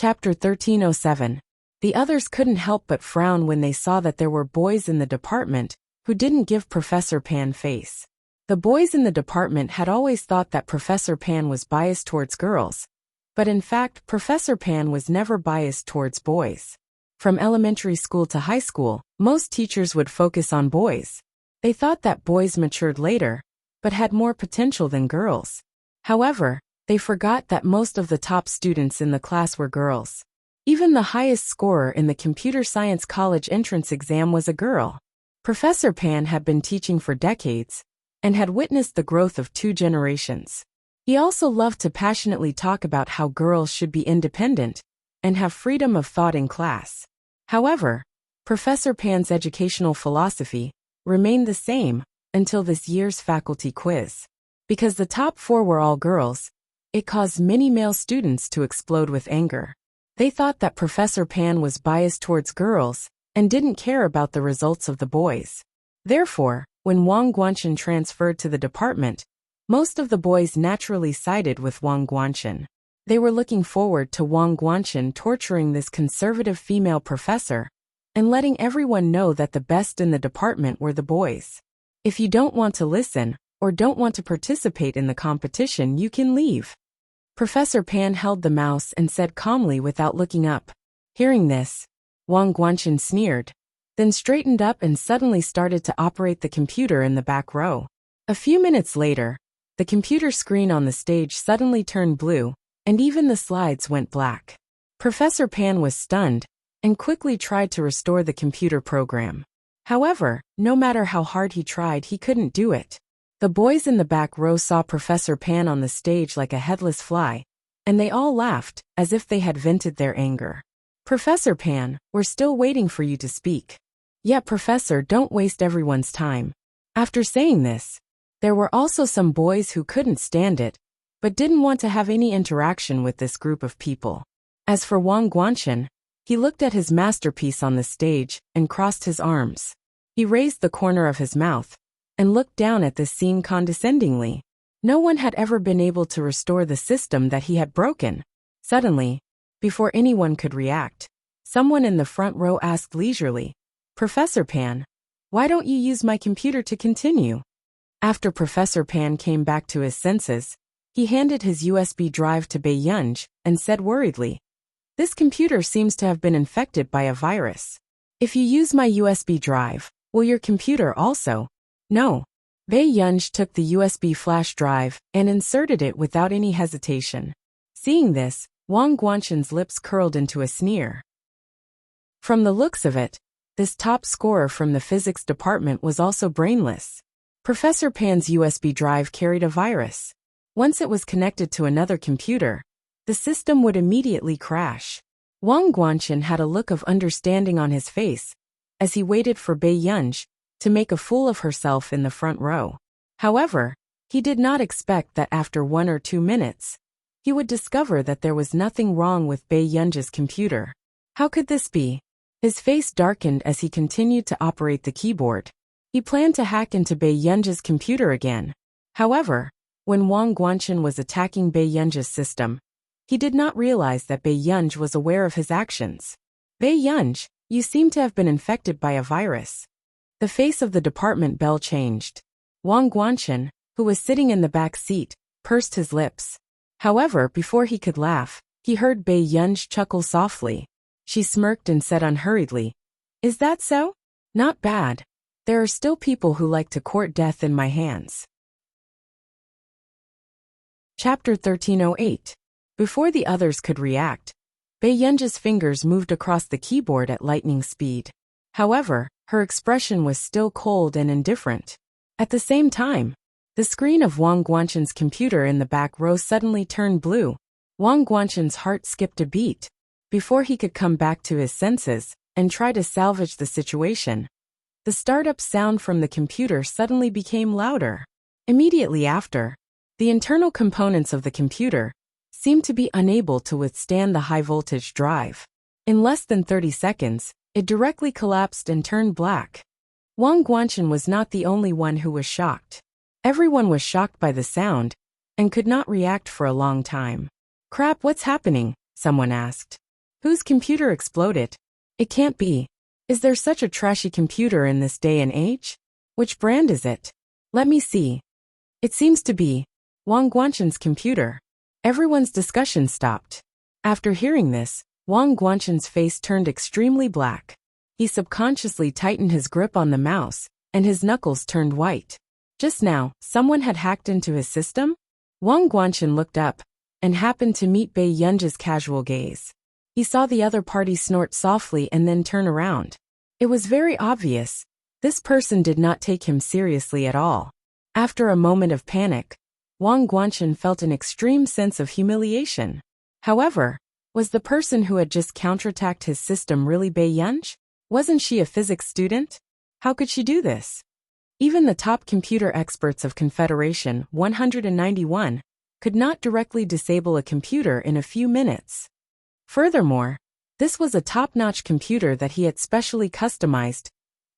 Chapter 1307. The others couldn't help but frown when they saw that there were boys in the department who didn't give Professor Pan face. The boys in the department had always thought that Professor Pan was biased towards girls, but in fact, Professor Pan was never biased towards boys. From elementary school to high school, most teachers would focus on boys. They thought that boys matured later, but had more potential than girls. However, they forgot that most of the top students in the class were girls. Even the highest scorer in the computer science college entrance exam was a girl. Professor Pan had been teaching for decades and had witnessed the growth of 2 generations. He also loved to passionately talk about how girls should be independent and have freedom of thought in class. However, Professor Pan's educational philosophy remained the same until this year's faculty quiz. Because the top 4 were all girls, it caused many male students to explode with anger. They thought that Professor Pan was biased towards girls and didn't care about the results of the boys. Therefore, when Wang Guanchen transferred to the department, most of the boys naturally sided with Wang Guanchen. They were looking forward to Wang Guanchen torturing this conservative female professor and letting everyone know that the best in the department were the boys. If you don't want to listen or don't want to participate in the competition, you can leave. Professor Pan held the mouse and said calmly without looking up. Hearing this, Wang Guanchen sneered, then straightened up and suddenly started to operate the computer in the back row. A few minutes later, the computer screen on the stage suddenly turned blue, and even the slides went black. Professor Pan was stunned and quickly tried to restore the computer program. However, no matter how hard he tried, he couldn't do it. The boys in the back row saw Professor Pan on the stage like a headless fly, and they all laughed as if they had vented their anger. Professor Pan, we're still waiting for you to speak. Yeah, Professor, don't waste everyone's time. After saying this, there were also some boys who couldn't stand it, but didn't want to have any interaction with this group of people. As for Wang Guanchen, he looked at his masterpiece on the stage and crossed his arms. He raised the corner of his mouth and looked down at this scene condescendingly. No one had ever been able to restore the system that he had broken. Suddenly, before anyone could react, someone in the front row asked leisurely, Professor Pan, why don't you use my computer to continue? After Professor Pan came back to his senses, he handed his USB drive to Bei Yunj and said worriedly, this computer seems to have been infected by a virus. If you use my USB drive, will your computer also? No. Bei Yunj took the USB flash drive and inserted it without any hesitation. Seeing this, Wang Guanchen's lips curled into a sneer. From the looks of it, this top scorer from the physics department was also brainless. Professor Pan's USB drive carried a virus. Once it was connected to another computer, the system would immediately crash. Wang Guanchen had a look of understanding on his face as he waited for Bei Yunj to make a fool of herself in the front row. However, he did not expect that after 1 or 2 minutes, he would discover that there was nothing wrong with Bei Yunj's computer. How could this be? His face darkened as he continued to operate the keyboard. He planned to hack into Bei Yunj's computer again. However, when Wang Guanchen was attacking Bei Yunj's system, he did not realize that Bei Yunj was aware of his actions. Bei Yunj, you seem to have been infected by a virus. The face of the department belle changed. Wang Guanchen, who was sitting in the back seat, pursed his lips. However, before he could laugh, he heard Bei Yunj chuckle softly. She smirked and said unhurriedly, is that so? Not bad. There are still people who like to court death in my hands. Chapter 1308. Before the others could react, Bei Yunj's fingers moved across the keyboard at lightning speed. However, her expression was still cold and indifferent. At the same time, the screen of Wang Guanchen's computer in the back row suddenly turned blue. Wang Guanchen's heart skipped a beat. Before he could come back to his senses and try to salvage the situation, the startup sound from the computer suddenly became louder. Immediately after, the internal components of the computer seemed to be unable to withstand the high-voltage drive. In less than 30 seconds, it directly collapsed and turned black. Wang Guanchen was not the only one who was shocked. Everyone was shocked by the sound and could not react for a long time. Crap, what's happening? Someone asked. Whose computer exploded? It can't be. Is there such a trashy computer in this day and age? Which brand is it? Let me see. It seems to be Wang Guanshan's computer. Everyone's discussion stopped. After hearing this, Wang Guanshan's face turned extremely black. He subconsciously tightened his grip on the mouse, and his knuckles turned white. Just now, someone had hacked into his system? Wang Guanshan looked up, and happened to meet Bei Yunzhi's casual gaze. He saw the other party snort softly and then turn around. It was very obvious. This person did not take him seriously at all. After a moment of panic, Wang Guanshan felt an extreme sense of humiliation. However, was the person who had just counterattacked his system really Bei Yunzhi? Wasn't she a physics student? How could she do this? Even the top computer experts of Confederation 191 could not directly disable a computer in a few minutes. Furthermore, this was a top-notch computer that he had specially customized.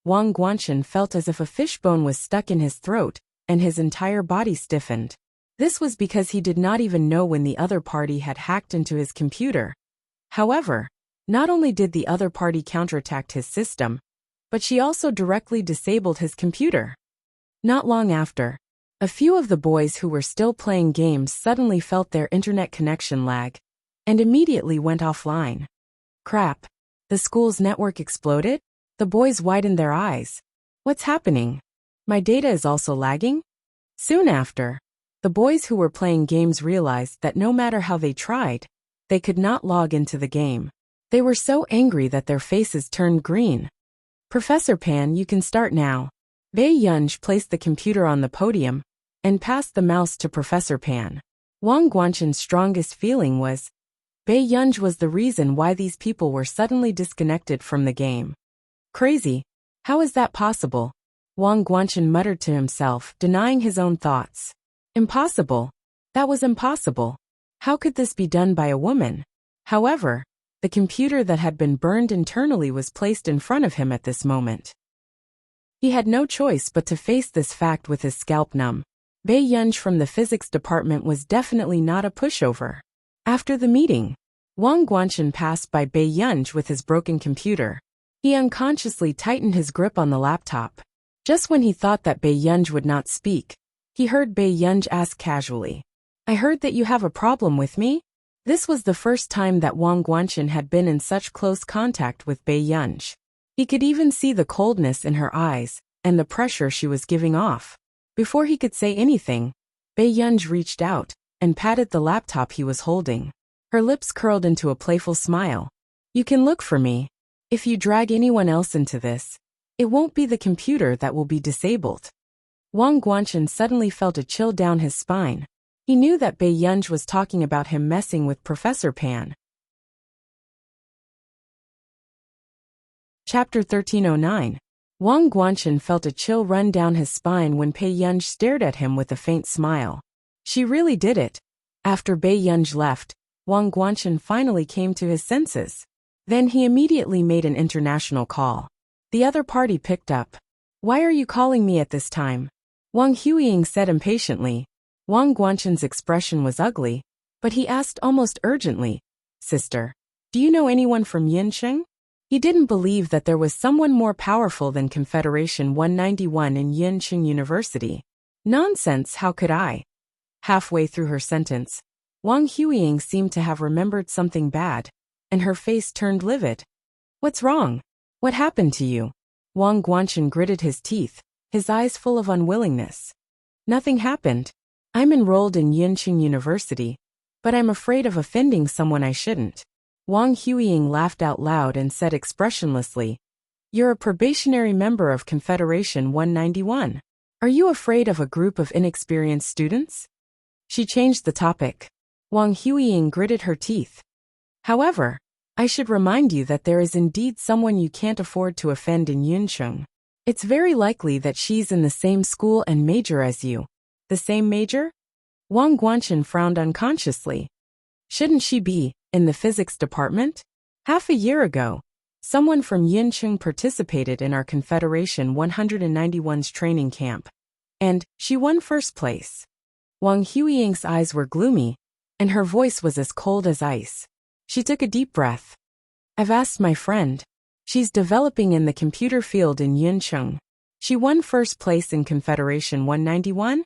Wang Guanshan felt as if a fishbone was stuck in his throat, and his entire body stiffened. This was because he did not even know when the other party had hacked into his computer. However, not only did the other party counterattack his system, but she also directly disabled his computer. Not long after, a few of the boys who were still playing games suddenly felt their internet connection lag, and immediately went offline. Crap! The school's network exploded? The boys widened their eyes. What's happening? My data is also lagging? Soon after, the boys who were playing games realized that no matter how they tried, they could not log into the game. They were so angry that their faces turned green. Professor Pan, you can start now. Bei Yunzhi placed the computer on the podium and passed the mouse to Professor Pan. Wang Guanshan's strongest feeling was, Bei Yunzhi was the reason why these people were suddenly disconnected from the game. Crazy. How is that possible? Wang Guanshan muttered to himself, denying his own thoughts. Impossible. That was impossible. How could this be done by a woman? However, the computer that had been burned internally was placed in front of him at this moment. He had no choice but to face this fact with his scalp numb. Bei Yunzhi from the physics department was definitely not a pushover. After the meeting, Wang Guanshan passed by Bei Yunzhi with his broken computer. He unconsciously tightened his grip on the laptop. Just when he thought that Bei Yunzhi would not speak, he heard Bei Yunzhi ask casually, I heard that you have a problem with me? This was the first time that Wang Guanshan had been in such close contact with Bei Yunzhi. He could even see the coldness in her eyes and the pressure she was giving off. Before he could say anything, Bei Yunzhi reached out and patted the laptop he was holding. Her lips curled into a playful smile. You can look for me. If you drag anyone else into this, it won't be the computer that will be disabled. Wang Guanshan suddenly felt a chill down his spine. He knew that Bei Yunzhi was talking about him messing with Professor Pan. Chapter 1309. Wang Guanshan felt a chill run down his spine when Bei Yunzhi stared at him with a faint smile. She really did it. After Bei Yunzhi left, Wang Guanshan finally came to his senses. Then he immediately made an international call. The other party picked up. Why are you calling me at this time? Wang Huiying said impatiently. Wang Guanshan's expression was ugly, but he asked almost urgently, Sister, do you know anyone from Yincheng? He didn't believe that there was someone more powerful than Confederation 191 in Yincheng University. Nonsense, how could I? Halfway through her sentence, Wang Huiying seemed to have remembered something bad, and her face turned livid. What's wrong? What happened to you? Wang Guanshan gritted his teeth, his eyes full of unwillingness. Nothing happened. I'm enrolled in Yincheng University, but I'm afraid of offending someone I shouldn't. Wang Huiying laughed out loud and said expressionlessly, You're a probationary member of Confederation 191. Are you afraid of a group of inexperienced students? She changed the topic. Wang Huiying gritted her teeth. However, I should remind you that there is indeed someone you can't afford to offend in Yincheng. It's very likely that she's in the same school and major as you. The same major? Wang Guanshan frowned unconsciously. Shouldn't she be in the physics department? Half a year ago, someone from Yincheng participated in our Confederation 191's training camp, and she won first place. Wang Huiying's eyes were gloomy, and her voice was as cold as ice. She took a deep breath. I've asked my friend. She's developing in the computer field in Yuncheng. She won first place in Confederation 191?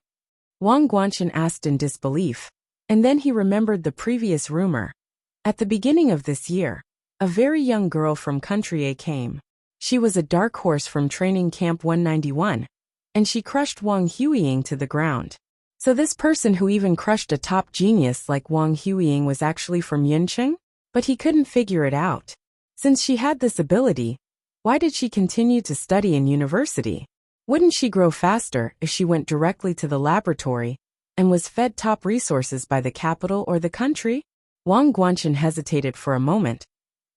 Wang Guanchen asked in disbelief, and then he remembered the previous rumor. At the beginning of this year, a very young girl from Country A came. She was a dark horse from Training Camp 191, and she crushed Wang Huiying to the ground. So this person who even crushed a top genius like Wang Huiying was actually from Yuncheng? But he couldn't figure it out. Since she had this ability, why did she continue to study in university? Wouldn't she grow faster if she went directly to the laboratory and was fed top resources by the capital or the country? Wang Guanchen hesitated for a moment,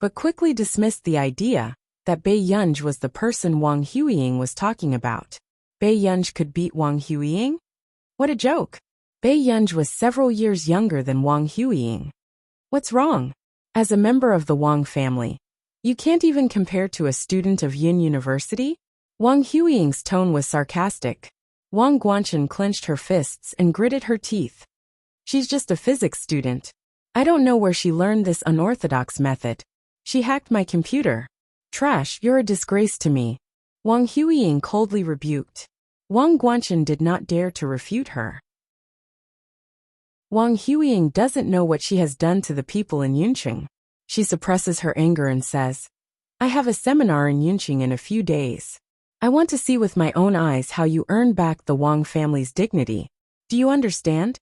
but quickly dismissed the idea that Bei Yunj was the person Wang Huiying was talking about. Bei Yunj could beat Wang Huiying? What a joke! Bei Yunj was several years younger than Wang Huiying. What's wrong? As a member of the Wang family, you can't even compare to a student of Yin University? Wang Huiying's tone was sarcastic. Wang Guanchen clenched her fists and gritted her teeth. She's just a physics student. I don't know where she learned this unorthodox method. She hacked my computer. Trash, you're a disgrace to me. Wang Huiying coldly rebuked. Wang Guanchen did not dare to refute her. Wang Huiying doesn't know what she has done to the people in Yuncheng. She suppresses her anger and says, I have a seminar in Yuncheng in a few days. I want to see with my own eyes how you earn back the Wang family's dignity. Do you understand?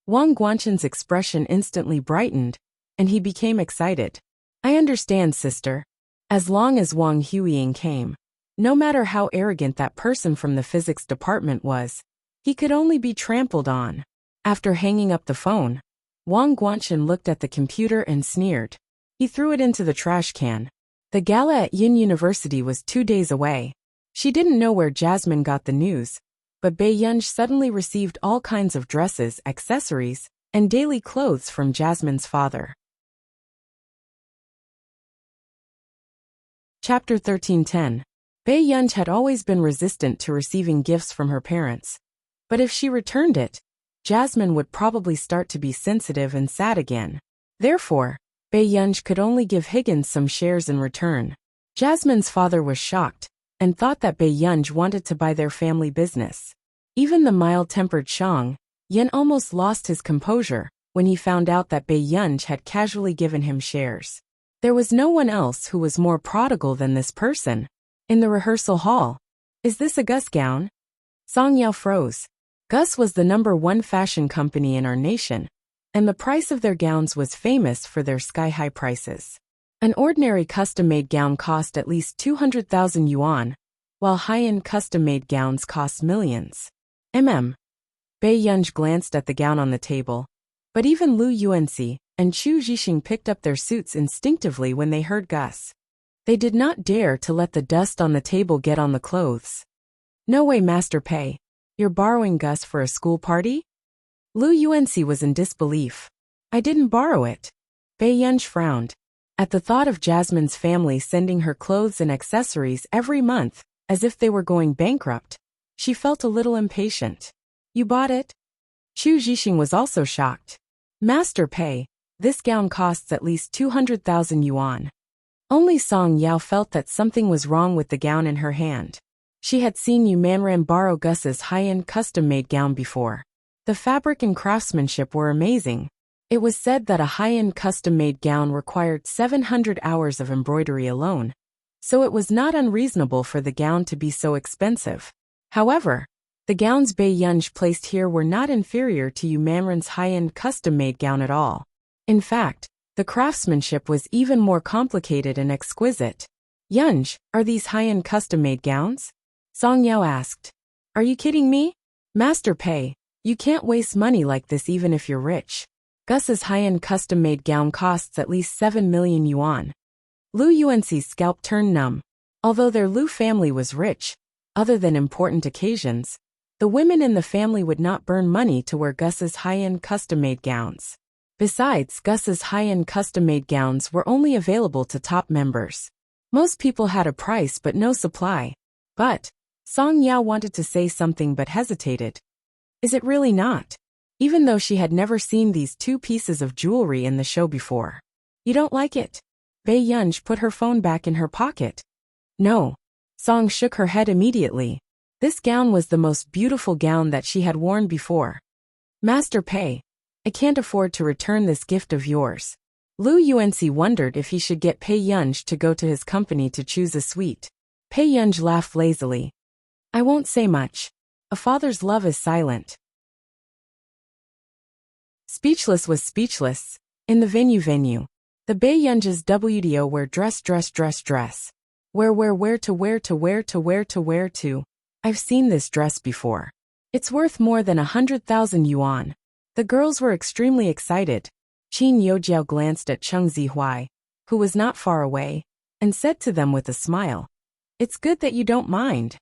Wang Guanchen's expression instantly brightened, and he became excited. I understand, sister. As long as Wang Huiying came, no matter how arrogant that person from the physics department was, he could only be trampled on. After hanging up the phone, Wang Guanchen looked at the computer and sneered. He threw it into the trash can. The gala at Yin University was 2 days away. She didn't know where Jasmine got the news, but Bei Yunj suddenly received all kinds of dresses, accessories, and daily clothes from Jasmine's father. Chapter 1310. Bei Yunj had always been resistant to receiving gifts from her parents, but if she returned it, Jasmine would probably start to be sensitive and sad again. Therefore, Bei Yunj could only give Higgins some shares in return. Jasmine's father was shocked and thought that Bei Yunj wanted to buy their family business. Even the mild-tempered Shang Yen almost lost his composure when he found out that Bei Yunj had casually given him shares. There was no one else who was more prodigal than this person. In the rehearsal hall, is this a Gus gown? Song Yao froze. Gus was the #1 fashion company in our nation, and the price of their gowns was famous for their sky-high prices. An ordinary custom-made gown cost at least 200,000 yuan, while high-end custom-made gowns cost millions. Bei Yunj glanced at the gown on the table, but even Lu Yuanxi and Chu Zhixing picked up their suits instinctively when they heard Gus. They did not dare to let the dust on the table get on the clothes. No way, Master Pei. You're borrowing Gus for a school party? Lu Yuanxi was in disbelief. I didn't borrow it. Bei Yunj frowned. At the thought of Jasmine's family sending her clothes and accessories every month, as if they were going bankrupt, she felt a little impatient. You bought it? Chu Zhixing was also shocked. Master Pei, this gown costs at least 200,000 yuan. Only Song Yao felt that something was wrong with the gown in her hand. She had seen Yu Manran borrow Gus's high-end custom-made gown before. The fabric and craftsmanship were amazing. It was said that a high-end custom-made gown required 700 hours of embroidery alone, so it was not unreasonable for the gown to be so expensive. However, the gowns Bei Yunj placed here were not inferior to Yu Manran's high-end custom-made gown at all. In fact, the craftsmanship was even more complicated and exquisite. Yunj, are these high-end custom-made gowns? Song Yao asked. Are you kidding me? Master Pei, you can't waste money like this even if you're rich. Gus's high-end custom-made gown costs at least 7 million yuan. Lu Yuanxi's scalp turned numb. Although their Lu family was rich, other than important occasions, the women in the family would not burn money to wear Gus's high-end custom-made gowns. Besides, Gus's high-end custom-made gowns were only available to top members. Most people had a price but no supply. But Song Yao wanted to say something but hesitated. Is it really not? Even though she had never seen these two pieces of jewelry in the show before. You don't like it? Bei Yunj put her phone back in her pocket. No. Song shook her head immediately. This gown was the most beautiful gown that she had worn before. Master Pei, I can't afford to return this gift of yours. Lu Yuanxi wondered if he should get Pei Yunj to go to his company to choose a suite. Pei Yunj laughed lazily. I won't say much. A father's love is silent. Speechless was speechless. In the venue. The Bei Yunj's WDO wear dress. Where to. I've seen this dress before. It's worth more than 100,000 yuan. The girls were extremely excited. Qin Youjiao glanced at Cheng Zihuai, who was not far away, and said to them with a smile, It's good that you don't mind.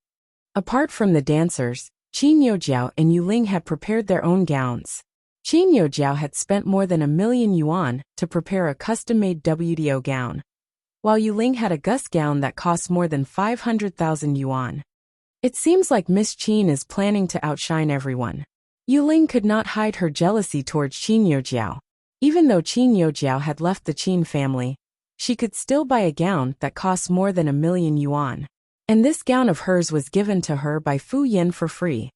Apart from the dancers, Qin Youjiao and Yuling had prepared their own gowns. Qin Youjiao had spent more than 1 million yuan to prepare a custom-made WDO gown, while Yuling had a Gus gown that cost more than 500,000 yuan. It seems like Miss Qin is planning to outshine everyone. Yuling could not hide her jealousy towards Qin Youjiao. Even though Qin Youjiao had left the Qin family, she could still buy a gown that cost more than 1 million yuan. And this gown of hers was given to her by Fu Yin for free.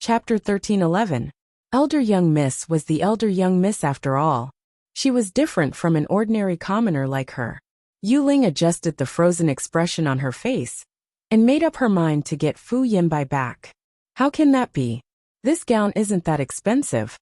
Chapter 13:11. Elder Young Miss was the elder young miss after all. She was different from an ordinary commoner like her. Yuling adjusted the frozen expression on her face and made up her mind to get Fu Yin back. How can that be? This gown isn't that expensive.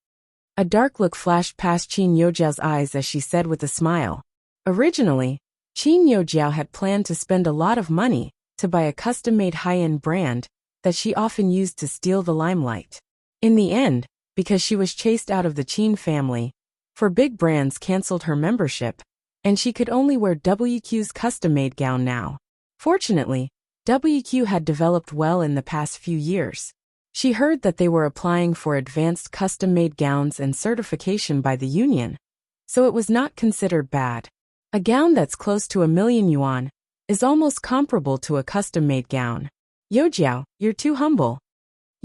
A dark look flashed past Qin Youjiao's eyes as she said with a smile. Originally, Qin Youjiao had planned to spend a lot of money to buy a custom-made high-end brand that she often used to steal the limelight. In the end, because she was chased out of the Qin family, for big brands canceled her membership, and she could only wear WQ's custom-made gown now. Fortunately, WQ had developed well in the past few years. She heard that they were applying for advanced custom-made gowns and certification by the union, so it was not considered bad. A gown that's close to 1 million yuan is almost comparable to a custom-made gown. Youjiao, you're too humble.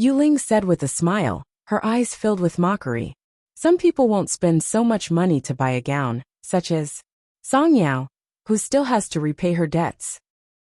Yuling said with a smile, her eyes filled with mockery. Some people won't spend so much money to buy a gown, such as Song Yao, who still has to repay her debts.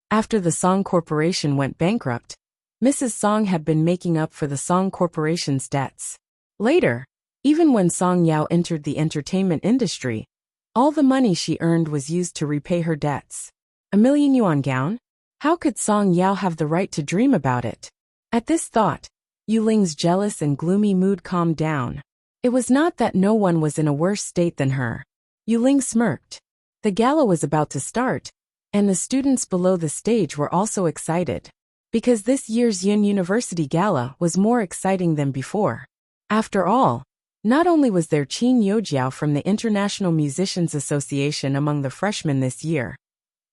After the Song Corporation went bankrupt, Mrs. Song had been making up for the Song Corporation's debts. Later, even when Song Yao entered the entertainment industry, all the money she earned was used to repay her debts. 1 million yuan gown? How could Song Yao have the right to dream about it? At this thought, Yuling's jealous and gloomy mood calmed down. It was not that no one was in a worse state than her. Yuling smirked. The gala was about to start, and the students below the stage were also excited, because this year's Yin University Gala was more exciting than before. After all, not only was there Qin Youjiao from the International Musicians Association among the freshmen this year,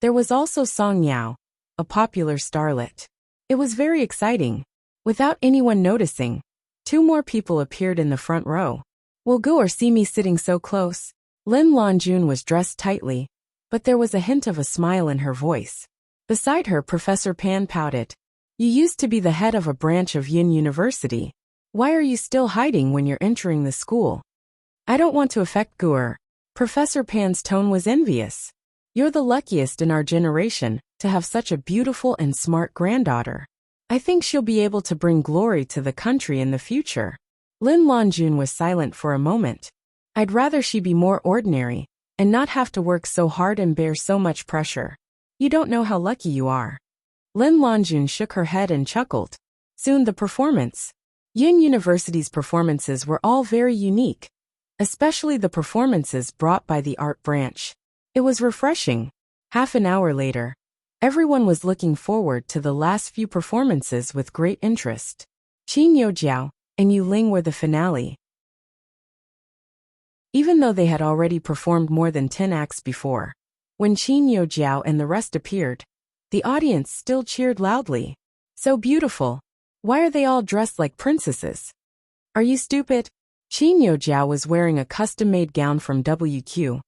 there was also Song Yao, a popular starlet. It was very exciting. Without anyone noticing, 2 more people appeared in the front row. Will Gu see me sitting so close? Lin Lanjun was dressed tightly, but there was a hint of a smile in her voice. Beside her, Professor Pan pouted. You used to be the head of a branch of Yin University. Why are you still hiding when you're entering the school? I don't want to affect Gu'er. Professor Pan's tone was envious. You're the luckiest in our generation to have such a beautiful and smart granddaughter. I think she'll be able to bring glory to the country in the future. Lin Lanjun was silent for a moment. I'd rather she be more ordinary and not have to work so hard and bear so much pressure. You don't know how lucky you are. Lin Lanjun shook her head and chuckled. Soon the performance. Yin University's performances were all very unique, especially the performances brought by the art branch. It was refreshing. Half an hour later, everyone was looking forward to the last few performances with great interest. Qin Youjiao and Yuling were the finale. Even though they had already performed more than 10 acts before, when Qin Youjiao and the rest appeared, the audience still cheered loudly. So beautiful. Why are they all dressed like princesses? Are you stupid? Qin Youjiao was wearing a custom-made gown from WQ,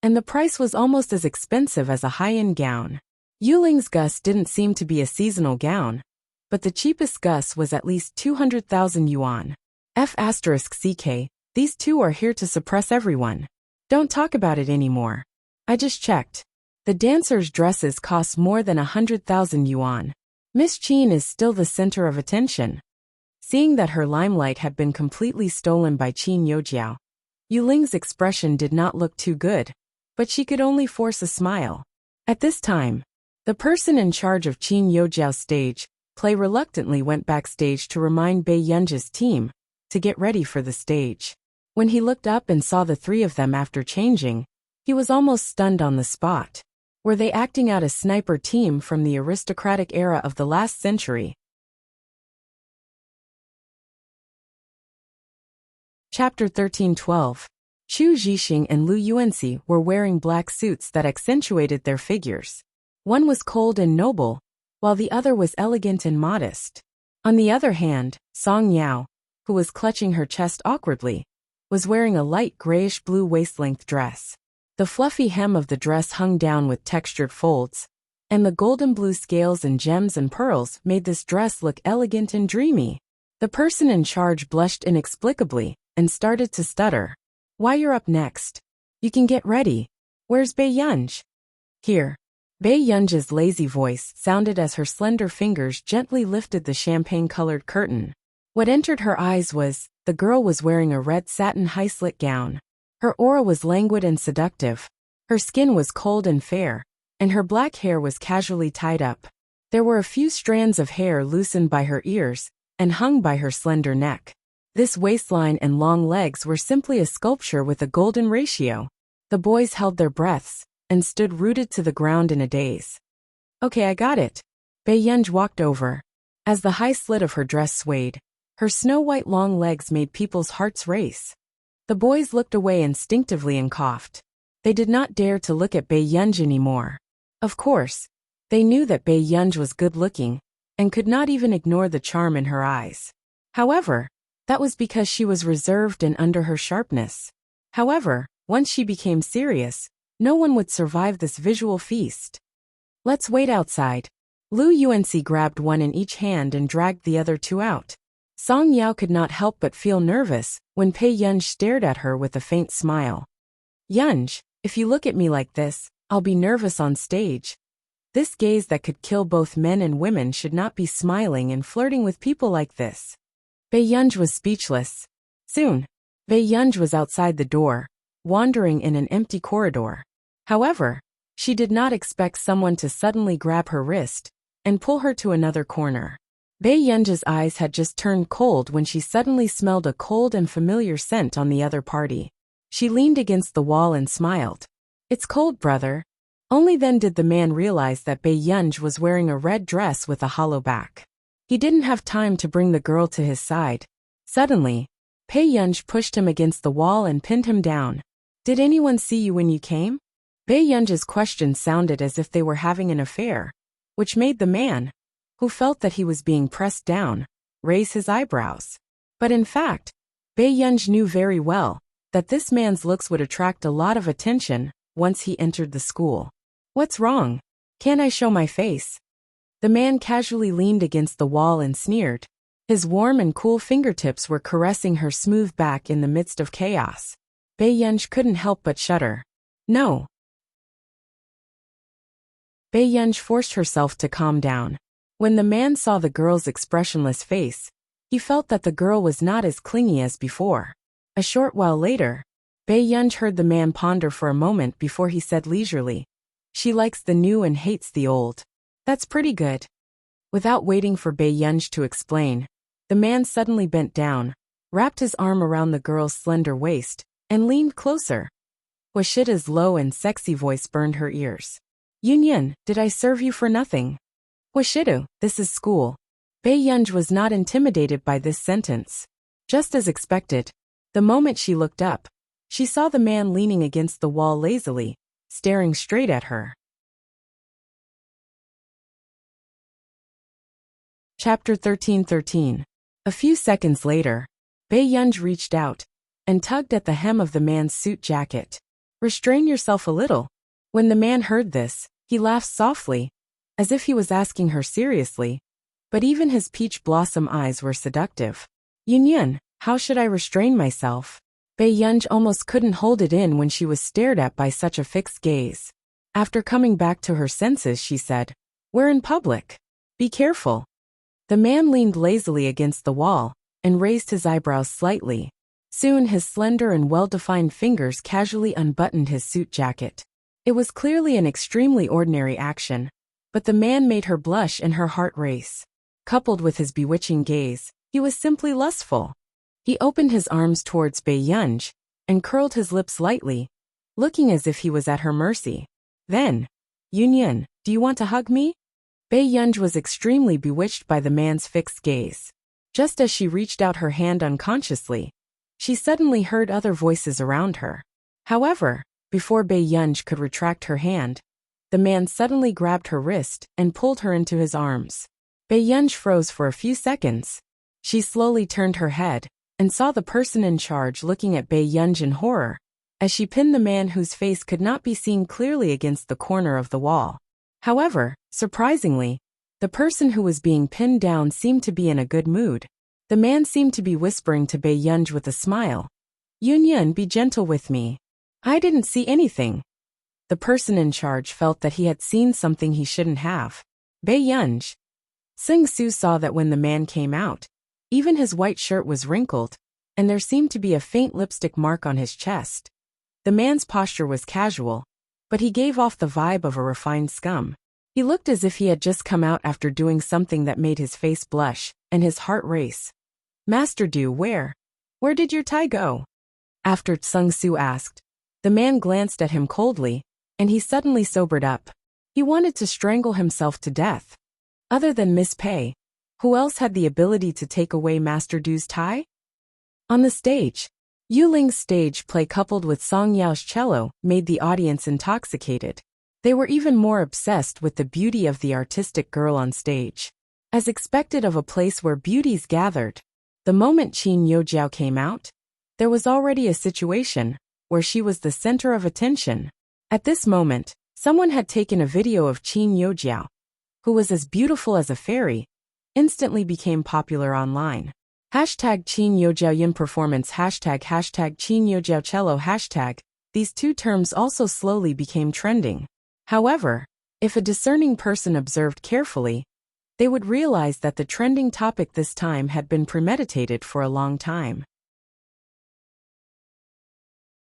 and the price was almost as expensive as a high-end gown. Yuling's Gus didn't seem to be a seasonal gown, but the cheapest Gus was at least 200,000 yuan. F*CK, these 2 are here to suppress everyone. Don't talk about it anymore. I just checked. The dancers' dresses cost more than 100,000 yuan. Miss Qin is still the center of attention. Seeing that her limelight had been completely stolen by Qin Youjiao, Yuling's expression did not look too good, but she could only force a smile. At this time, the person in charge of Qin Youjiao's stage play reluctantly went backstage to remind Bei Yunji's team to get ready for the stage. When he looked up and saw the three of them after changing, he was almost stunned on the spot. Were they acting out a sniper team from the aristocratic era of the last century? Chapter 13:12. Chu Zhixing and Lu Yuanxi were wearing black suits that accentuated their figures. One was cold and noble, while the other was elegant and modest. On the other hand, Song Yao, who was clutching her chest awkwardly, was wearing a light grayish-blue waist-length dress. The fluffy hem of the dress hung down with textured folds, and the golden blue scales and gems and pearls made this dress look elegant and dreamy. The person in charge blushed inexplicably and started to stutter. Why, you're up next. You can get ready. Where's Bei Yunji? Here. Bei Yunji's lazy voice sounded as her slender fingers gently lifted the champagne-colored curtain. What entered her eyes was, the girl was wearing a red satin high-slit gown. Her aura was languid and seductive. Her skin was cold and fair, and her black hair was casually tied up. There were a few strands of hair loosened by her ears and hung by her slender neck. This waistline and long legs were simply a sculpture with a golden ratio. The boys held their breaths and stood rooted to the ground in a daze. Okay, I got it. Bei Yunji walked over. As the high slit of her dress swayed, her snow-white long legs made people's hearts race. The boys looked away instinctively and coughed. They did not dare to look at Bei Yunji anymore. Of course, they knew that Bei Yunji was good-looking and could not even ignore the charm in her eyes. However, that was because she was reserved and under her sharpness. However, once she became serious, no one would survive this visual feast. Let's wait outside. Lu Yuanxi grabbed one in each hand and dragged the other two out. Song Yao could not help but feel nervous when Bei Yunji stared at her with a faint smile. Yunji, if you look at me like this, I'll be nervous on stage. This gaze that could kill both men and women should not be smiling and flirting with people like this. Bei Yunji was speechless. Soon, Bei Yunji was outside the door, wandering in an empty corridor. However, she did not expect someone to suddenly grab her wrist and pull her to another corner. Bei Yunji's eyes had just turned cold when she suddenly smelled a cold and familiar scent on the other party. She leaned against the wall and smiled. It's cold, brother. Only then did the man realize that Bei Yunji was wearing a red dress with a hollow back. He didn't have time to bring the girl to his side. Suddenly, Bei Yunji pushed him against the wall and pinned him down. Did anyone see you when you came? Bei Yunji's question sounded as if they were having an affair, which made the man, who felt that he was being pressed down, raise his eyebrows. But in fact, Bei Yunji knew very well that this man's looks would attract a lot of attention once he entered the school. What's wrong? Can't I show my face? The man casually leaned against the wall and sneered. His warm and cool fingertips were caressing her smooth back in the midst of chaos. Bei Yunji couldn't help but shudder. No. Bei Yunji forced herself to calm down. When the man saw the girl's expressionless face, he felt that the girl was not as clingy as before. A short while later, Bei Yunji heard the man ponder for a moment before he said leisurely, "She likes the new and hates the old. That's pretty good." Without waiting for Bei Yunji to explain, the man suddenly bent down, wrapped his arm around the girl's slender waist, and leaned closer. Washida's low and sexy voice burned her ears. "Yunyan, did I serve you for nothing?" "Washidu, this is school." Bei Yunji was not intimidated by this sentence. Just as expected, the moment she looked up, she saw the man leaning against the wall lazily, staring straight at her. Chapter 13:13. A few seconds later, Bei Yunji reached out and tugged at the hem of the man's suit jacket. "Restrain yourself a little." When the man heard this, he laughed softly, as if he was asking her seriously, but even his peach blossom eyes were seductive. "Yunyan, how should I restrain myself? Bae-yeon almost couldn't hold it in when she was stared at by such a fixed gaze. After coming back to her senses, she said, "We're in public. Be careful." The man leaned lazily against the wall and raised his eyebrows slightly. Soon his slender and well-defined fingers casually unbuttoned his suit jacket. It was clearly an extremely ordinary action, but the man made her blush and her heart race. Coupled with his bewitching gaze, he was simply lustful. He opened his arms towards Bae-yeon and curled his lips lightly, looking as if he was at her mercy. Then, "Yoon-yeon, do you want to hug me?" Bae-yeon was extremely bewitched by the man's fixed gaze. Just as she reached out her hand unconsciously, she suddenly heard other voices around her. However, before Bae-yeon could retract her hand, the man suddenly grabbed her wrist and pulled her into his arms. Bae-yeon froze for a few seconds. She slowly turned her head and saw the person in charge looking at Bae-yeon in horror, as she pinned the man whose face could not be seen clearly against the corner of the wall. However, surprisingly, the person who was being pinned down seemed to be in a good mood. The man seemed to be whispering to Bae-yeon with a smile, "Yoon-yeon, be gentle with me. I didn't see anything." The person in charge felt that he had seen something he shouldn't have. Bae-yeon. Sung-soo saw that when the man came out, even his white shirt was wrinkled, and there seemed to be a faint lipstick mark on his chest. The man's posture was casual, but he gave off the vibe of a refined scum. He looked as if he had just come out after doing something that made his face blush and his heart race. "Master Du, where did your tie go?" After Sung-soo asked, the man glanced at him coldly, and he suddenly sobered up. He wanted to strangle himself to death. Other than Miss Pei, who else had the ability to take away Master Du's tie? On the stage, Yu Ling's stage play coupled with Song Yao's cello made the audience intoxicated. They were even more obsessed with the beauty of the artistic girl on stage. As expected of a place where beauties gathered, the moment Qin Yojiao came out, there was already a situation where she was the center of attention. At this moment, someone had taken a video of Qin Yojiao, who was as beautiful as a fairy, instantly became popular online. Hashtag Qin Yojiao Yin Performance hashtag Qin Yojiao Cello hashtag. These two terms also slowly became trending. However, if a discerning person observed carefully, they would realize that the trending topic this time had been premeditated for a long time.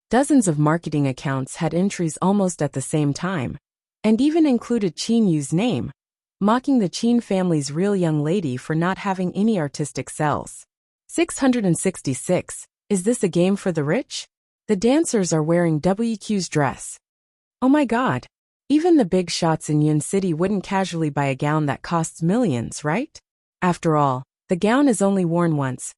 Dozens of marketing accounts had entries almost at the same time, and even included Qin Yu's name, mocking the Qin family's real young lady for not having any artistic cells. 666. Is this a game for the rich? The dancers are wearing WQ's dress. Oh my god. Even the big shots in Yun City wouldn't casually buy a gown that costs millions, right? After all, the gown is only worn once.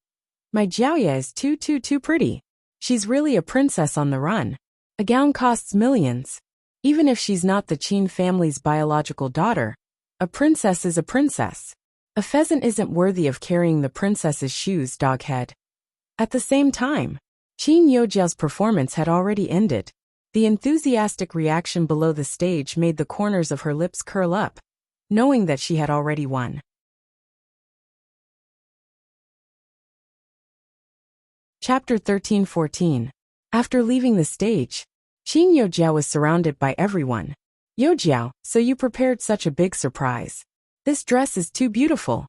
My Jiaoya is too pretty. She's really a princess on the run. A gown costs millions. Even if she's not the Qin family's biological daughter, a princess is a princess. A pheasant isn't worthy of carrying the princess's shoes, doghead. At the same time, Qin Yojiao's performance had already ended. The enthusiastic reaction below the stage made the corners of her lips curl up, knowing that she had already won. Chapter 13-14. After leaving the stage, Qin Yojiao was surrounded by everyone. "Yojiao, so you prepared such a big surprise. This dress is too beautiful.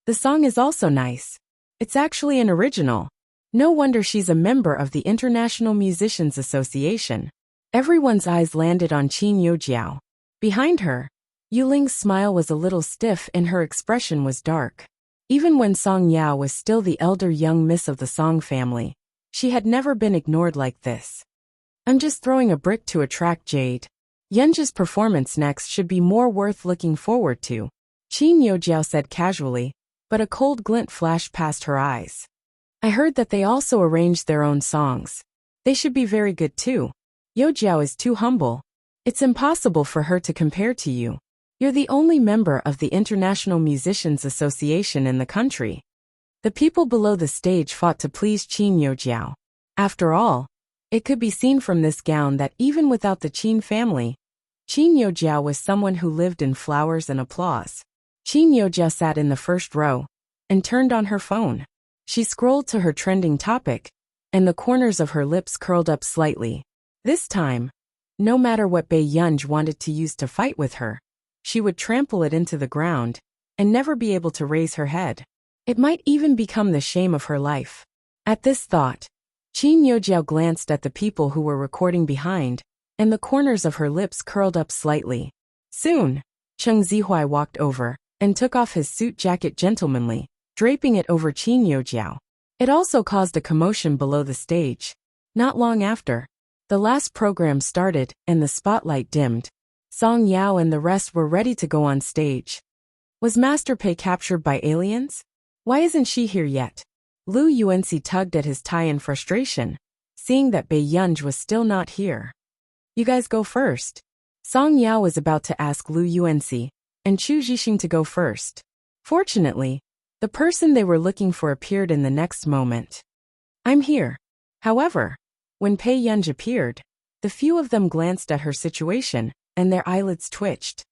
The song is also nice. It's actually an original. No wonder she's a member of the International Musicians Association." Everyone's eyes landed on Qin Yojiao. Behind her, Yuling's smile was a little stiff and her expression was dark. Even when Song Yao was still the elder young miss of the Song family, she had never been ignored like this. "I'm just throwing a brick to attract jade. Yunja's performance next should be more worth looking forward to," Qin Yojiao said casually, but a cold glint flashed past her eyes. "I heard that they also arranged their own songs. They should be very good too. Yojiao is too humble. It's impossible for her to compare to you. You're the only member of the International Musicians Association in the country." The people below the stage fought to please Qin Yojiao. After all, it could be seen from this gown that even without the Qin family, Qin Yojiao was someone who lived in flowers and applause. Qin Yojiao sat in the first row and turned on her phone. She scrolled to her trending topic and the corners of her lips curled up slightly. This time, no matter what Bei Yunj wanted to use to fight with her, she would trample it into the ground and never be able to raise her head. It might even become the shame of her life. At this thought, Qin Yojiao glanced at the people who were recording behind, and the corners of her lips curled up slightly. Soon, Cheng Zihuai walked over and took off his suit jacket gentlemanly, draping it over Qin Yojiao. It also caused a commotion below the stage. Not long after, the last program started and the spotlight dimmed. Song Yao and the rest were ready to go on stage. Was Master Pei captured by aliens? Why isn't she here yet? Lu Yuanxi tugged at his tie in frustration, seeing that Bei Yunj was still not here. You guys go first. Song Yao was about to ask Lu Yuanxi and Chu Zhixing to go first. Fortunately, the person they were looking for appeared in the next moment. I'm here. However, when Bei Yunj appeared, the few of them glanced at her situation, and their eyelids twitched.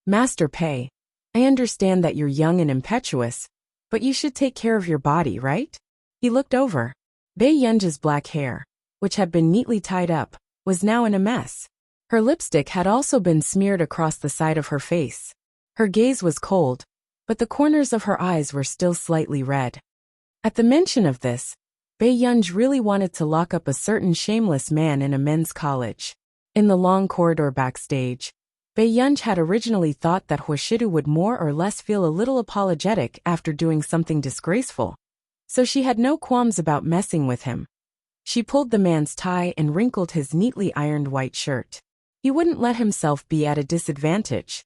Master Pei, I understand that you're young and impetuous, but you should take care of your body, right? He looked over. Bei Yunj's black hair, which had been neatly tied up, was now in a mess. Her lipstick had also been smeared across the side of her face. Her gaze was cold, but the corners of her eyes were still slightly red. At the mention of this, Bei Yunj really wanted to lock up a certain shameless man in a men's college. In the long corridor backstage, Bei Yunj had originally thought that Huashidu would more or less feel a little apologetic after doing something disgraceful, so she had no qualms about messing with him. She pulled the man's tie and wrinkled his neatly ironed white shirt. He wouldn't let himself be at a disadvantage.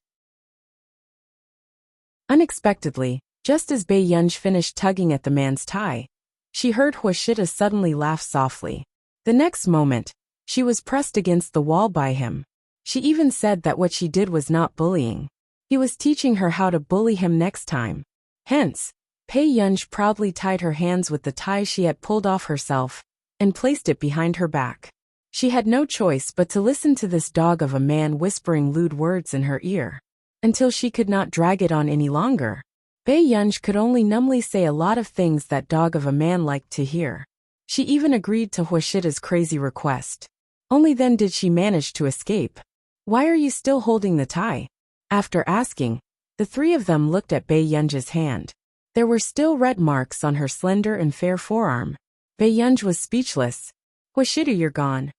Unexpectedly, just as Bei Yunj finished tugging at the man's tie, she heard Huashida suddenly laugh softly. The next moment, she was pressed against the wall by him. She even said that what she did was not bullying. He was teaching her how to bully him next time. Hence, Bei Yunj proudly tied her hands with the tie she had pulled off herself and placed it behind her back. She had no choice but to listen to this dog of a man whispering lewd words in her ear. Until she could not drag it on any longer, Bei Yunj could only numbly say a lot of things that dog of a man liked to hear. She even agreed to Huashida's crazy request. Only then did she manage to escape. Why are you still holding the tie? After asking, the three of them looked at Bei Yunj's hand. There were still red marks on her slender and fair forearm. Bei Yunj was speechless. Huashida, you're gone.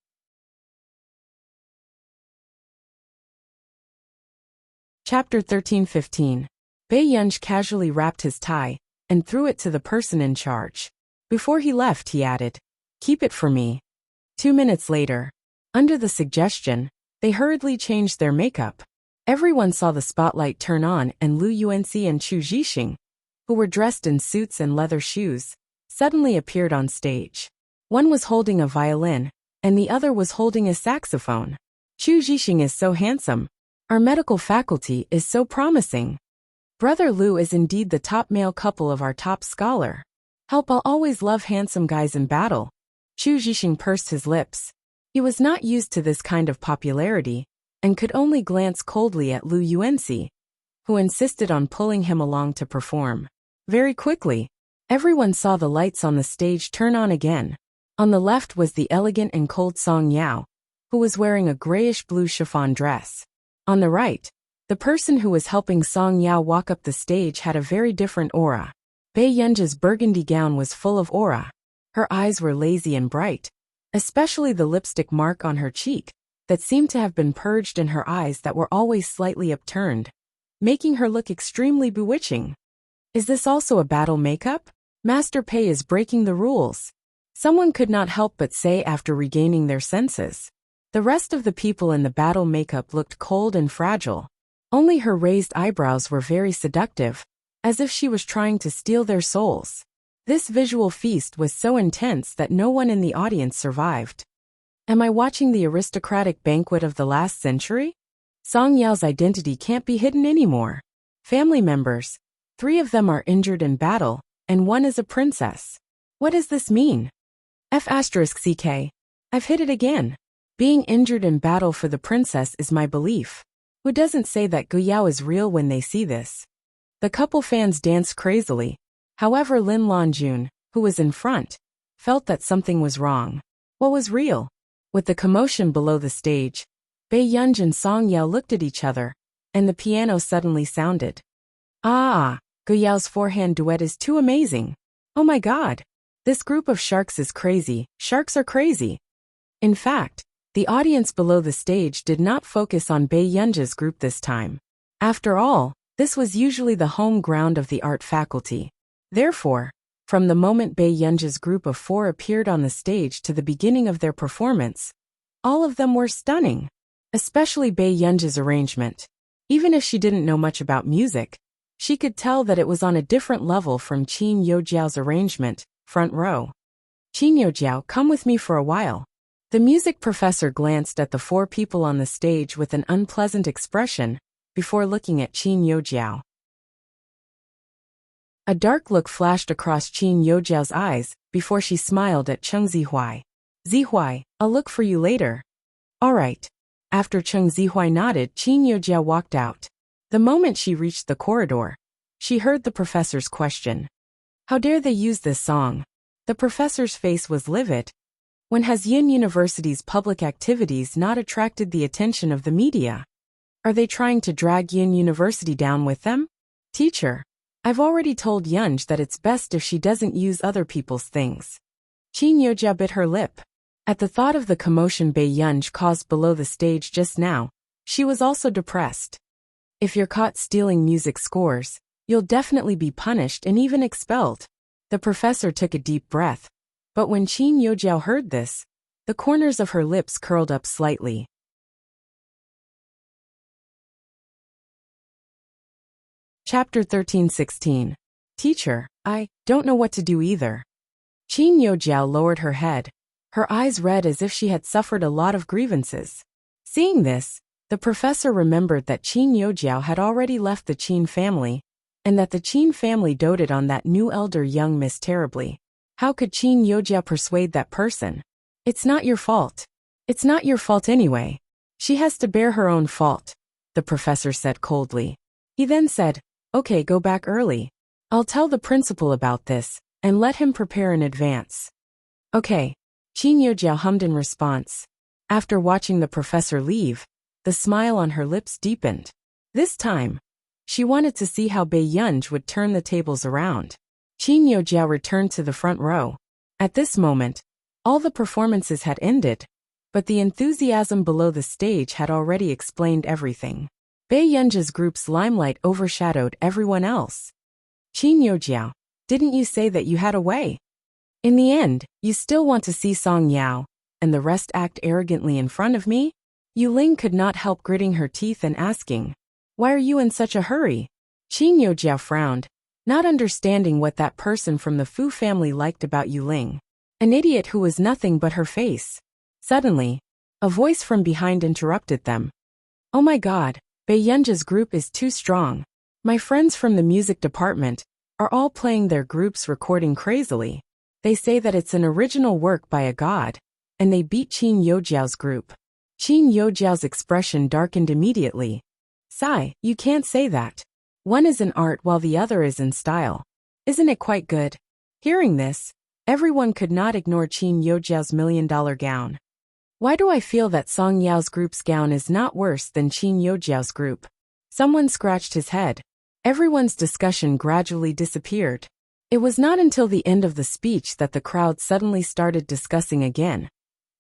Chapter 13-15. Bei Yunj casually wrapped his tie and threw it to the person in charge. Before he left, he added, "Keep it for me." 2 minutes later, under the suggestion, they hurriedly changed their makeup. Everyone saw the spotlight turn on and Lu Yuanxi and Chu Zhixing, who were dressed in suits and leather shoes, suddenly appeared on stage. One was holding a violin, and the other was holding a saxophone. Chu Zhixing is so handsome. Our medical faculty is so promising. Brother Lu is indeed the top male couple of our top scholar. Help, I'll always love handsome guys in battle. Chu Zhixing pursed his lips. He was not used to this kind of popularity, and could only glance coldly at Lu Yuanxi, who insisted on pulling him along to perform. Very quickly, everyone saw the lights on the stage turn on again. On the left was the elegant and cold Song Yao, who was wearing a grayish-blue chiffon dress. On the right, the person who was helping Song Yao walk up the stage had a very different aura. Bei Yunj's burgundy gown was full of aura. Her eyes were lazy and bright, especially the lipstick mark on her cheek that seemed to have been purged and her eyes that were always slightly upturned, making her look extremely bewitching. Is this also a battle makeup? Master Pei is breaking the rules. Someone could not help but say after regaining their senses. The rest of the people in the battle makeup looked cold and fragile. Only her raised eyebrows were very seductive, as if she was trying to steal their souls. This visual feast was so intense that no one in the audience survived. Am I watching the aristocratic banquet of the last century? Song Yao's identity can't be hidden anymore. Family members, 3 of them are injured in battle, and 1 is a princess. What does this mean? F***ck. I've hit it again. Being injured in battle for the princess is my belief. Who doesn't say that Gu Yao is real when they see this? The couple fans danced crazily. However, Lin Lanjun, who was in front, felt that something was wrong. What was real? With the commotion below the stage, Bae Yunj and Song Yao looked at each other, and the piano suddenly sounded. Ah, Gu Yao's four-hand duet is too amazing. Oh my god. This group of sharks is crazy. Sharks are crazy. In fact, the audience below the stage did not focus on Bae Yunja's group this time. After all, this was usually the home ground of the art faculty. Therefore, from the moment Bae Yunja's group of 4 appeared on the stage to the beginning of their performance, all of them were stunning. Especially Bae Yunja's arrangement. Even if she didn't know much about music, she could tell that it was on a different level from Qin Youjiao's arrangement, front row. Qin Youjiao, come with me for a while. The music professor glanced at the 4 people on the stage with an unpleasant expression, before looking at Qin Youjiao. A dark look flashed across Qin Youjiao's eyes, before she smiled at Cheng Zihuai. Zihuai, I'll look for you later. All right. After Cheng Zihuai nodded, Qin Youjiao walked out. The moment she reached the corridor, she heard the professor's question. How dare they use this song? The professor's face was livid. When has Yin University's public activities not attracted the attention of the media? Are they trying to drag Yin University down with them? Teacher, I've already told Yunj that it's best if she doesn't use other people's things. Qin Youjia bit her lip. At the thought of the commotion Bae Yunj caused below the stage just now, she was also depressed. If you're caught stealing music scores, you'll definitely be punished and even expelled. The professor took a deep breath. But when Qin Youjiao heard this, the corners of her lips curled up slightly. Chapter 13-16. Teacher, I don't know what to do either. Qin Youjiao lowered her head, her eyes red as if she had suffered a lot of grievances. Seeing this, the professor remembered that Qin Youjiao had already left the Qin family, and that the Qin family doted on that new elder young miss terribly. How could Qin Youjiao persuade that person? It's not your fault. It's not your fault anyway. She has to bear her own fault, the professor said coldly. He then said, okay, go back early. I'll tell the principal about this, and let him prepare in advance. Okay. Qin Youjiao hummed in response. After watching the professor leave, the smile on her lips deepened. This time, she wanted to see how Bae Yunj would turn the tables around. Qin Youjiao returned to the front row. At this moment, all the performances had ended, but the enthusiasm below the stage had already explained everything. Bae Yunja's group's limelight overshadowed everyone else. Qin Youjiao, didn't you say that you had a way? In the end, you still want to see Song Yao, and the rest act arrogantly in front of me? Yu Ling could not help gritting her teeth and asking, why are you in such a hurry? Qin Youjiao frowned, not understanding what that person from the Fu family liked about Yu Ling. An idiot who was nothing but her face. Suddenly, a voice from behind interrupted them. Oh my god, Bae Yunja's group is too strong. My friends from the music department are all playing their groups recording crazily. They say that it's an original work by a god, and they beat Qin Youjiao's group. Qin Youjiao's expression darkened immediately. Sigh, you can't say that. One is in art while the other is in style. Isn't it quite good? Hearing this, everyone could not ignore Qin Youjiao's $1,000,000 gown. Why do I feel that Song Yao's group's gown is not worse than Qin Youjiao's group? Someone scratched his head. Everyone's discussion gradually disappeared. It was not until the end of the speech that the crowd suddenly started discussing again,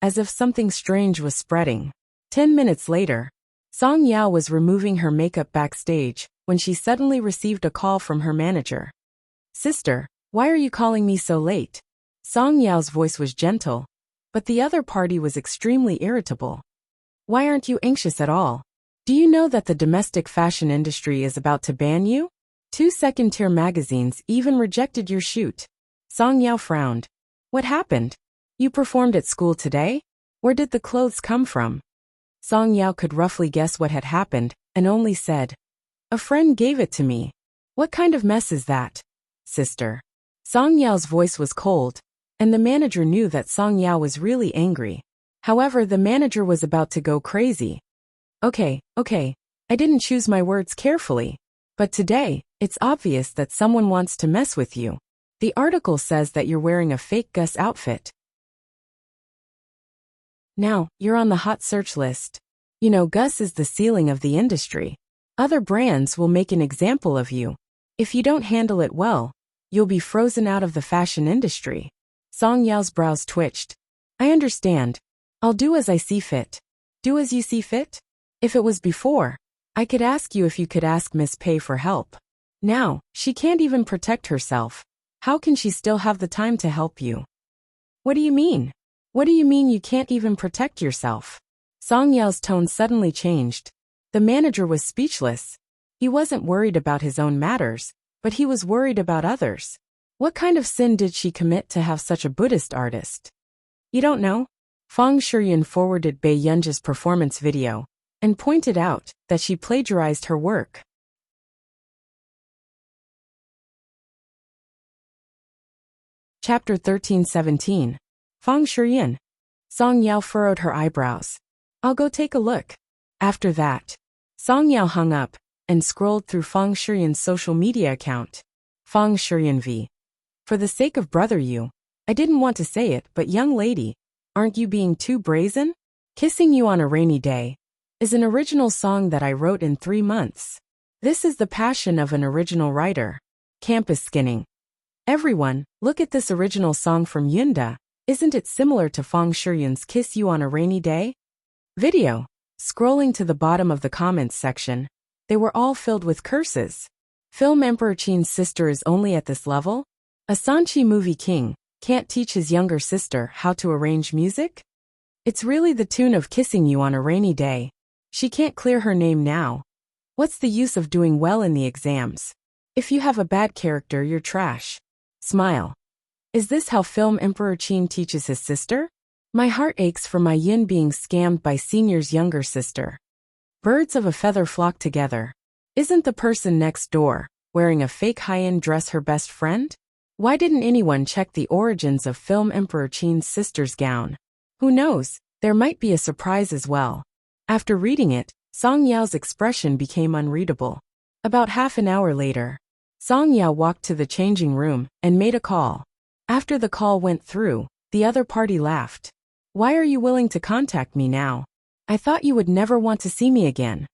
as if something strange was spreading. 10 minutes later, Song Yao was removing her makeup backstage when she suddenly received a call from her manager. Sister, why are you calling me so late? Song Yao's voice was gentle, but the other party was extremely irritable. Why aren't you anxious at all? Do you know that the domestic fashion industry is about to ban you? 2 second-tier magazines even rejected your shoot. Song Yao frowned. What happened? You performed at school today? Where did the clothes come from? Song Yao could roughly guess what had happened, and only said, a friend gave it to me. What kind of mess is that, sister? Song Yao's voice was cold, and the manager knew that Song Yao was really angry. However, the manager was about to go crazy. Okay, I didn't choose my words carefully. But today, it's obvious that someone wants to mess with you. The article says that you're wearing a fake Gus outfit. Now, you're on the hot search list. You know, Gus is the ceiling of the industry. Other brands will make an example of you. If you don't handle it well, you'll be frozen out of the fashion industry. Song Yao's brows twitched. I understand. I'll do as I see fit. Do as you see fit? If it was before, I could ask you if you could ask Miss Pei for help. Now, she can't even protect herself. How can she still have the time to help you? What do you mean? What do you mean you can't even protect yourself? Song Yao's tone suddenly changed. The manager was speechless. He wasn't worried about his own matters, but he was worried about others. What kind of sin did she commit to have such a Buddhist artist? You don't know? Fang Shiyuan forwarded Bei Yunji's performance video and pointed out that she plagiarized her work. Chapter 13:17. Fang Shiyuan. Song Yao furrowed her eyebrows. I'll go take a look. After that, Song Yao hung up and scrolled through Fang Shiyuan's social media account. Fang Shiyuan v. For the sake of brother you, I didn't want to say it, but young lady, aren't you being too brazen? Kissing You on a Rainy Day is an original song that I wrote in 3 months. This is the passion of an original writer. Campus skinning. Everyone, look at this original song from Yunda. Isn't it similar to Fang Shiyuan's Kiss You on a Rainy Day? Video. Scrolling to the bottom of the comments section, they were all filled with curses. Film Emperor Qin's sister is only at this level? A Sanchi movie king can't teach his younger sister how to arrange music? It's really the tune of Kissing You on a Rainy Day. She can't clear her name now. What's the use of doing well in the exams? If you have a bad character, you're trash. Smile. Is this how Film Emperor Qin teaches his sister? My heart aches for my yin being scammed by Senior's younger sister. Birds of a feather flock together. Isn't the person next door, wearing a fake high-end dress, her best friend? Why didn't anyone check the origins of Film Emperor Qin's sister's gown? Who knows, there might be a surprise as well. After reading it, Song Yao's expression became unreadable. About half an hour later, Song Yao walked to the changing room and made a call. After the call went through, the other party laughed. Why are you willing to contact me now? I thought you would never want to see me again.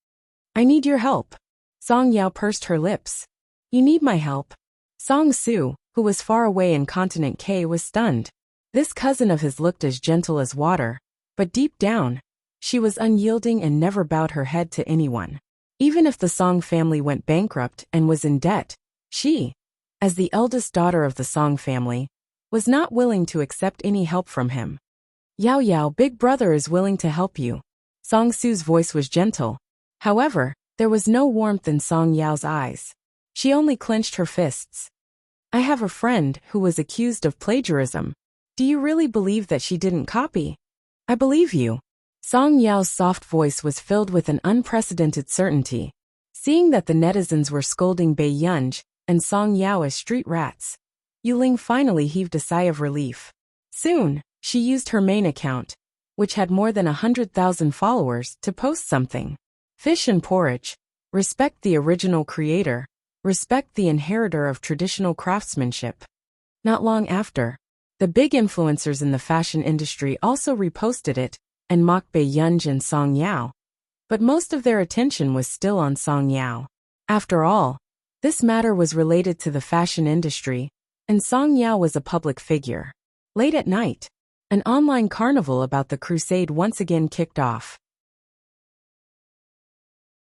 I need your help. Song Yao pursed her lips. You need my help? Song Su, who was far away in continent K, was stunned. This cousin of his looked as gentle as water, but deep down, she was unyielding and never bowed her head to anyone. Even if the Song family went bankrupt and was in debt, she, as the eldest daughter of the Song family, was not willing to accept any help from him. Yao Yao, big brother is willing to help you. Song Su's voice was gentle. However, there was no warmth in Song Yao's eyes. She only clenched her fists. I have a friend who was accused of plagiarism. Do you really believe that she didn't copy? I believe you. Song Yao's soft voice was filled with an unprecedented certainty. Seeing that the netizens were scolding Bei Yunji and Song Yao as street rats, Yuling finally heaved a sigh of relief. Soon, she used her main account, which had more than 100,000 followers, to post something. Fish and porridge. Respect the original creator. Respect the inheritor of traditional craftsmanship. Not long after, the big influencers in the fashion industry also reposted it and mocked Bei Yunji and Song Yao. But most of their attention was still on Song Yao. After all, this matter was related to the fashion industry, and Song Yao was a public figure. Late at night, an online carnival about the crusade once again kicked off.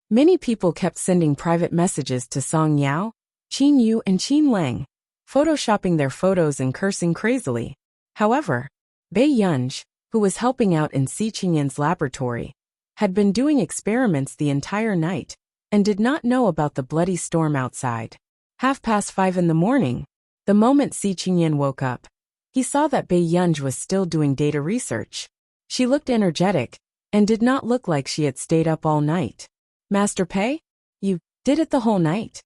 Many people kept sending private messages to Song Yao, Qin Yu and Qin Lang, photoshopping their photos and cursing crazily. However, Bei Yunji, who was helping out in Si Qingyan's laboratory, had been doing experiments the entire night and did not know about the bloody storm outside. 5:30 in the morning, the moment Si Qingyan woke up, he saw that Bei Yunji was still doing data research. She looked energetic and did not look like she had stayed up all night. Master Pei? You did it the whole night?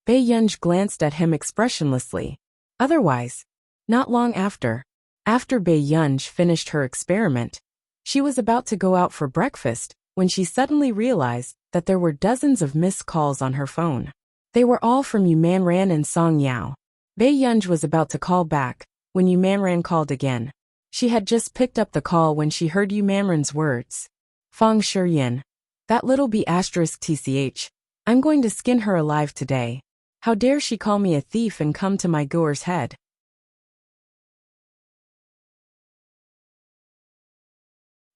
Bei Yunji glanced at him expressionlessly. Otherwise, not long after Bei Yunji finished her experiment, she was about to go out for breakfast when she suddenly realized that there were dozens of missed calls on her phone. They were all from Yu Manran and Song Yao. Bei Yunj was about to call back when Yu Manran called again. She had just picked up the call when she heard Yu Manran's words. Fang Shiyin. That little B***tch. I'm going to skin her alive today. How dare she call me a thief and come to my goer's head.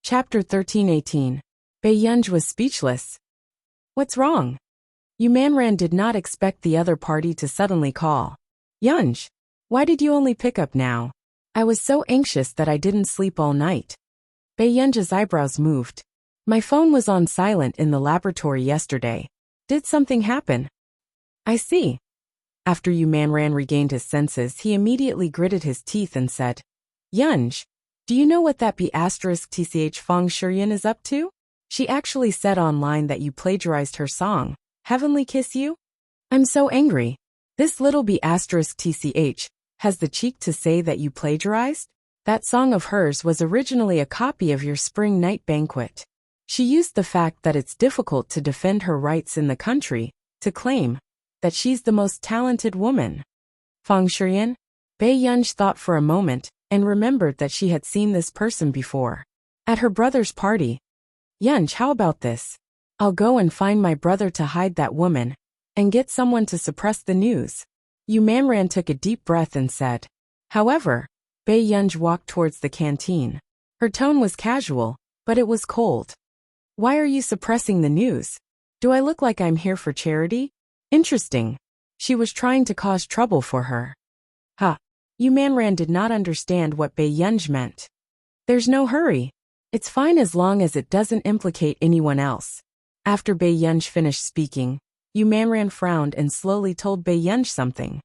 Chapter 13:18. Bei Yunj was speechless. What's wrong? Yu Manran did not expect the other party to suddenly call. Yunj, why did you only pick up now? I was so anxious that I didn't sleep all night. Bei Yunj's eyebrows moved. My phone was on silent in the laboratory yesterday. Did something happen? I see. After Yu Manran regained his senses, he immediately gritted his teeth and said, Yunj, do you know what that B***tch Fang Shiyin is up to? She actually said online that you plagiarized her song, Heavenly Kiss You? I'm so angry. This little B***tch has the cheek to say that you plagiarized? That song of hers was originally a copy of your spring night banquet. She used the fact that it's difficult to defend her rights in the country to claim that she's the most talented woman. Fang Shiyin? Bei Yunj thought for a moment and remembered that she had seen this person before. At her brother's party. Yunj, how about this? I'll go and find my brother to hide that woman and get someone to suppress the news. Yu Manran took a deep breath and said. However, Bei Yunj walked towards the canteen. Her tone was casual, but it was cold. Why are you suppressing the news? Do I look like I'm here for charity? Interesting. She was trying to cause trouble for her. Yu Manran did not understand what Bei Yunj meant. There's no hurry. It's fine as long as it doesn't implicate anyone else. After Bei Yunj finished speaking, Yu Manran frowned and slowly told Bei Yunj something.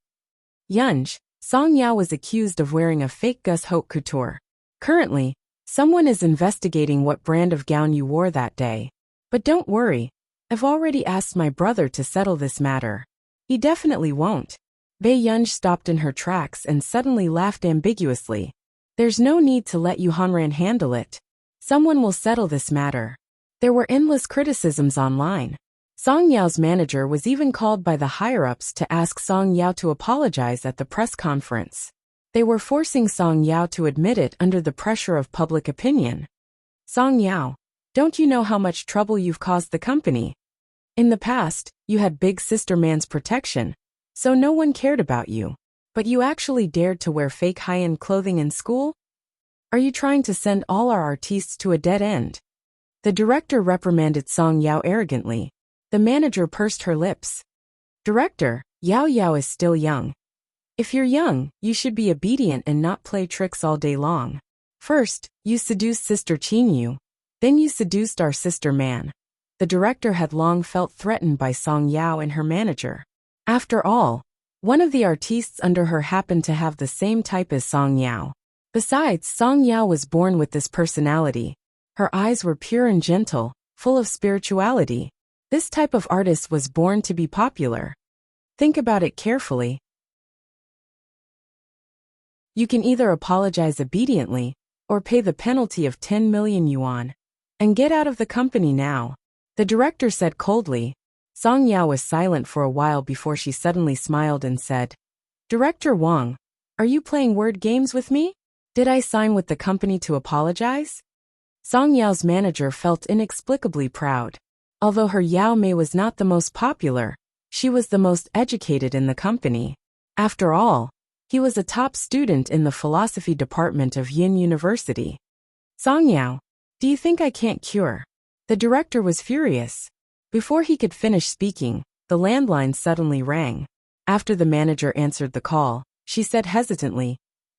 Yunj, Song Yao was accused of wearing a fake Gus haute couture. Currently, someone is investigating what brand of gown you wore that day. But don't worry, I've already asked my brother to settle this matter. He definitely won't. Bei Yunj stopped in her tracks and suddenly laughed ambiguously. There's no need to let Yu Hanran handle it. Someone will settle this matter. There were endless criticisms online. Song Yao's manager was even called by the higher-ups to ask Song Yao to apologize at the press conference. They were forcing Song Yao to admit it under the pressure of public opinion. Song Yao, don't you know how much trouble you've caused the company? In the past, you had big sister man's protection, so no one cared about you. But you actually dared to wear fake high-end clothing in school? Are you trying to send all our artistes to a dead end? The director reprimanded Song Yao arrogantly. The manager pursed her lips. Director, Yao Yao is still young. If you're young, you should be obedient and not play tricks all day long. First, you seduced Sister Qin Yu. Then you seduced our sister man. The director had long felt threatened by Song Yao and her manager. After all, one of the artistes under her happened to have the same type as Song Yao. Besides, Song Yao was born with this personality. Her eyes were pure and gentle, full of spirituality. This type of artist was born to be popular. Think about it carefully. You can either apologize obediently, or pay the penalty of 10 million yuan, and get out of the company now. The director said coldly. Song Yao was silent for a while before she suddenly smiled and said, Director Wang, are you playing word games with me? Did I sign with the company to apologize? Song Yao's manager felt inexplicably proud. Although her Yao Mei was not the most popular, she was the most educated in the company. After all, he was a top student in the philosophy department of Yin University. Song Yao, do you think I can't cure? The director was furious. Before he could finish speaking, the landline suddenly rang. After the manager answered the call, she said hesitantly,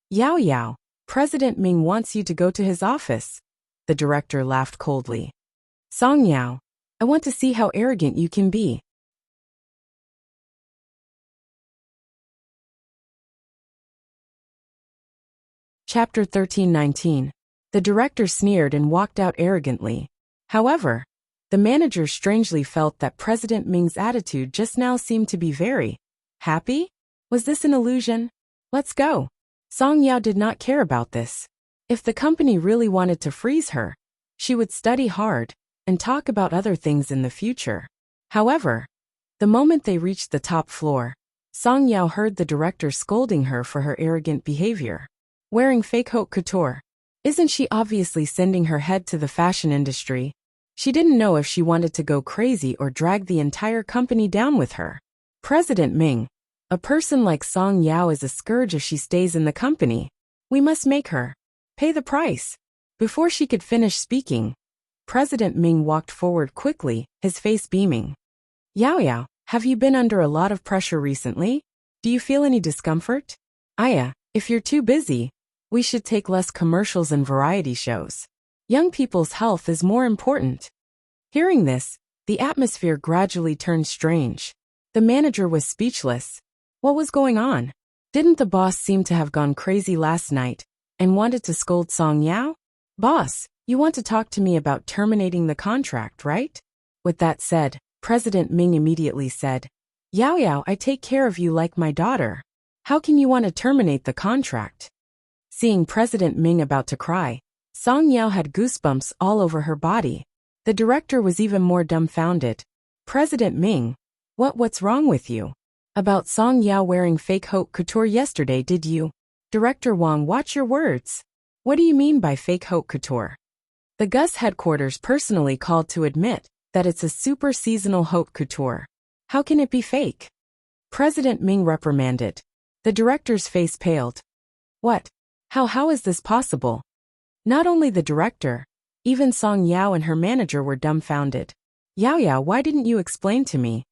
Yao Yao, President Ming wants you to go to his office. The director laughed coldly. Song Yao, I want to see how arrogant you can be. Chapter 13:19. The director sneered and walked out arrogantly. However, the manager strangely felt that President Ming's attitude just now seemed to be very happy. Was this an illusion? Let's go. Song Yao did not care about this. If the company really wanted to freeze her, she would study hard and talk about other things in the future. However, the moment they reached the top floor, Song Yao heard the director scolding her for her arrogant behavior. Wearing fake haute couture. Isn't she obviously sending her head to the fashion industry? She didn't know if she wanted to go crazy or drag the entire company down with her. President Ming. A person like Song Yao is a scourge if she stays in the company. We must make her pay the price. Before she could finish speaking, President Ming walked forward quickly, his face beaming. Yao Yao, have you been under a lot of pressure recently? Do you feel any discomfort? Aya, if you're too busy, we should take less commercials and variety shows. Young people's health is more important. Hearing this, the atmosphere gradually turned strange. The manager was speechless. What was going on? Didn't the boss seem to have gone crazy last night and wanted to scold Song Yao? Boss, you want to talk to me about terminating the contract, right? With that said, President Ming immediately said, Yao Yao, I take care of you like my daughter. How can you want to terminate the contract? Seeing President Ming about to cry, Song Yao had goosebumps all over her body. The director was even more dumbfounded. President Ming, what's wrong with you? About Song Yao wearing fake haute couture yesterday, did you? Director Wang, watch your words. What do you mean by fake haute couture? The Gus headquarters personally called to admit that it's a super seasonal haute couture. How can it be fake? President Ming reprimanded. The director's face paled. What? How is this possible? Not only the director, even Song Yao and her manager were dumbfounded. Yao Yao, why didn't you explain to me?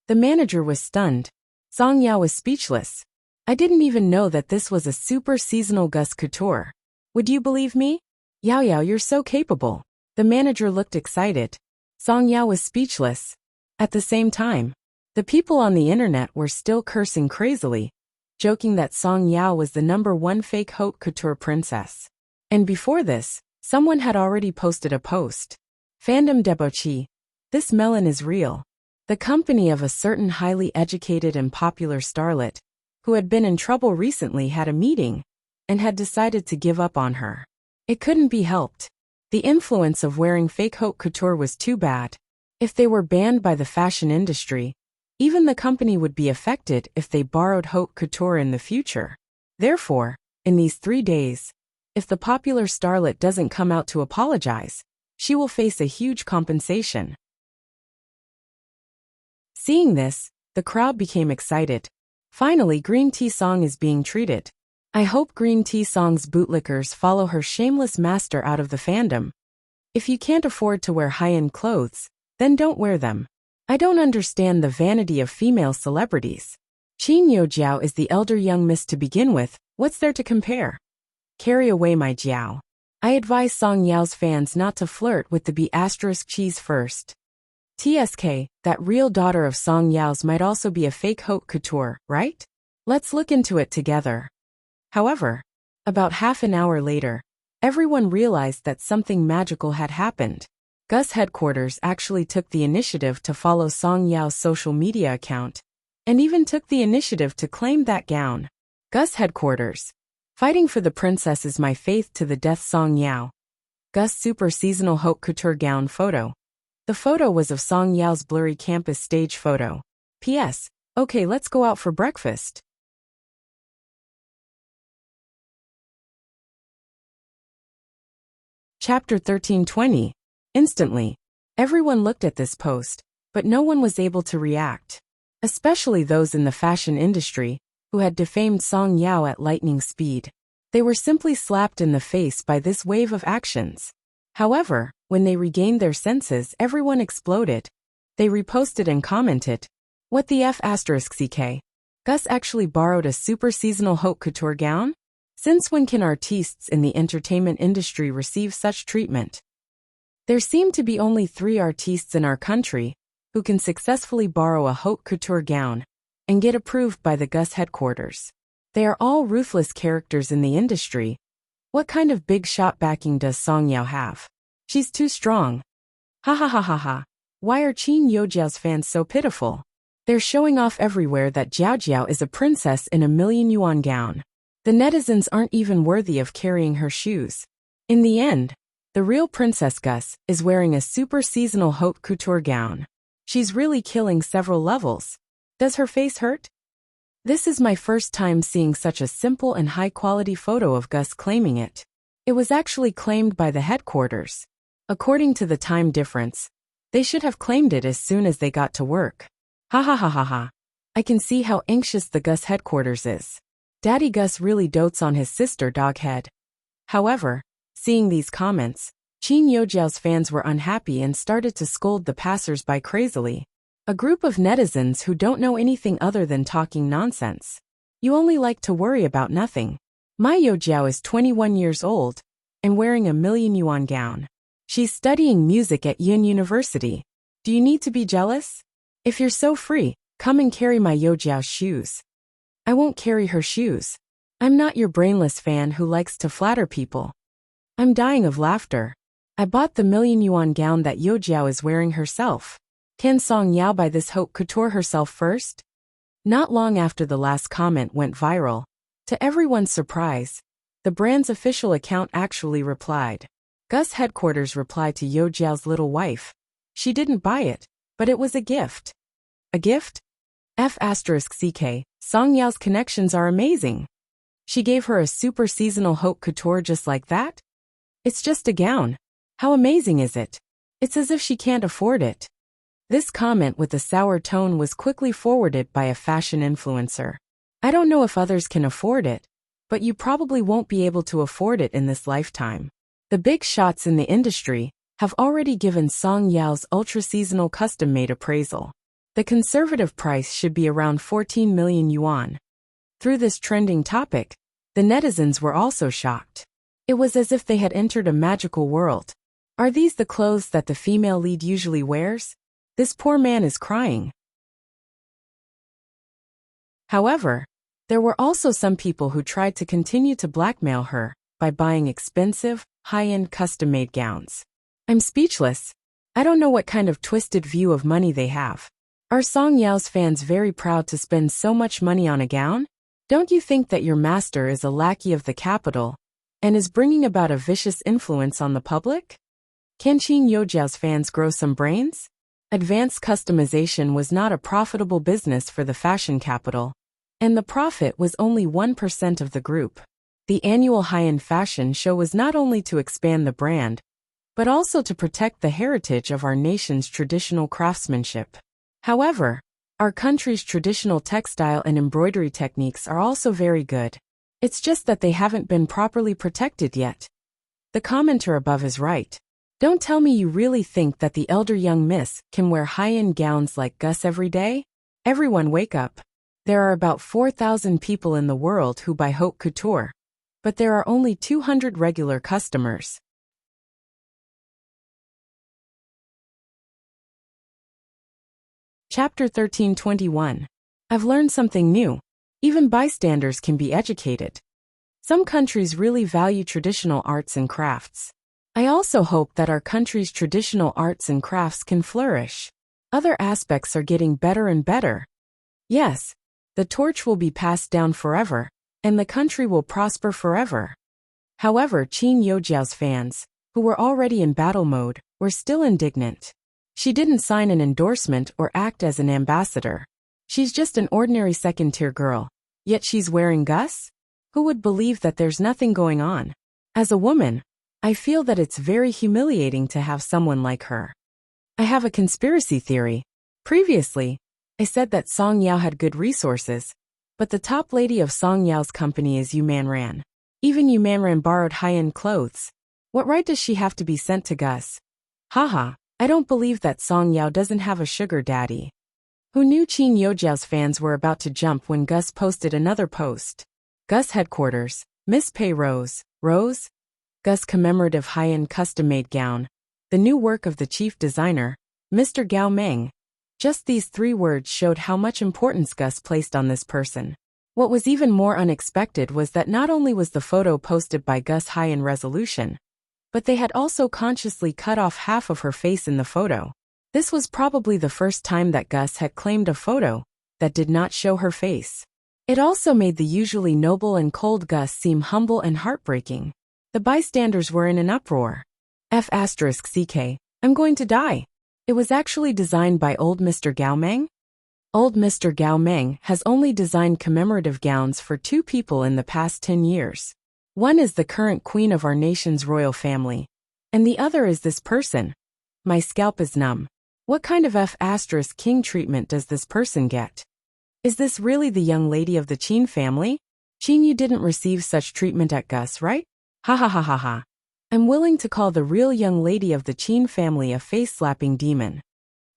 The manager was stunned. Song Yao was speechless. I didn't even know that this was a super seasonal Gus couture. Would you believe me? Yao Yao, you're so capable. The manager looked excited. Song Yao was speechless. At the same time, the people on the internet were still cursing crazily, joking that Song Yao was the #1 fake haute couture princess. And before this, someone had already posted a post. Fandom debauchee. This melon is real. The company of a certain highly educated and popular starlet, who had been in trouble recently, had a meeting and had decided to give up on her. It couldn't be helped. The influence of wearing fake haute couture was too bad. If they were banned by the fashion industry, even the company would be affected if they borrowed haute couture in the future. Therefore, in these 3 days, if the popular starlet doesn't come out to apologize, she will face a huge compensation. Seeing this, the crowd became excited. Finally, Green Tea Song is being treated. I hope Green Tea Song's bootlickers follow her shameless master out of the fandom. If you can't afford to wear high-end clothes, then don't wear them. I don't understand the vanity of female celebrities. Qin Youjiao is the elder young miss to begin with. What's there to compare? Carry away my Jiao. I advise Song Yao's fans not to flirt with the B** cheese first. TSK, that real daughter of Song Yao's might also be a fake haute couture, right? Let's look into it together. However, about half an hour later, everyone realized that something magical had happened. Gus headquarters actually took the initiative to follow Song Yao's social media account, and even took the initiative to claim that gown. Gus headquarters. Fighting for the princess is my faith to the death. Song Yao. Gus super seasonal haute couture gown photo. The photo was of Song Yao's blurry campus stage photo. P.S. Okay, let's go out for breakfast. Chapter 1320. Instantly, everyone looked at this post, but no one was able to react. Especially those in the fashion industry, who had defamed Song Yao at lightning speed. They were simply slapped in the face by this wave of actions. However, when they regained their senses, everyone exploded. They reposted and commented, "What the F***ck? Gus actually borrowed a super seasonal haute couture gown? Since when can artistes in the entertainment industry receive such treatment? There seem to be only 3 artistes in our country who can successfully borrow a haute couture gown and get approved by the Gus headquarters. They are all ruthless characters in the industry. What kind of big shot backing does Song Yao have? She's too strong. Ha ha ha ha ha. Why are Qin Youjiao's fans so pitiful? They're showing off everywhere that Jiao Jiao is a princess in a million-yuan gown. The netizens aren't even worthy of carrying her shoes. In the end, the real Princess Gus is wearing a super seasonal haute couture gown. She's really killing several levels. Does her face hurt? This is my first time seeing such a simple and high-quality photo of Gus claiming it. It was actually claimed by the headquarters. According to the time difference, they should have claimed it as soon as they got to work. Ha ha ha ha ha. I can see how anxious the Gus headquarters is. Daddy Gus really dotes on his sister Doghead. However, seeing these comments, Qin Yojiao's fans were unhappy and started to scold the passers-by crazily. A group of netizens who don't know anything other than talking nonsense. You only like to worry about nothing. My Yojiao is 21 years old and wearing a million-yuan gown. She's studying music at Yun University. Do you need to be jealous? If you're so free, come and carry my Yojiao's shoes. I won't carry her shoes. I'm not your brainless fan who likes to flatter people. I'm dying of laughter. I bought the million-yuan gown that Yojiao is wearing herself. Can Song Yao buy this haute couture herself first? Not long after the last comment went viral, to everyone's surprise, the brand's official account actually replied. Gus headquarters replied to Yojiao's little wife. She didn't buy it, but it was a gift. A gift? F***ck, Song Yao's connections are amazing. She gave her a super seasonal haute couture just like that? It's just a gown. How amazing is it? It's as if she can't afford it. This comment with a sour tone was quickly forwarded by a fashion influencer. I don't know if others can afford it, but you probably won't be able to afford it in this lifetime. The big shots in the industry have already given Song Yao's ultra-seasonal custom-made appraisal. The conservative price should be around 14 million yuan. Through this trending topic, the netizens were also shocked. It was as if they had entered a magical world. Are these the clothes that the female lead usually wears? This poor man is crying. However, there were also some people who tried to continue to blackmail her by buying expensive, high-end custom-made gowns. I'm speechless. I don't know what kind of twisted view of money they have. Are Song Yao's fans very proud to spend so much money on a gown? Don't you think that your master is a lackey of the capital and is bringing about a vicious influence on the public? Can Qin Yojiao's fans grow some brains? Advanced customization was not a profitable business for the fashion capital, and the profit was only 1% of the group. The annual high-end fashion show was not only to expand the brand, but also to protect the heritage of our nation's traditional craftsmanship. However, our country's traditional textile and embroidery techniques are also very good. It's just that they haven't been properly protected yet. The commenter above is right. Don't tell me you really think that the elder young miss can wear high-end gowns like Gus every day? Everyone wake up. There are about 4,000 people in the world who buy haute couture, but there are only 200 regular customers. Chapter 1321. I've learned something new. Even bystanders can be educated. Some countries really value traditional arts and crafts. I also hope that our country's traditional arts and crafts can flourish. Other aspects are getting better and better. Yes, the torch will be passed down forever, and the country will prosper forever. However, Qin Yojiao's fans, who were already in battle mode, were still indignant. She didn't sign an endorsement or act as an ambassador. She's just an ordinary second-tier girl, yet she's wearing Gus? Who would believe that there's nothing going on? As a woman, I feel that it's very humiliating to have someone like her. I have a conspiracy theory. Previously, I said that Song Yao had good resources, but the top lady of Song Yao's company is Yu Manran. Even Yu Manran borrowed high-end clothes. What right does she have to be sent to Gus? Haha, I don't believe that Song Yao doesn't have a sugar daddy. Who knew Qin Yojiao's fans were about to jump when Gus posted another post? Gus headquarters, Miss Pei Rose, Gus commemorative high-end custom-made gown, the new work of the chief designer, Mr. Gao Meng. Just these 3 words showed how much importance Gus placed on this person. What was even more unexpected was that not only was the photo posted by Gus high in resolution, but they had also consciously cut off half of her face in the photo. This was probably the first time that Gus had claimed a photo that did not show her face. It also made the usually noble and cold Gus seem humble and heartbreaking. The bystanders were in an uproar. F***ck, I'm going to die. It was actually designed by old Mr. Gao Meng? Old Mr. Gao Meng has only designed commemorative gowns for 2 people in the past 10 years. One is the current queen of our nation's royal family, and the other is this person. My scalp is numb. What kind of F*** treatment does this person get? Is this really the young lady of the Qin family? Qin, you didn't receive such treatment at Gus, right? Ha ha ha ha ha. I'm willing to call the real young lady of the Qin family a face-slapping demon.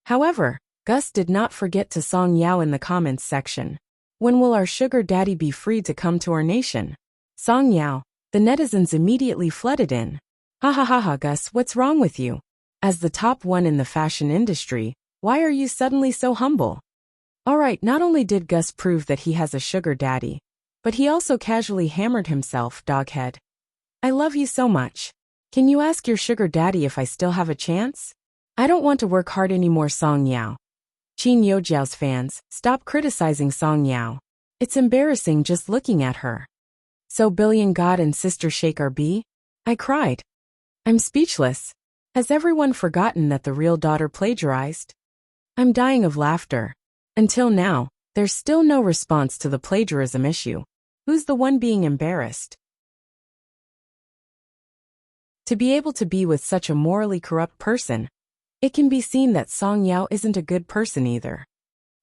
However, Gus did not forget to Song Yao in the comments section. When will our sugar daddy be free to come to our nation? Song Yao. The netizens immediately flooded in. Ha ha ha ha, Gus, what's wrong with you? As the top one in the fashion industry, why are you suddenly so humble? Alright, not only did Gus prove that he has a sugar daddy, but he also casually hammered himself, doghead. I love you so much. Can you ask your sugar daddy if I still have a chance? I don't want to work hard anymore, Song Yao. Qin Youjiao's fans, stop criticizing Song Yao. It's embarrassing just looking at her. So Billion God and Sister Sheikh RB? I cried. I'm speechless. Has everyone forgotten that the real daughter plagiarized? I'm dying of laughter. Until now, there's still no response to the plagiarism issue. Who's the one being embarrassed? To be able to be with such a morally corrupt person, it can be seen that Song Yao isn't a good person either.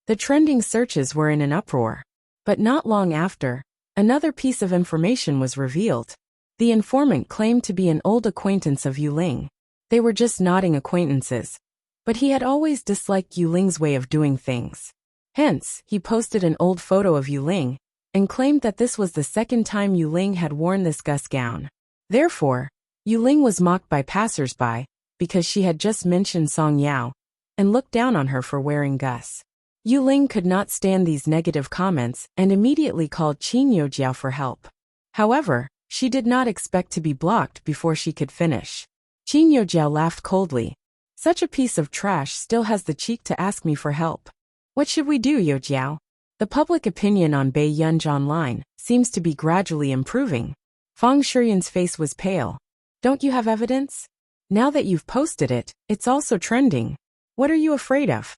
The trending searches were in an uproar. But not long after, another piece of information was revealed. The informant claimed to be an old acquaintance of Yu Ling. They were just nodding acquaintances. But he had always disliked Yu Ling's way of doing things. Hence, he posted an old photo of Yu Ling, and claimed that this was the second time Yu Ling had worn this Gus gown. Therefore, Yu Ling was mocked by passers-by, because she had just mentioned Song Yao, and looked down on her for wearing Gus. Yu Ling could not stand these negative comments and immediately called Qin Youjiao for help. However, she did not expect to be blocked before she could finish. Qin Youjiao laughed coldly. Such a piece of trash still has the cheek to ask me for help. What should we do, Youjiao? The public opinion on Bei Yunj online seems to be gradually improving. Fang Shiyan's face was pale. Don't you have evidence? Now that you've posted it, it's also trending. What are you afraid of?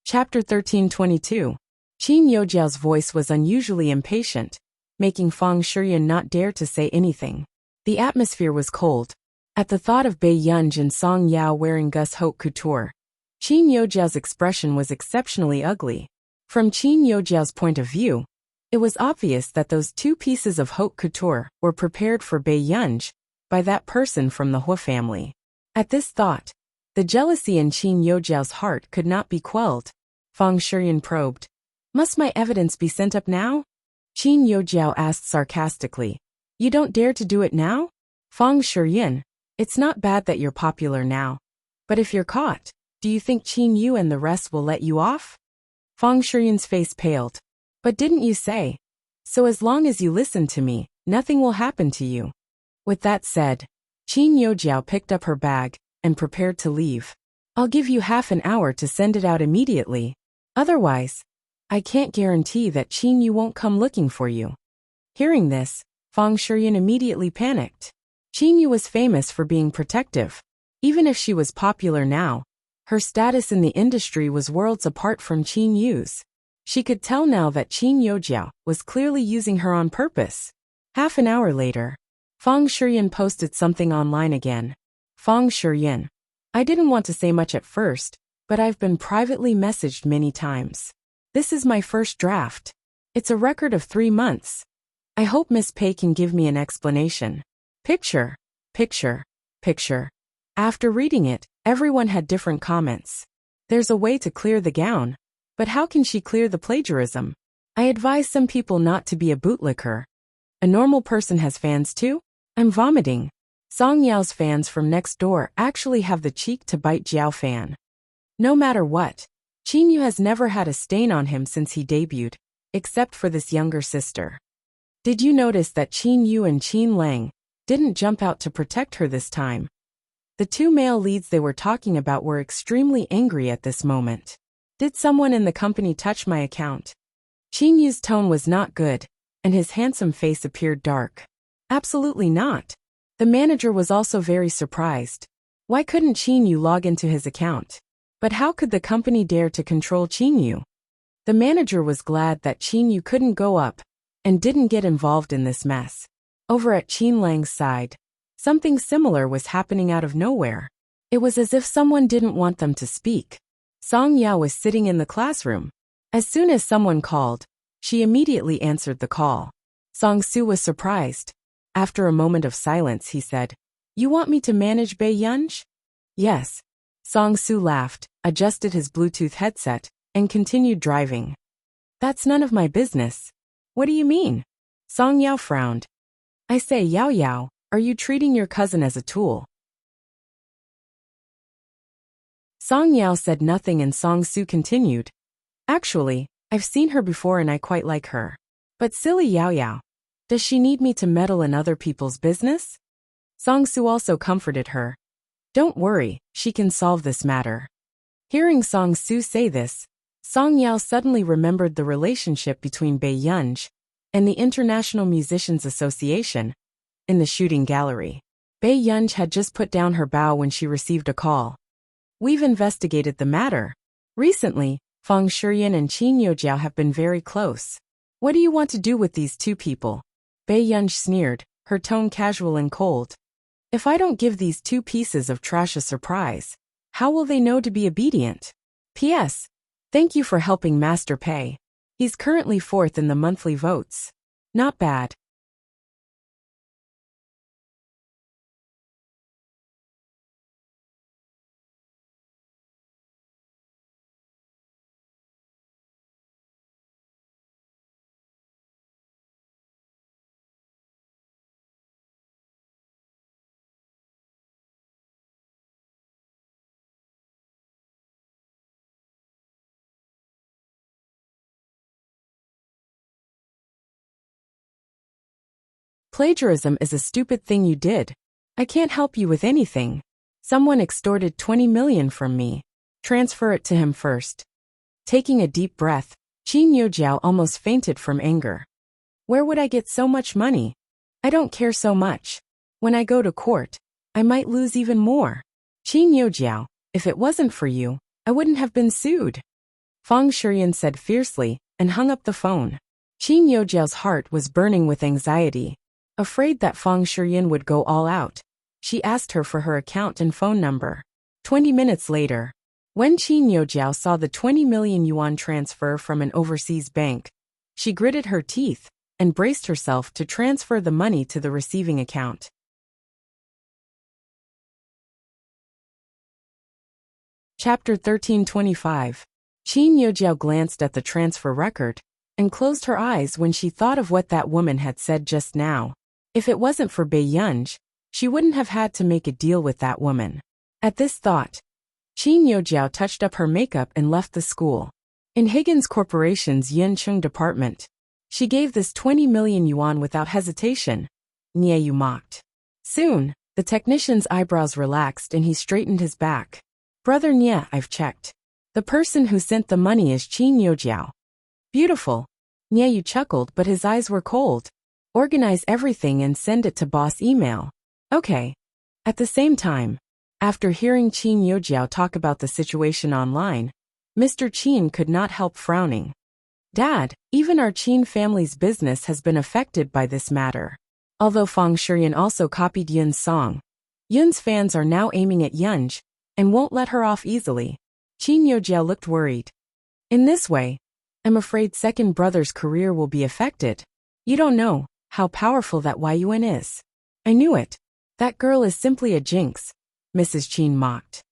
Chapter 1322. Qin Youjiao's voice was unusually impatient, making Fang Shiyan not dare to say anything. The atmosphere was cold. At the thought of Bei Yunj and Song Yao wearing Gus haute couture, Qin Youjiao's expression was exceptionally ugly. From Qin Youjiao's point of view, it was obvious that those 2 pieces of haute couture were prepared for Bei Yunj by that person from the Hua family. At this thought, the jealousy in Qin Youjiao's heart could not be quelled. Fang Shiyan probed. Must my evidence be sent up now? Qin Youjiao asked sarcastically. You don't dare to do it now? Fang Shiyan, it's not bad that you're popular now. But if you're caught, do you think Qin Yu and the rest will let you off? Fang Shiyan's face paled. But didn't you say? So as long as you listen to me, nothing will happen to you. With that said, Qin Youjiao picked up her bag and prepared to leave. I'll give you half an hour to send it out immediately. Otherwise, I can't guarantee that Qin Yu won't come looking for you. Hearing this, Fang Shiyan immediately panicked. Qin Yu was famous for being protective. Even if she was popular now, her status in the industry was worlds apart from Qin Yu's. She could tell now that Qin Youjiao was clearly using her on purpose. Half an hour later, Fang Shiyan posted something online again. Fang Shiyan. I didn't want to say much at first, but I've been privately messaged many times. This is my first draft. It's a record of 3 months. I hope Miss Pei can give me an explanation. Picture, picture, picture. After reading it, everyone had different comments. There's a way to clear the gown. But how can she clear the plagiarism? I advise some people not to be a bootlicker. A normal person has fans too? I'm vomiting. Song Yao's fans from next door actually have the cheek to bite Jiao Fan. No matter what, Qin Yu has never had a stain on him since he debuted, except for this younger sister. Did you notice that Qin Yu and Qin Lang didn't jump out to protect her this time? The 2 male leads they were talking about were extremely angry at this moment. Did someone in the company touch my account? Qin Yu's tone was not good, and his handsome face appeared dark. Absolutely not. The manager was also very surprised. Why couldn't Qin Yu log into his account? But how could the company dare to control Qin Yu? The manager was glad that Qin Yu couldn't go up and didn't get involved in this mess. Over at Qin Lang's side, something similar was happening out of nowhere. It was as if someone didn't want them to speak. Song Yao was sitting in the classroom. As soon as someone called, she immediately answered the call. Song Su was surprised. After a moment of silence, he said, "You want me to manage Bei Yunj?" "Yes." Song Su laughed, adjusted his Bluetooth headset, and continued driving. "That's none of my business." "What do you mean?" Song Yao frowned. "I say, Yao Yao, are you treating your cousin as a tool?" Song Yao said nothing and Song Su continued. "Actually, I've seen her before and I quite like her. But silly Yao Yao. Does she need me to meddle in other people's business?" Song Su also comforted her. "Don't worry, she can solve this matter." Hearing Song Su say this, Song Yao suddenly remembered the relationship between Bei Yunj and the International Musicians Association in the shooting gallery. Bei Yunj had just put down her bow when she received a call. "We've investigated the matter. Recently, Fang Shiyan and Qin Youjiao have been very close. What do you want to do with these two people?" Bei Yunj sneered, her tone casual and cold. "If I don't give these two pieces of trash a surprise, how will they know to be obedient? P.S. Thank you for helping Master Pei. He's currently 4th in the monthly votes. Not bad." Plagiarism is a stupid thing you did. I can't help you with anything. Someone extorted 20 million from me. Transfer it to him first. Taking a deep breath, Qin Youjiao almost fainted from anger. Where would I get so much money? I don't care so much. When I go to court, I might lose even more. Qin Youjiao, if it wasn't for you, I wouldn't have been sued. Fang Shiyan said fiercely and hung up the phone. Qin Youjiao's heart was burning with anxiety. Afraid that Fang Shiyan would go all out, she asked her for her account and phone number. 20 minutes later, when Qin Youjiao saw the 20 million yuan transfer from an overseas bank, she gritted her teeth and braced herself to transfer the money to the receiving account. Chapter 1325. Qin Youjiao glanced at the transfer record and closed her eyes when she thought of what that woman had said just now. If it wasn't for Bei Yunj, she wouldn't have had to make a deal with that woman. At this thought, Qin Youjiao touched up her makeup and left the school. In Higgins Corporation's Yuncheng department, she gave this 20 million yuan without hesitation. Nie Yu mocked. Soon, the technician's eyebrows relaxed and he straightened his back. "Brother Nie, I've checked. The person who sent the money is Qin Youjiao." "Beautiful." Nie Yu chuckled but his eyes were cold. "Organize everything and send it to boss email." "Okay." At the same time, after hearing Qin Youjiao talk about the situation online, Mr. Qin could not help frowning. "Dad, even our Qin family's business has been affected by this matter." Although Fang Shiyan also copied Yun's song, Yun's fans are now aiming at Yunj and won't let her off easily. Qin Youjiao looked worried. "In this way, I'm afraid second brother's career will be affected. You don't know how powerful that Yun is." "I knew it. That girl is simply a jinx," Mrs. Qin mocked.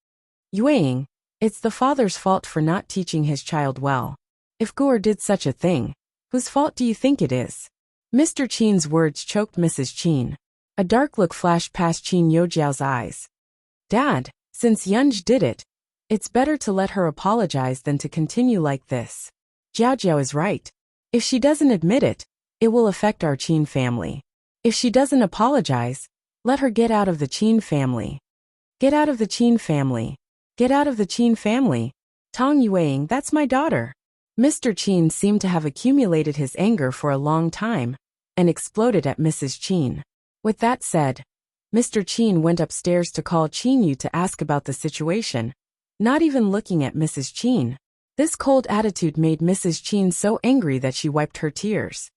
"Yueying, it's the father's fault for not teaching his child well. If Guor did such a thing, whose fault do you think it is?" Mr. Qin's words choked Mrs. Qin. A dark look flashed past Qin Youjiao's eyes. "Dad, since Yunj did it, it's better to let her apologize than to continue like this. Jiao is right. If she doesn't admit it, it will affect our Qin family. If she doesn't apologize, let her get out of the Qin family." "Get out of the Qin family. Get out of the Qin family. Tong Yueying, that's my daughter." Mr. Qin seemed to have accumulated his anger for a long time and exploded at Mrs. Qin. With that said, Mr. Chin went upstairs to call Chin to ask about the situation, not even looking at Mrs. Chin. This cold attitude made Mrs. Chin so angry that she wiped her tears.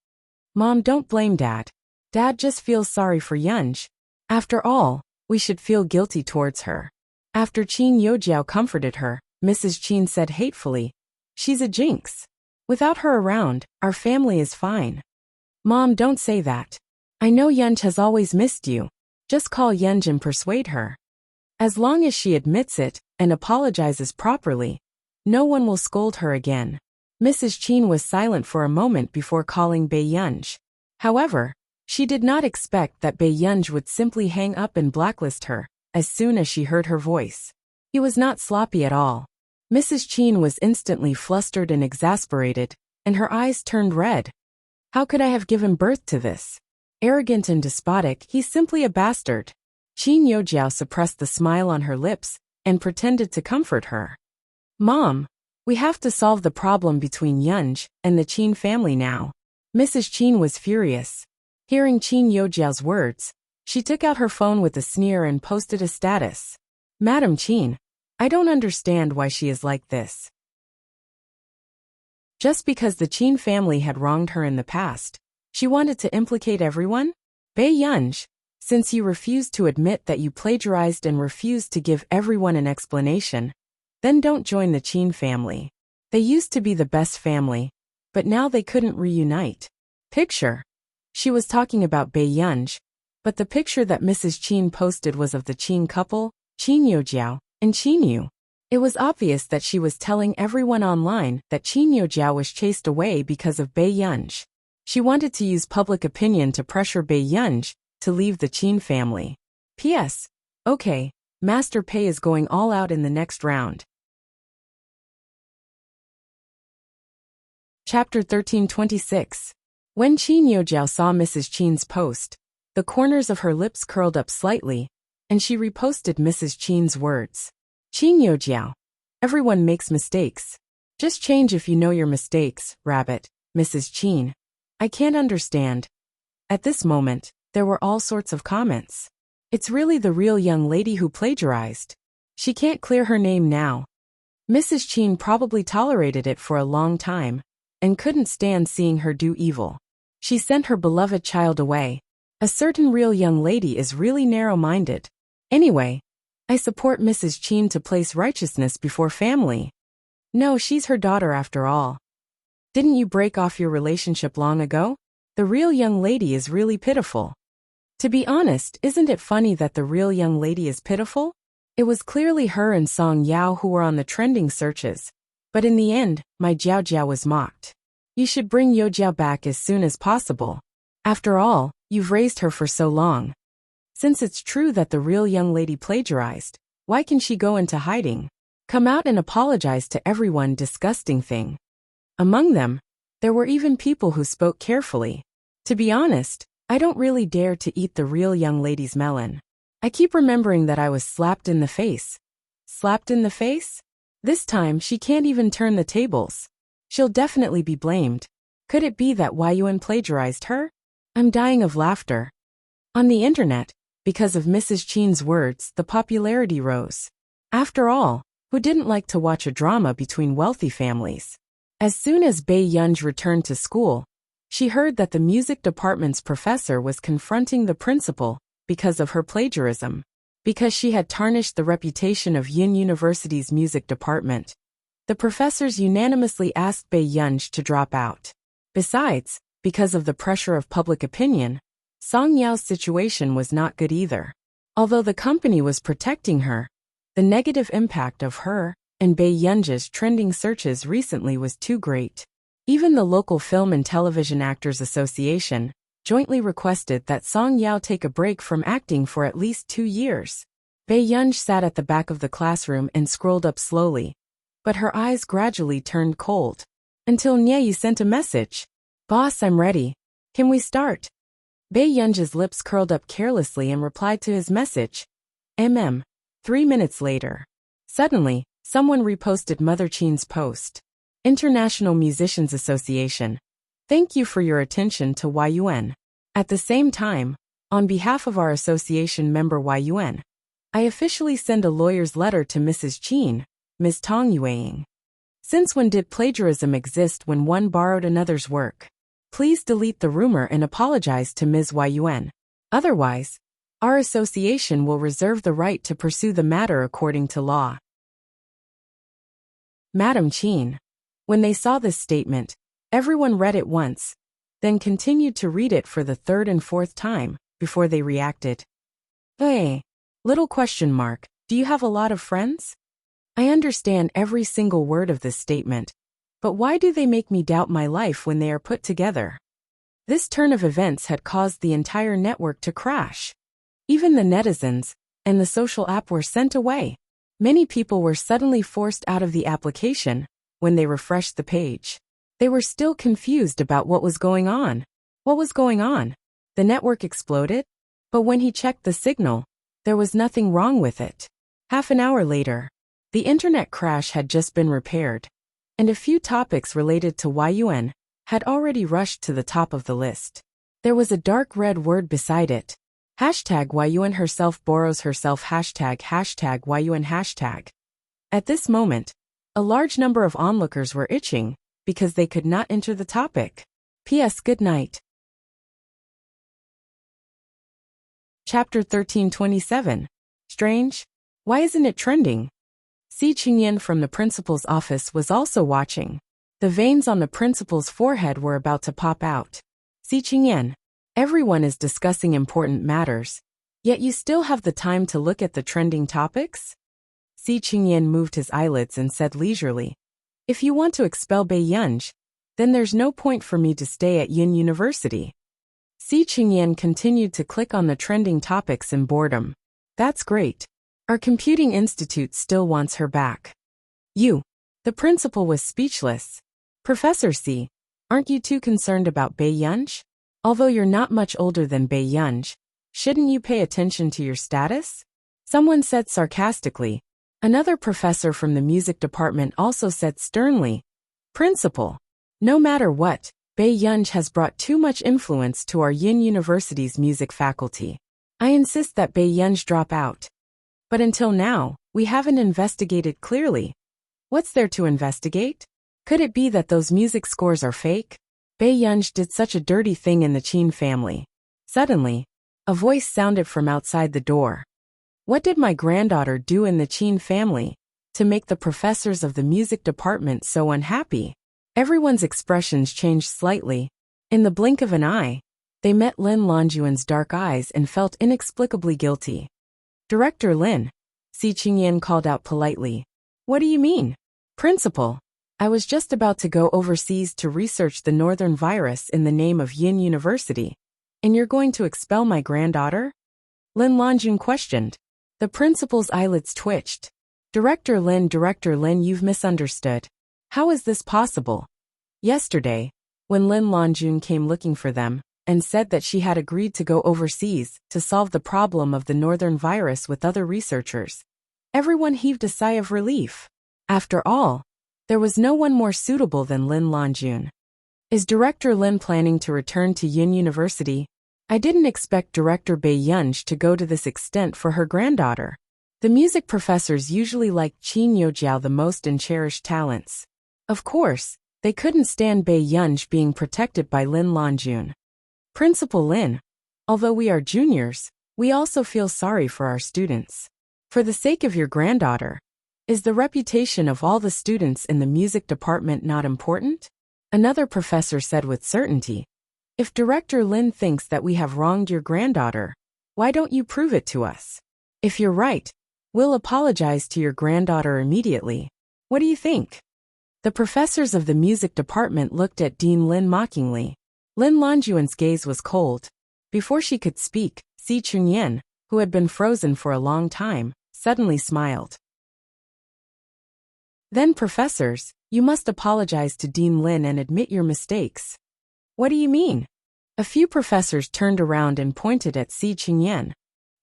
Mom, don't blame Dad. Dad just feels sorry for Yunj. After all, we should feel guilty towards her. After Chin Yojiao comforted her, Mrs. Chin said hatefully, "She's a jinx. Without her around, our family is fine." Mom, don't say that. I know Yunj has always missed you. Just call Yunj and persuade her. As long as she admits it and apologizes properly, no one will scold her again. Mrs. Chin was silent for a moment before calling Bei Yunj. However, she did not expect that Bei Yunj would simply hang up and blacklist her as soon as she heard her voice. He was not sloppy at all. Mrs. Chin was instantly flustered and exasperated, and her eyes turned red. How could I have given birth to this? Arrogant and despotic, he's simply a bastard. Chin Yojiao suppressed the smile on her lips and pretended to comfort her. Mom, we have to solve the problem between Yunj and the Chin family now. Mrs. Chin was furious. Hearing Chin Yojiao's words, she took out her phone with a sneer and posted a status. Madam Chin, I don't understand why she is like this. Just because the Chin family had wronged her in the past, she wanted to implicate everyone? Bei Yunj, since you refused to admit that you plagiarized and refused to give everyone an explanation, then don't join the Chin family. They used to be the best family, but now they couldn't reunite. Picture. She was talking about Bei Yunj, but the picture that Mrs. Chin posted was of the Chin couple, Chin Yojiao, and Chin Yu. It was obvious that she was telling everyone online that Chin Yojiao was chased away because of Bei Yunj. She wanted to use public opinion to pressure Bei Yunj to leave the Chin family. P.S. Okay, Master Pei is going all out in the next round. Chapter 1326. When Chin Yojiao saw Mrs. Chin's post, the corners of her lips curled up slightly, and she reposted Mrs. Chin's words. Chin Yojiao. Everyone makes mistakes. Just change if you know your mistakes, rabbit, Mrs. Chin. I can't understand. At this moment, there were all sorts of comments. It's really the real young lady who plagiarized. She can't clear her name now. Mrs. Chin probably tolerated it for a long time, and couldn't stand seeing her do evil. She sent her beloved child away. A certain real young lady is really narrow-minded. Anyway, I support Mrs. Chin to place righteousness before family. No, she's her daughter after all. Didn't you break off your relationship long ago? The real young lady is really pitiful. To be honest, isn't it funny that the real young lady is pitiful? It was clearly her and Song Yao who were on the trending searches, but in the end, my Jiao Jiao was mocked. You should bring Yojiao back as soon as possible. After all, you've raised her for so long. Since it's true that the real young lady plagiarized, why can she go into hiding? Come out and apologize to everyone, disgusting thing. Among them, there were even people who spoke carefully. To be honest, I don't really dare to eat the real young lady's melon. I keep remembering that I was slapped in the face. Slapped in the face? This time she can't even turn the tables. She'll definitely be blamed. Could it be that Yuan plagiarized her? I'm dying of laughter. On the internet, because of Mrs. Chin's words, the popularity rose. After all, who didn't like to watch a drama between wealthy families? As soon as Bei Yunj returned to school, she heard that the music department's professor was confronting the principal because of her plagiarism, because she had tarnished the reputation of Yin University's music department. The professors unanimously asked Bei Yunj to drop out. Besides, because of the pressure of public opinion, Song Yao's situation was not good either. Although the company was protecting her, the negative impact of her and Bei Yunj's trending searches recently was too great. Even the local Film and Television Actors Association jointly requested that Song Yao take a break from acting for at least 2 years. Bei Yunj sat at the back of the classroom and scrolled up slowly, but her eyes gradually turned cold. Until Nye sent a message. Boss, I'm ready. Can we start? Bei Yunj's lips curled up carelessly and replied to his message. 3 minutes later. Suddenly, someone reposted Mother Chin's post. International Musicians Association. Thank you for your attention to Yuan. At the same time, On behalf of our association member Yun, I officially send a lawyer's letter to Mrs. Qin, Ms. Tong Yueying. Since when did plagiarism exist when one borrowed another's work? Please delete the rumor and apologize to Ms. Yun. Otherwise, our association will reserve the right to pursue the matter according to law. Madam Qin. When they saw this statement, everyone read it once, then continued to read it for the third and fourth time, before they reacted. Hey, little question mark, do you have a lot of friends? I understand every single word of this statement, but why do they make me doubt my life when they are put together? This turn of events had caused the entire network to crash. Even the netizens and the social app were sent away. Many people were suddenly forced out of the application when they refreshed the page. They were still confused about what was going on. What was going on? The network exploded? But when he checked the signal, there was nothing wrong with it. Half an hour later, the internet crash had just been repaired, and a few topics related to Yun had already rushed to the top of the list. There was a dark red word beside it. Hashtag Yun herself borrows herself hashtag Yun hashtag. At this moment, a large number of onlookers were itching because they could not enter the topic. P.S. Good night. Chapter 1327. Strange? Why isn't it trending? Si Qingyan from the principal's office was also watching. The veins on the principal's forehead were about to pop out. Si Qingyan, everyone is discussing important matters, yet you still have the time to look at the trending topics? Si Qingyan moved his eyelids and said leisurely, if you want to expel Bei Yunj, then there's no point for me to stay at Yin University. Si Qingyan continued to click on the trending topics in boredom. That's great. Our computing institute still wants her back. You. The principal was speechless. Professor C, aren't you too concerned about Bei Yunj? Although you're not much older than Bei Yunj, shouldn't you pay attention to your status? Someone said sarcastically. Another professor from the music department also said sternly, Principal, no matter what, Bei Yunj has brought too much influence to our Yin University's music faculty. I insist that Bei Yunj drop out. But until now, we haven't investigated clearly. What's there to investigate? Could it be that those music scores are fake? Bei Yunj did such a dirty thing in the Qin family. Suddenly, a voice sounded from outside the door. What did my granddaughter do in the Qin family to make the professors of the music department so unhappy? Everyone's expressions changed slightly. In the blink of an eye, they met Lin Longyuan's dark eyes and felt inexplicably guilty. Director Lin, Si Qingyan called out politely. What do you mean? Principal, I was just about to go overseas to research the northern virus in the name of Yin University. And you're going to expel my granddaughter? Lin Longyun questioned. The principal's eyelids twitched. Director Lin, you've misunderstood. How is this possible? Yesterday, when Lin Longyun came looking for them, and said that she had agreed to go overseas to solve the problem of the northern virus with other researchers, everyone heaved a sigh of relief. After all, there was no one more suitable than Lin Longyun. Is Director Lin planning to return to Yin University? I didn't expect Director Bei Yunj to go to this extent for her granddaughter. The music professors usually liked Qin Youjiao the most and cherished talents. Of course, they couldn't stand Bei Yunj being protected by Lin Longyun. Principal Lin, although we are juniors, we also feel sorry for our students. For the sake of your granddaughter, is the reputation of all the students in the music department not important? Another professor said with certainty. If Director Lin thinks that we have wronged your granddaughter, why don't you prove it to us? If you're right, we'll apologize to your granddaughter immediately. What do you think? The professors of the music department looked at Dean Lin mockingly. Lin Longyuan's gaze was cold. Before she could speak, Si Qingyan, who had been frozen for a long time, suddenly smiled. Then professors, you must apologize to Dean Lin and admit your mistakes. What do you mean? A few professors turned around and pointed at Si Qingyan.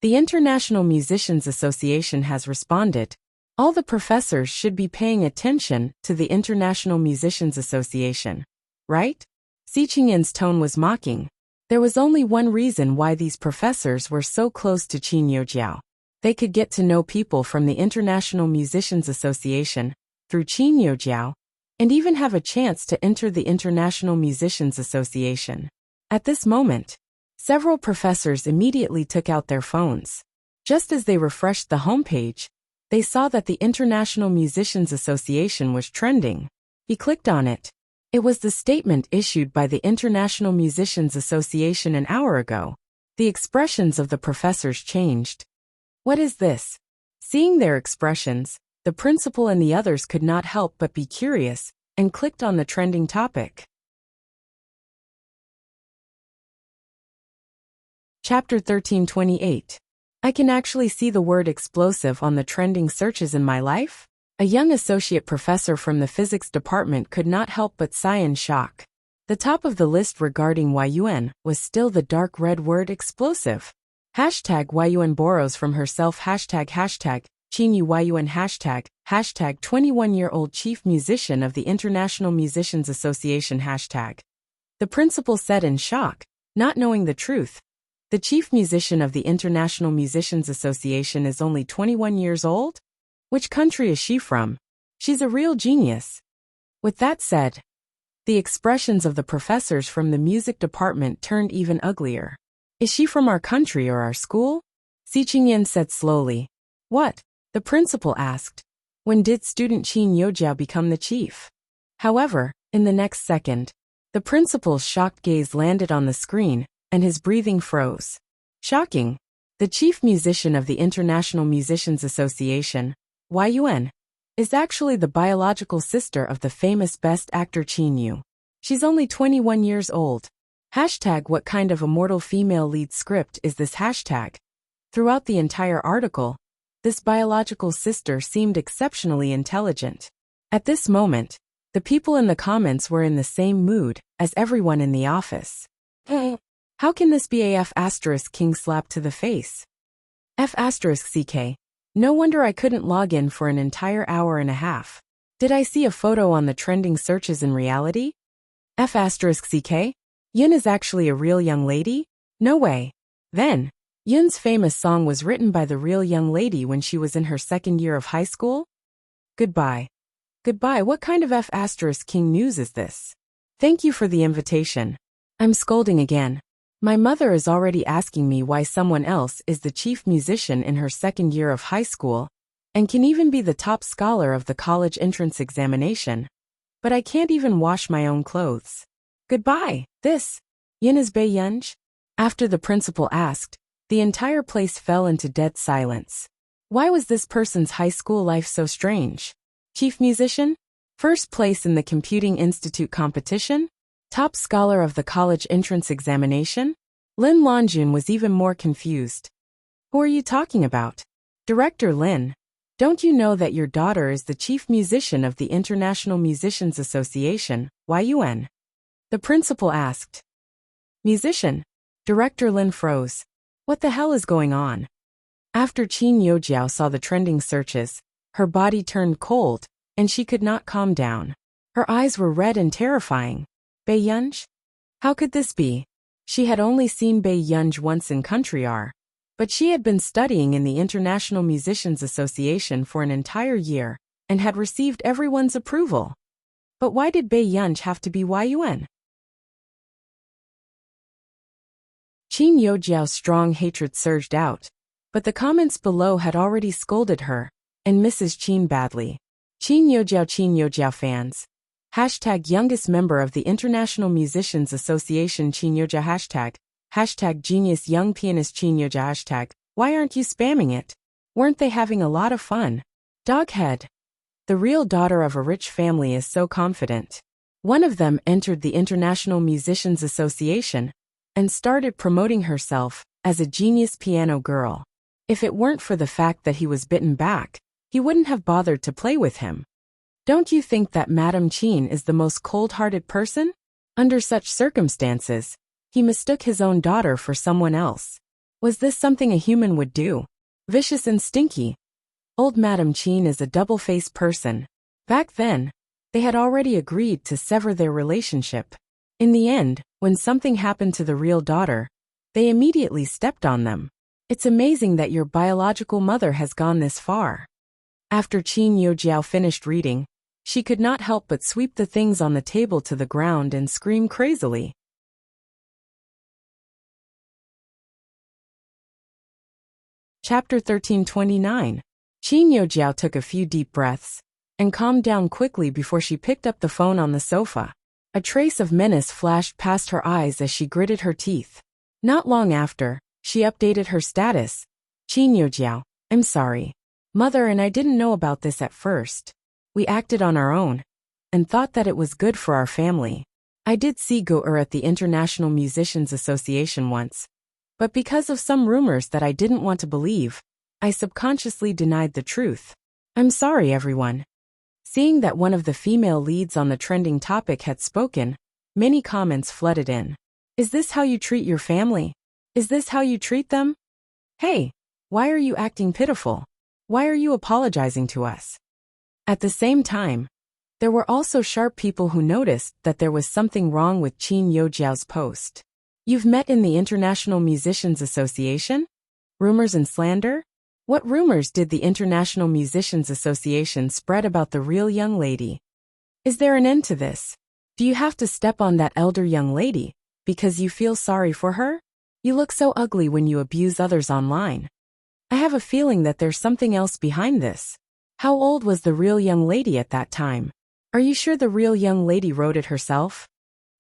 The International Musicians Association has responded. All the professors should be paying attention to the International Musicians Association. Right? Si Qingyan's tone was mocking. There was only one reason why these professors were so close to Qin Youjiao. They could get to know people from the International Musicians Association through Qin Youjiao, and even have a chance to enter the International Musicians Association. At this moment, several professors immediately took out their phones. Just as they refreshed the homepage, they saw that the International Musicians Association was trending. He clicked on it. It was the statement issued by the International Musicians Association an hour ago. The expressions of the professors changed. What is this? Seeing their expressions, the principal and the others could not help but be curious, and clicked on the trending topic. Chapter 1328. I can actually see the word explosive on the trending searches in my life? A young associate professor from the physics department could not help but sigh in shock. The top of the list regarding Yun was still the dark red word explosive. Hashtag Yun borrows from herself hashtag Qin Yun hashtag 21-year-old chief musician of the International Musicians Association hashtag. The principal said in shock, not knowing the truth. The chief musician of the International Musicians Association is only 21 years old? Which country is she from? She's a real genius. With that said, the expressions of the professors from the music department turned even uglier. Is she from our country or our school? Si Qingyan said slowly. What? The principal asked. When did student Qin Youjiao become the chief? However, in the next second, the principal's shocked gaze landed on the screen, and his breathing froze. Shocking. The chief musician of the International Musicians Association, Yun, is actually the biological sister of the famous Best Actor Qin Yu. She's only 21 years old. Hashtag what kind of immortal female lead script is this hashtag? Throughout the entire article, this biological sister seemed exceptionally intelligent. At this moment, the people in the comments were in the same mood as everyone in the office. How can this be a F** king slap to the face? F***ck. No wonder I couldn't log in for an entire hour and a half. Did I see a photo on the trending searches in reality? F***ck? Yun is actually a real young lady? No way. Then, Yun's famous song was written by the real young lady when she was in her second year of high school? Goodbye. Goodbye, what kind of F***king news is this? Thank you for the invitation. I'm scolding again. My mother is already asking me why someone else is the chief musician in her second year of high school, and can even be the top scholar of the college entrance examination. But I can't even wash my own clothes. Goodbye, this. Yin is Bei Yunj? After the principal asked, the entire place fell into dead silence. Why was this person's high school life so strange? Chief musician? First place in the Computing Institute competition? Top scholar of the college entrance examination? Lin Longjun was even more confused. Who are you talking about? Director Lin, don't you know that your daughter is the chief musician of the International Musicians Association, Yun? The principal asked. Musician? Director Lin froze. What the hell is going on? After Qin Youjiao saw the trending searches, her body turned cold, and she could not calm down. Her eyes were red and terrifying. Bei Yunj? How could this be? She had only seen Bei Yunj once in Country R, but she had been studying in the International Musicians Association for an entire year, and had received everyone's approval. But why did Bei Yunj have to be Yun? Qin Youjiao's strong hatred surged out, but the comments below had already scolded her, and Mrs. Qin badly. Qin Youjiao fans. Hashtag youngest member of the International Musicians Association Qin Youjiao hashtag genius young pianist Qin Youjiao hashtag. Why aren't you spamming it? Weren't they having a lot of fun? Doghead. The real daughter of a rich family is so confident. One of them entered the International Musicians Association and started promoting herself as a genius piano girl. If it weren't for the fact that he was bitten back, he wouldn't have bothered to play with him. Don't you think that Madame Qin is the most cold-hearted person? Under such circumstances, he mistook his own daughter for someone else. Was this something a human would do? Vicious and stinky. Old Madame Qin is a double-faced person. Back then, they had already agreed to sever their relationship. In the end, when something happened to the real daughter, they immediately stepped on them. It's amazing that your biological mother has gone this far. After Qin Yojiao finished reading, she could not help but sweep the things on the table to the ground and scream crazily. Chapter 1329. Qin Yojiao took a few deep breaths and calmed down quickly before she picked up the phone on the sofa. A trace of menace flashed past her eyes as she gritted her teeth. Not long after, she updated her status. Qin Yojiao, I'm sorry. Mother and I didn't know about this at first. We acted on our own and thought that it was good for our family. I did see Go-er at the International Musicians Association once, but because of some rumors that I didn't want to believe, I subconsciously denied the truth. I'm sorry, everyone. Seeing that one of the female leads on the trending topic had spoken, many comments flooded in. Is this how you treat your family? Is this how you treat them? Hey, why are you acting pitiful? Why are you apologizing to us? At the same time, there were also sharp people who noticed that there was something wrong with Qin Yojiao's post. You've met in the International Musicians Association? Rumors and slander? What rumors did the International Musicians Association spread about the real young lady? Is there an end to this? Do you have to step on that elder young lady because you feel sorry for her? You look so ugly when you abuse others online. I have a feeling that there's something else behind this. How old was the real young lady at that time? Are you sure the real young lady wrote it herself?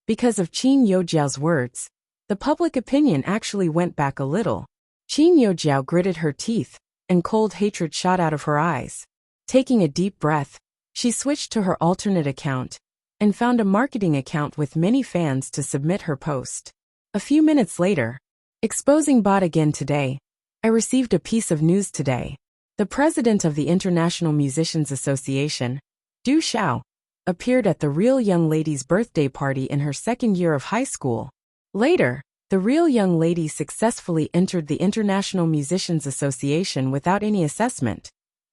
Because of Qin Yojiao's words, the public opinion actually went back a little. Qin Yojiao gritted her teeth, and cold hatred shot out of her eyes. Taking a deep breath, she switched to her alternate account and found a marketing account with many fans to submit her post. A few minutes later, exposing bot again today. I received a piece of news today. The president of the International Musicians Association, Du Xiao, appeared at the real young lady's birthday party in her second year of high school. Later, the real young lady successfully entered the International Musicians Association without any assessment.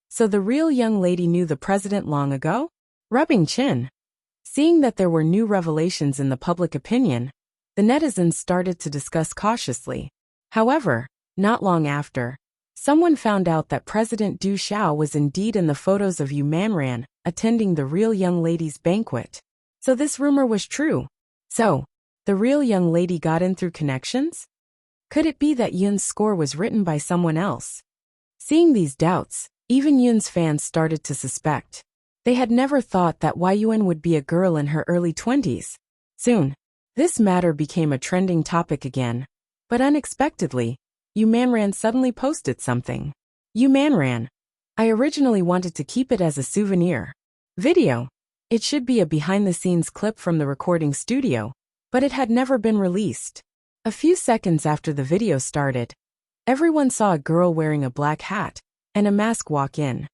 So the real young lady knew the president long ago? Rubbing chin. Seeing that there were new revelations in the public opinion, the netizens started to discuss cautiously. However, not long after, someone found out that President Du Xiao was indeed in the photos of Yu Manran attending the real young lady's banquet. So this rumor was true. So, the real young lady got in through connections? Could it be that Yun's score was written by someone else? Seeing these doubts, even Yun's fans started to suspect. They had never thought that Yun would be a girl in her early 20s. Soon, this matter became a trending topic again. But unexpectedly, Yu Manran suddenly posted something. Yu Manran. I originally wanted to keep it as a souvenir video. It should be a behind-the-scenes clip from the recording studio, but it had never been released. A few seconds after the video started, everyone saw a girl wearing a black hat and a mask walk in.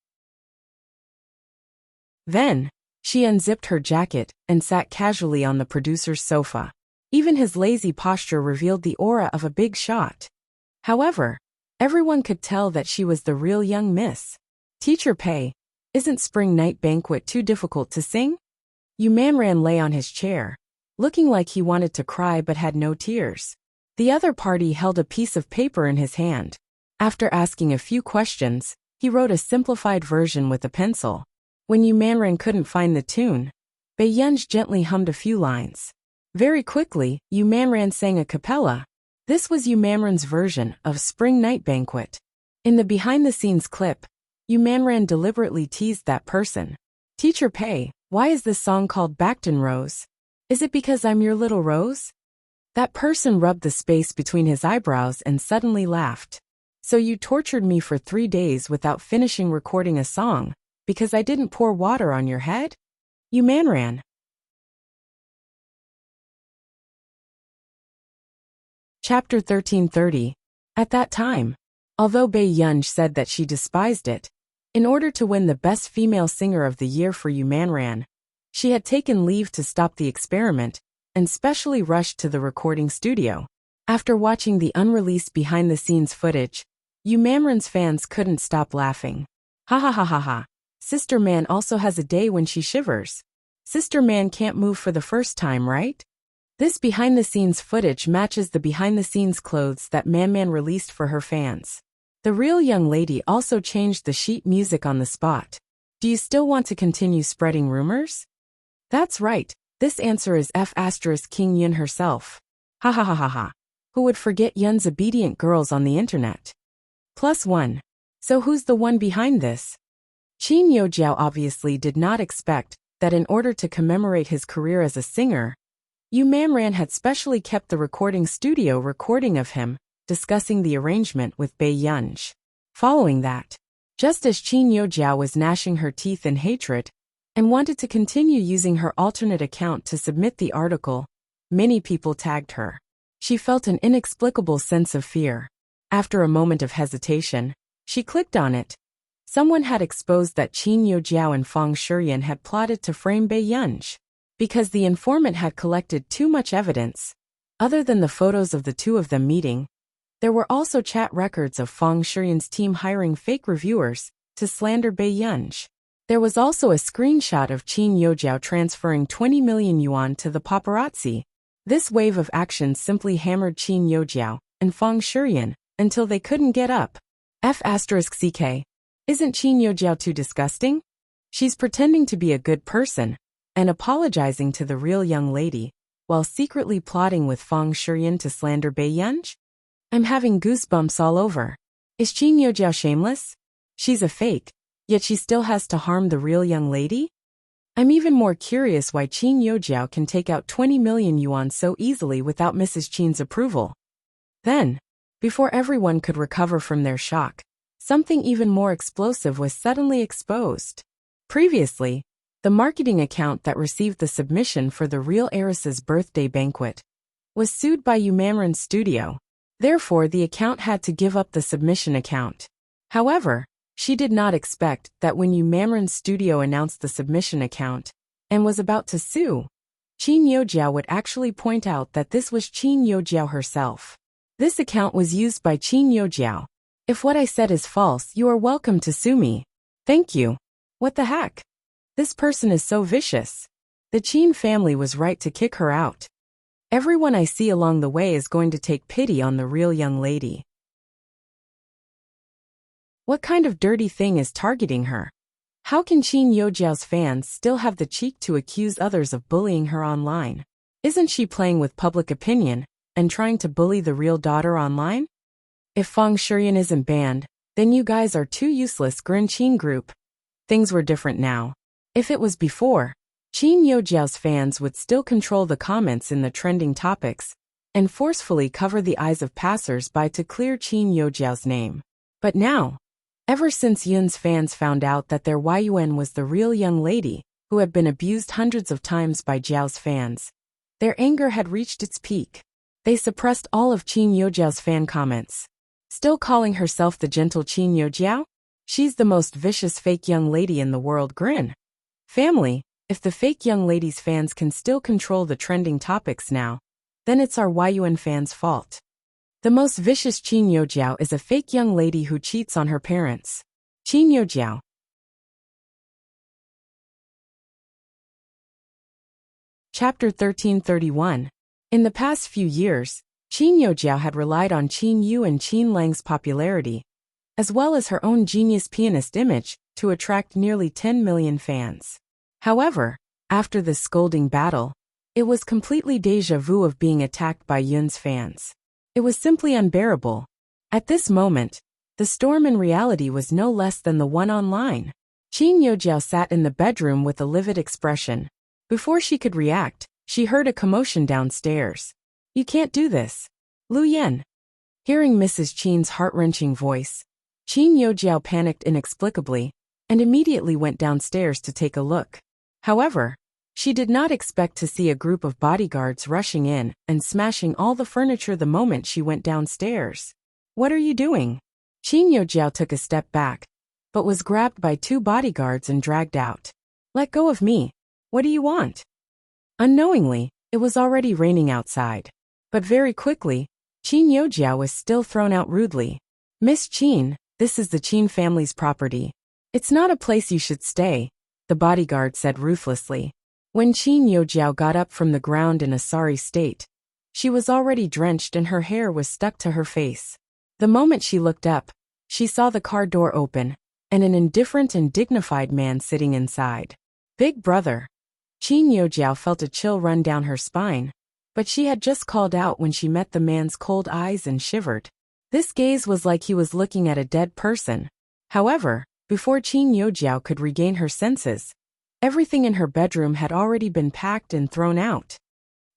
Then, she unzipped her jacket and sat casually on the producer's sofa. Even his lazy posture revealed the aura of a big shot. However, everyone could tell that she was the real young miss. Teacher Pei, isn't Spring Night Banquet too difficult to sing? Yu Manran lay on his chair, looking like he wanted to cry but had no tears. The other party held a piece of paper in his hand. After asking a few questions, he wrote a simplified version with a pencil. When Yu Manran couldn't find the tune, Bei Yunj gently hummed a few lines. Very quickly, Yu Manran sang a cappella. This was Yu Manran's version of Spring Night Banquet. In the behind-the-scenes clip, Yu Manran deliberately teased that person. Teacher Pei, why is this song called Backton Rose? Is it because I'm your little rose? That person rubbed the space between his eyebrows and suddenly laughed. So you tortured me for 3 days without finishing recording a song, because I didn't pour water on your head? Yu Manran. Chapter 1330. At that time, although Bei Yunj said that she despised it, in order to win the Best Female Singer of the Year for Yu Manran, she had taken leave to stop the experiment and specially rushed to the recording studio. After watching the unreleased behind-the-scenes footage, Yu Manran's fans couldn't stop laughing. Ha ha ha ha ha. Sister Man also has a day when she shivers. Sister Man can't move for the first time, right? This behind-the-scenes footage matches the behind-the-scenes clothes that Man released for her fans. The real young lady also changed the sheet music on the spot. Do you still want to continue spreading rumors? That's right, this answer is King Yun herself. Ha ha ha ha ha. Who would forget Yun's obedient girls on the internet? +1. So who's the one behind this? Qin Yojiao obviously did not expect that in order to commemorate his career as a singer, Yu Mamran had specially kept the recording studio recording of him discussing the arrangement with Bei Yunj. Following that, just as Qin Yojiao was gnashing her teeth in hatred and wanted to continue using her alternate account to submit the article, many people tagged her. She felt an inexplicable sense of fear. After a moment of hesitation, she clicked on it. Someone had exposed that Qin Yojiao and Fang Shurian had plotted to frame Bei Yunj. Because the informant had collected too much evidence. Other than the photos of the two of them meeting, there were also chat records of Fang Shurian's team hiring fake reviewers to slander Bei Yunj. There was also a screenshot of Qin Yojiao transferring 20 million yuan to the paparazzi. This wave of action simply hammered Qin Yojiao and Fang Shurian until they couldn't get up. F***ck. Isn't Qin Yojiao too disgusting? She's pretending to be a good person and apologizing to the real young lady, while secretly plotting with Fang Shurian to slander Bei Yunj? I'm having goosebumps all over. Is Qin Yojiao shameless? She's a fake, yet she still has to harm the real young lady? I'm even more curious why Qin Yojiao can take out 20 million yuan so easily without Mrs. Qin's approval. Then, before everyone could recover from their shock, something even more explosive was suddenly exposed. Previously, the marketing account that received the submission for the real heiress's birthday banquet was sued by Yu Mamran's studio. Therefore, the account had to give up the submission account. However, she did not expect that when Yu Mamran's studio announced the submission account and was about to sue, Qin Yojiao would actually point out that this was Qin Yojiao herself. This account was used by Qin Yojiao. If what I said is false, you are welcome to sue me. Thank you. What the heck? This person is so vicious. The Qin family was right to kick her out. Everyone I see along the way is going to take pity on the real young lady. What kind of dirty thing is targeting her? How can Qin Yojiao's fans still have the cheek to accuse others of bullying her online? Isn't she playing with public opinion and trying to bully the real daughter online? If Fang Shurian isn't banned, then you guys are too useless. Grin Qin group. Things were different now. If it was before, Qin Yojiao's fans would still control the comments in the trending topics and forcefully cover the eyes of passers-by to clear Qin Yojiao's name. But now, ever since Yun's fans found out that their Yun was the real young lady who had been abused hundreds of times by Jiao's fans, their anger had reached its peak. They suppressed all of Qin Yojiao's fan comments. Still calling herself the gentle Qin Yojiao? She's the most vicious fake young lady in the world. Grin. Family, if the fake young lady's fans can still control the trending topics now, then it's our Yun fans' fault. The most vicious Qin Yojiao is a fake young lady who cheats on her parents. Qin Yojiao. Chapter 1331. In the past few years, Qin Yojiao had relied on Qin Yu and Qin Lang's popularity, as well as her own genius pianist image, to attract nearly 10 million fans. However, after this scolding battle, it was completely déjà vu of being attacked by Yun's fans. It was simply unbearable. At this moment, the storm in reality was no less than the one online. Qin Yojiao sat in the bedroom with a livid expression. Before she could react, she heard a commotion downstairs. You can't do this. Lu Yan. Hearing Mrs. Qin's heart-wrenching voice, Qin Yojiao panicked inexplicably and immediately went downstairs to take a look. However, she did not expect to see a group of bodyguards rushing in and smashing all the furniture the moment she went downstairs. What are you doing? Qin Yojiao took a step back, but was grabbed by two bodyguards and dragged out. Let go of me. What do you want? Unknowingly, it was already raining outside. But very quickly, Qin Yojiao was still thrown out rudely. Miss Qin, this is the Qin family's property. It's not a place you should stay, the bodyguard said ruthlessly. When Qin Yojiao got up from the ground in a sorry state, she was already drenched and her hair was stuck to her face. The moment she looked up, she saw the car door open, and an indifferent and dignified man sitting inside. Big brother. Qin Yojiao felt a chill run down her spine, but she had just called out when she met the man's cold eyes and shivered. This gaze was like he was looking at a dead person. However, before Qin Yojiao could regain her senses, everything in her bedroom had already been packed and thrown out.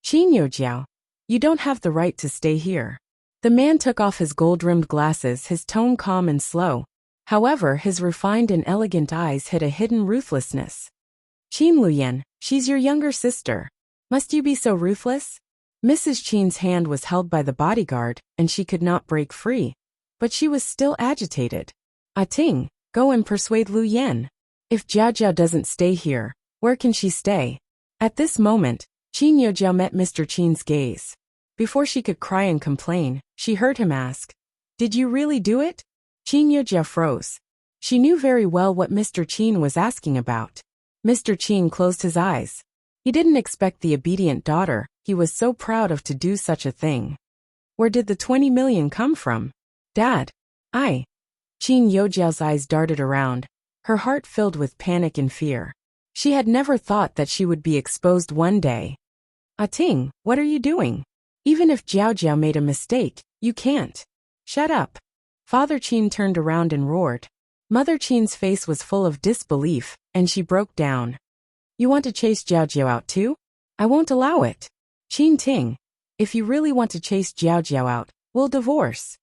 Qin Yojiao, you don't have the right to stay here. The man took off his gold-rimmed glasses, his tone calm and slow. However, his refined and elegant eyes hid a hidden ruthlessness. Qin Luyan, she's your younger sister. Must you be so ruthless? Mrs. Qin's hand was held by the bodyguard, and she could not break free. But she was still agitated. Ting, go and persuade Lu Yan. If Jiao doesn't stay here, where can she stay? At this moment, Qin Yojiao met Mr. Qin's gaze. Before she could cry and complain, she heard him ask, "Did you really do it?" Qin Yojiao froze. She knew very well what Mr. Qin was asking about. Mr. Qin closed his eyes. He didn't expect the obedient daughter he was so proud of to do such a thing. Where did the 20 million come from? Dad. Qin Yojiao's eyes darted around, her heart filled with panic and fear. She had never thought that she would be exposed one day. Ting, what are you doing? Even if Jiao made a mistake, you can't. Shut up. Father Qin turned around and roared. Mother Qin's face was full of disbelief, and she broke down. You want to chase Jiao out too? I won't allow it. Qin Ting, if you really want to chase Jiao out, we'll divorce.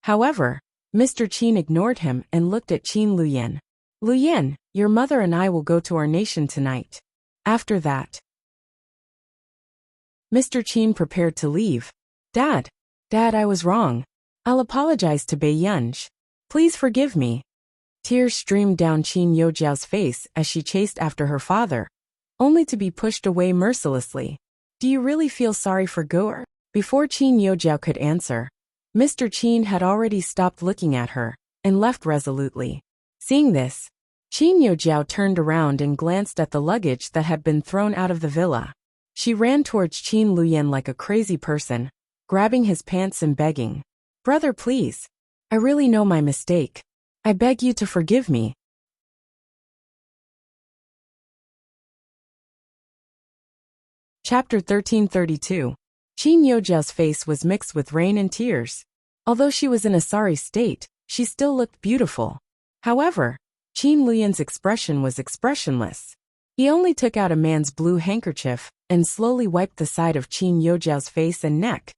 However, Mr. Qin ignored him and looked at Qin Luyan. Luyan, your mother and I will go to our nation tonight. After that, Mr. Qin prepared to leave. Dad, I was wrong. I'll apologize to Bei Yunj. Please forgive me. Tears streamed down Qin Yojiao's face as she chased after her father, only to be pushed away mercilessly. Do you really feel sorry for Goer? Before Qin Yojiao could answer, Mr. Qin had already stopped looking at her and left resolutely. Seeing this, Qin Yojiao turned around and glanced at the luggage that had been thrown out of the villa. She ran towards Qin Luyan like a crazy person, grabbing his pants and begging, "Brother, please. I really know my mistake. I beg you to forgive me." Chapter 1332. Qin Yojiao's face was mixed with rain and tears. Although she was in a sorry state, she still looked beautiful. However, Qin Luyan's expression was expressionless. He only took out a man's blue handkerchief and slowly wiped the side of Qin Yojiao's face and neck.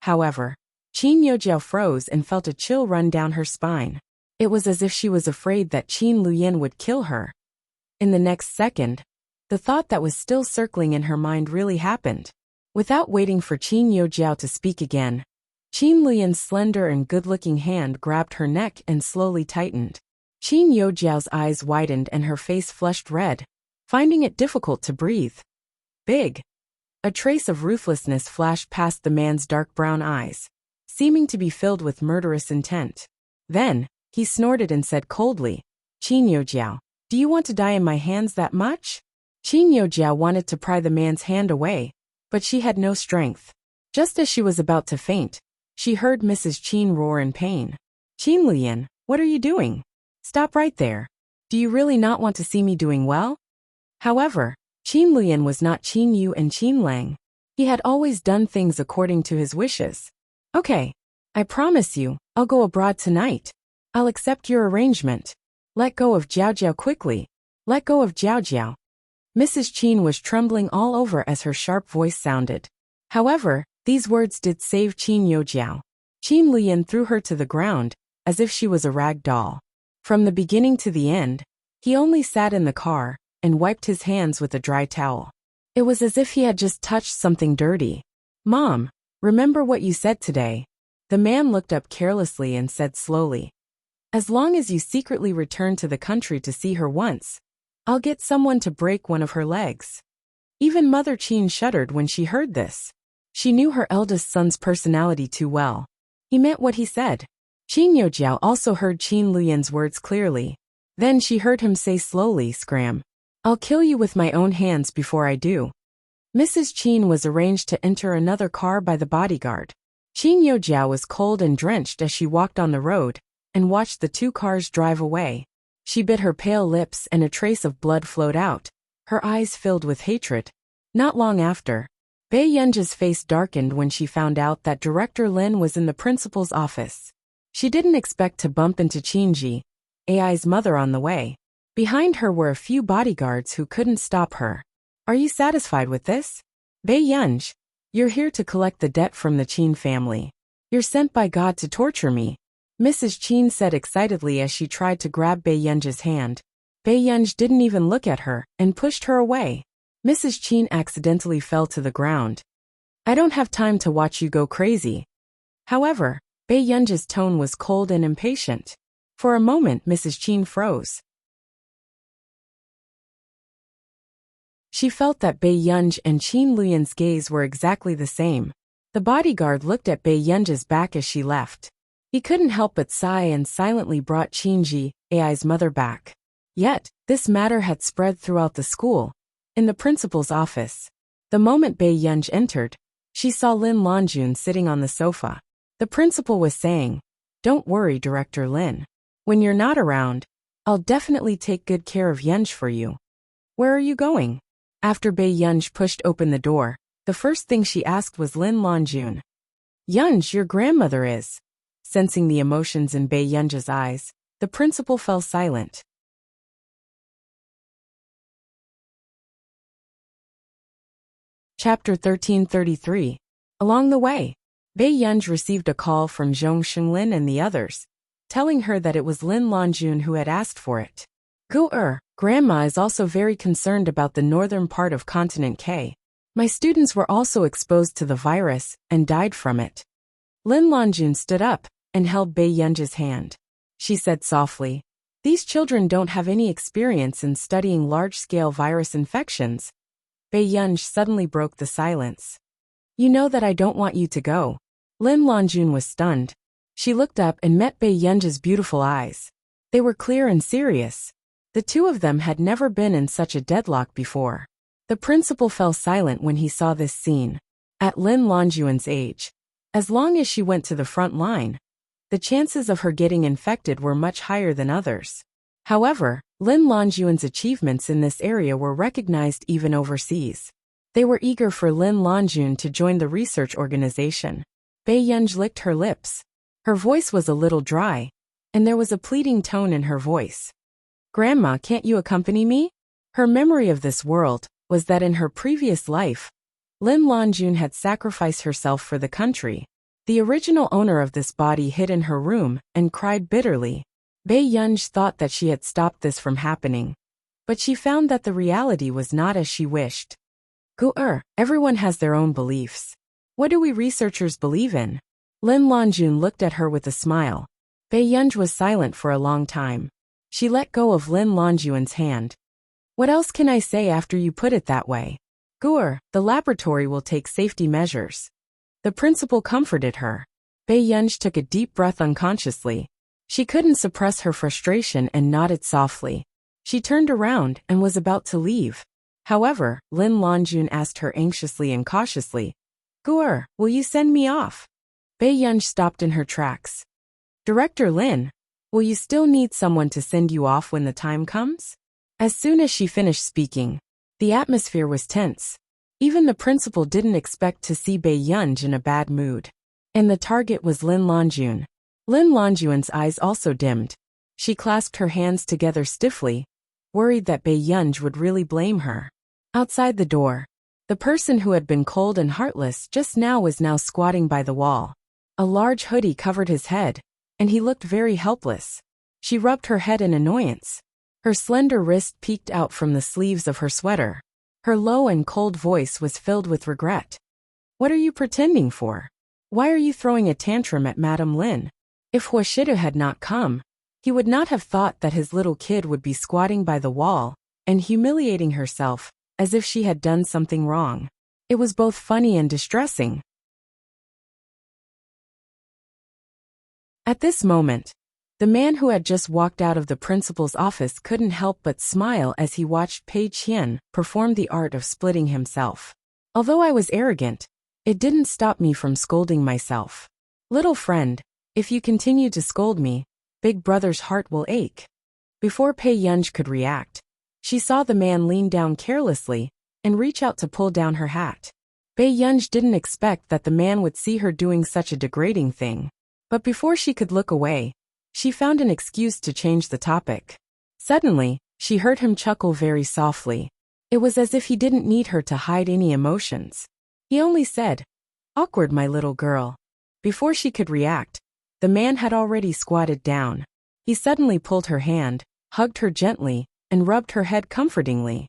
However, Qin Yojiao froze and felt a chill run down her spine. It was as if she was afraid that Qin Luyan would kill her. In the next second, the thought that was still circling in her mind really happened. Without waiting for Qin Yojiao to speak again, Qin Luyan's slender and good-looking hand grabbed her neck and slowly tightened. Qin Yojiao's eyes widened and her face flushed red, finding it difficult to breathe. Big. A trace of ruthlessness flashed past the man's dark brown eyes, seeming to be filled with murderous intent. Then, he snorted and said coldly, "Qin Yojiao, do you want to die in my hands that much?" Qin Yojiao wanted to pry the man's hand away, but she had no strength. Just as she was about to faint, she heard Mrs. Qin roar in pain. "Qin Luyan, what are you doing? Stop right there. Do you really not want to see me doing well?" However, Qin Luyan was not Qin Yu and Qin Lang. He had always done things according to his wishes. "Okay. I promise you, I'll go abroad tonight. I'll accept your arrangement. Let go of Jiao quickly. Let go of Jiao." Mrs. Qin was trembling all over as her sharp voice sounded. However, these words did save Qin Yojiao. Qin Luyan threw her to the ground, as if she was a rag doll. From the beginning to the end, he only sat in the car and wiped his hands with a dry towel. It was as if he had just touched something dirty. "Mom, remember what you said today." The man looked up carelessly and said slowly, "As long as you secretly return to the country to see her once, I'll get someone to break one of her legs." Even Mother Qin shuddered when she heard this. She knew her eldest son's personality too well. He meant what he said. Qin Yojiao also heard Qin Luyan's words clearly. Then she heard him say slowly, "Scram. I'll kill you with my own hands before I do. Mrs. Qin was arranged to enter another car by the bodyguard. Qin Yojiao was cold and drenched as she walked on the road and watched the two cars drive away. She bit her pale lips and a trace of blood flowed out, her eyes filled with hatred. Not long after, Bei Yunji's face darkened when she found out that Director Lin was in the principal's office. She didn't expect to bump into Qinji, Ai's mother, on the way. Behind her were a few bodyguards who couldn't stop her. Are you satisfied with this? Bei Yunji, you're here to collect the debt from the Qin family. You're sent by God to torture me, Mrs. Qin said excitedly as she tried to grab Bei Yunji's hand. Bei Yunji didn't even look at her and pushed her away. Mrs. Qin accidentally fell to the ground. I don't have time to watch you go crazy. However, Bei Yunji's tone was cold and impatient. For a moment Mrs. Qin froze. She felt that Bei Yunji and Qin Luyan's gaze were exactly the same. The bodyguard looked at Bei Yunji's back as she left. He couldn't help but sigh and silently brought Qinji, Ai's mother, back. Yet, this matter had spread throughout the school. In the principal's office, the moment Bei Yunji entered, she saw Lin Longjun sitting on the sofa. The principal was saying, "Don't worry, Director Lin. When you're not around, I'll definitely take good care of Yunji for you." "Where are you going?" After Bei Yunji pushed open the door, the first thing she asked was Lin Longjun. "Yunji, your grandmother is." Sensing the emotions in Bei Yunji's eyes, the principal fell silent. Chapter 1333. Along the way, Bei Yunji received a call from Zhong Xinglin and the others, telling her that it was Lin Longjun who had asked for it. Grandma is also very concerned about the northern part of Continent K. My students were also exposed to the virus and died from it. Lin Longjun stood up and held Bei Yunji's hand. She said softly, "These children don't have any experience in studying large-scale virus infections." Bei Yunji suddenly broke the silence. "You know that I don't want you to go." Lin Longjun was stunned. She looked up and met Bei Yunji's beautiful eyes. They were clear and serious. The two of them had never been in such a deadlock before. The principal fell silent when he saw this scene. At Lin Longjun's age, as long as she went to the front line, the chances of her getting infected were much higher than others. However, Lin Longjun's achievements in this area were recognized even overseas. They were eager for Lin Longjun to join the research organization. Bei Yunji licked her lips. Her voice was a little dry, and there was a pleading tone in her voice. "Grandma, can't you accompany me?" Her memory of this world was that in her previous life, Lin Longjun had sacrificed herself for the country. The original owner of this body hid in her room and cried bitterly. Bei Yunji thought that she had stopped this from happening, but she found that the reality was not as she wished. Everyone has their own beliefs. What do we researchers believe in? Lin Longjun looked at her with a smile. Bei Yunji was silent for a long time. She let go of Lin Longjun's hand. "What else can I say after you put it that way? The laboratory will take safety measures." The principal comforted her. Bei Yunji took a deep breath unconsciously. She couldn't suppress her frustration and nodded softly. She turned around and was about to leave. However, Lin Longjun asked her anxiously and cautiously, "Will you send me off?" Bei Yunji stopped in her tracks. "Director Lin, will you still need someone to send you off when the time comes?" As soon as she finished speaking, the atmosphere was tense. Even the principal didn't expect to see Bei Yunji in a bad mood. And the target was Lin Longjun. Lin Longjun's eyes also dimmed. She clasped her hands together stiffly, worried that Bei Yunji would really blame her. Outside the door, the person who had been cold and heartless just now was now squatting by the wall. A large hoodie covered his head, and he looked very helpless. She rubbed her head in annoyance. Her slender wrist peeked out from the sleeves of her sweater. Her low and cold voice was filled with regret. "What are you pretending for? Why are you throwing a tantrum at Madame Lin?" If Huashidu had not come, he would not have thought that his little kid would be squatting by the wall and humiliating herself as if she had done something wrong. It was both funny and distressing. At this moment, The man who had just walked out of the principal's office couldn't help but smile as he watched Pei Qian perform the art of splitting himself. Although I was arrogant, it didn't stop me from scolding myself. Little friend, if you continue to scold me, Big Brother's heart will ache. Before Pei Yunj could react, she saw the man lean down carelessly and reach out to pull down her hat. Pei Yunj didn't expect that the man would see her doing such a degrading thing. But before she could look away, she found an excuse to change the topic. Suddenly, she heard him chuckle very softly. It was as if he didn't need her to hide any emotions. He only said, "Awkward, my little girl." Before she could react, the man had already squatted down. He suddenly pulled her hand, hugged her gently, and rubbed her head comfortingly.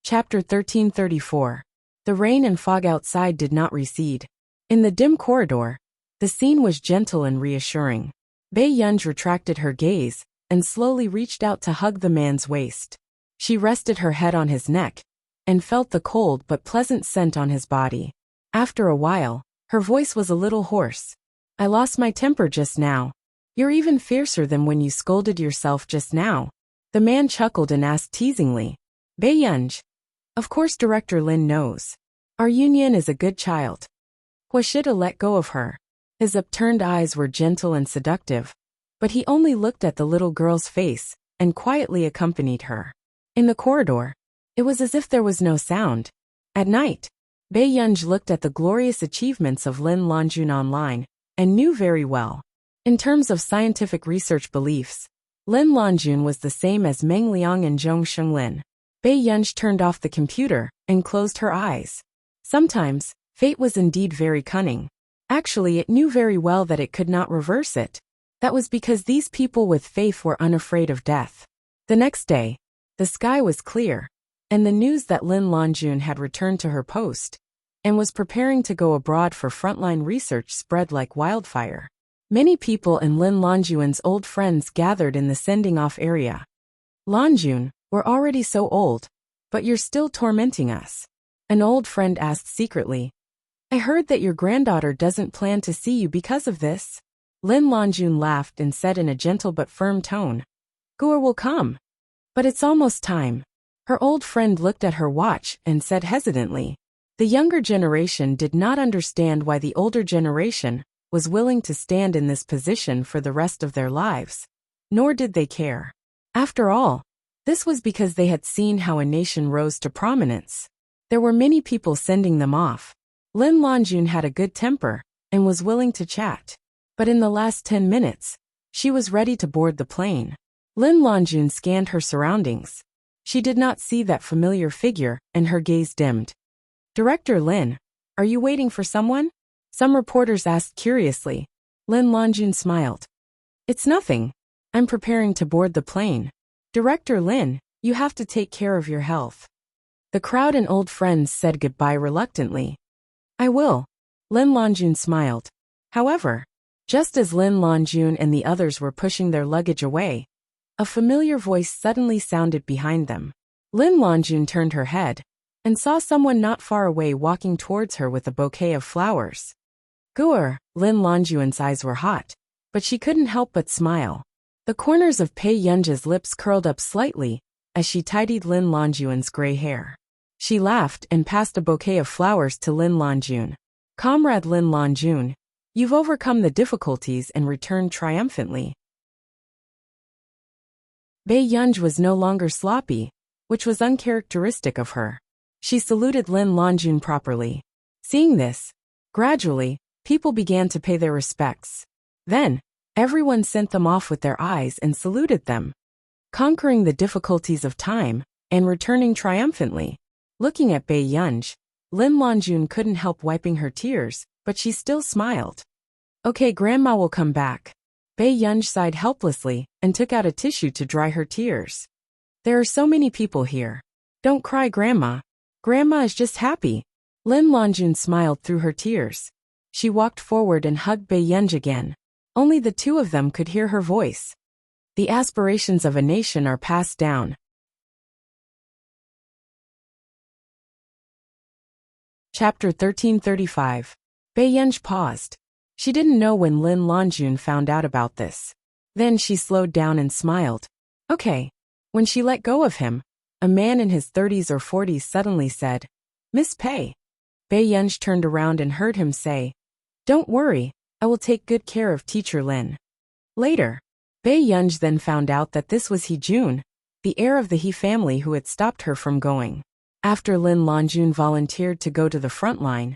Chapter 1334. The rain and fog outside did not recede. In the dim corridor, the scene was gentle and reassuring. Pei Yunj retracted her gaze and slowly reached out to hug the man's waist. She rested her head on his neck and felt the cold but pleasant scent on his body. After a while, her voice was a little hoarse. "I lost my temper just now. You're even fiercer than when you scolded yourself just now." The man chuckled and asked teasingly, "Pei Yunj, of course Director Lin knows. Our Union is a good child. Huashida let go of her." His upturned eyes were gentle and seductive, but he only looked at the little girl's face and quietly accompanied her. In the corridor, it was as if there was no sound. At night, Pei Yunj looked at the glorious achievements of Lin Longjun online and knew very well. In terms of scientific research beliefs, Lin Longjun was the same as Meng Liang and Zhong Shenglin. Pei Yunj turned off the computer and closed her eyes. Sometimes, fate was indeed very cunning. Actually, it knew very well that it could not reverse it. That was because these people with faith were unafraid of death. The next day, the sky was clear, and the news that Lin Longjun had returned to her post and was preparing to go abroad for frontline research spread like wildfire. Many people and Lin Longjun's old friends gathered in the sending-off area. "Longjun, we're already so old, but you're still tormenting us," an old friend asked secretly. "I heard that your granddaughter doesn't plan to see you because of this." Lin Longjun laughed and said in a gentle but firm tone, "Guer will come. But it's almost time." Her old friend looked at her watch and said hesitantly. The younger generation did not understand why the older generation was willing to stand in this position for the rest of their lives. Nor did they care. After all, this was because they had seen how a nation rose to prominence. There were many people sending them off. Lin Longjun had a good temper and was willing to chat. But in the last 10 minutes, she was ready to board the plane. Lin Longjun scanned her surroundings. She did not see that familiar figure and her gaze dimmed. "Director Lin, are you waiting for someone?" some reporters asked curiously. Lin Longjun smiled. "It's nothing. I'm preparing to board the plane." "Director Lin, you have to take care of your health." The crowd and old friends said goodbye reluctantly. "I will." Lin Longjun smiled. However, just as Lin Longjun and the others were pushing their luggage away, a familiar voice suddenly sounded behind them. Lin Longjun turned her head and saw someone not far away walking towards her with a bouquet of flowers. "Guer," Lin Longjun's eyes were hot, but she couldn't help but smile. The corners of Pei Yunj's lips curled up slightly as she tidied Lin Longjun's gray hair. She laughed and passed a bouquet of flowers to Lin Longjun. "Comrade Lin Longjun, you've overcome the difficulties and returned triumphantly." Pei Yunj was no longer sloppy, which was uncharacteristic of her. She saluted Lin Longjun properly. Seeing this, gradually, people began to pay their respects. Then, everyone sent them off with their eyes and saluted them. Conquering the difficulties of time and returning triumphantly. Looking at Pei Yunj, Lin Longjun couldn't help wiping her tears, but she still smiled. "Okay, Grandma will come back." Pei Yunj sighed helplessly and took out a tissue to dry her tears. "There are so many people here. Don't cry, Grandma. Grandma is just happy." Lin Longjun smiled through her tears. She walked forward and hugged Pei Yunj again. Only the two of them could hear her voice. The aspirations of a nation are passed down. Chapter 1335. Pei Yunj paused. She didn't know when Lin Longjun found out about this. Then she slowed down and smiled. Okay. When she let go of him, a man in his 30s or 40s suddenly said, Miss Pei. Bei Yunj turned around and heard him say, Don't worry, I will take good care of Teacher Lin. Later, Bei Yunj then found out that this was He Jun, the heir of the He family who had stopped her from going. After Lin Longjun volunteered to go to the front line,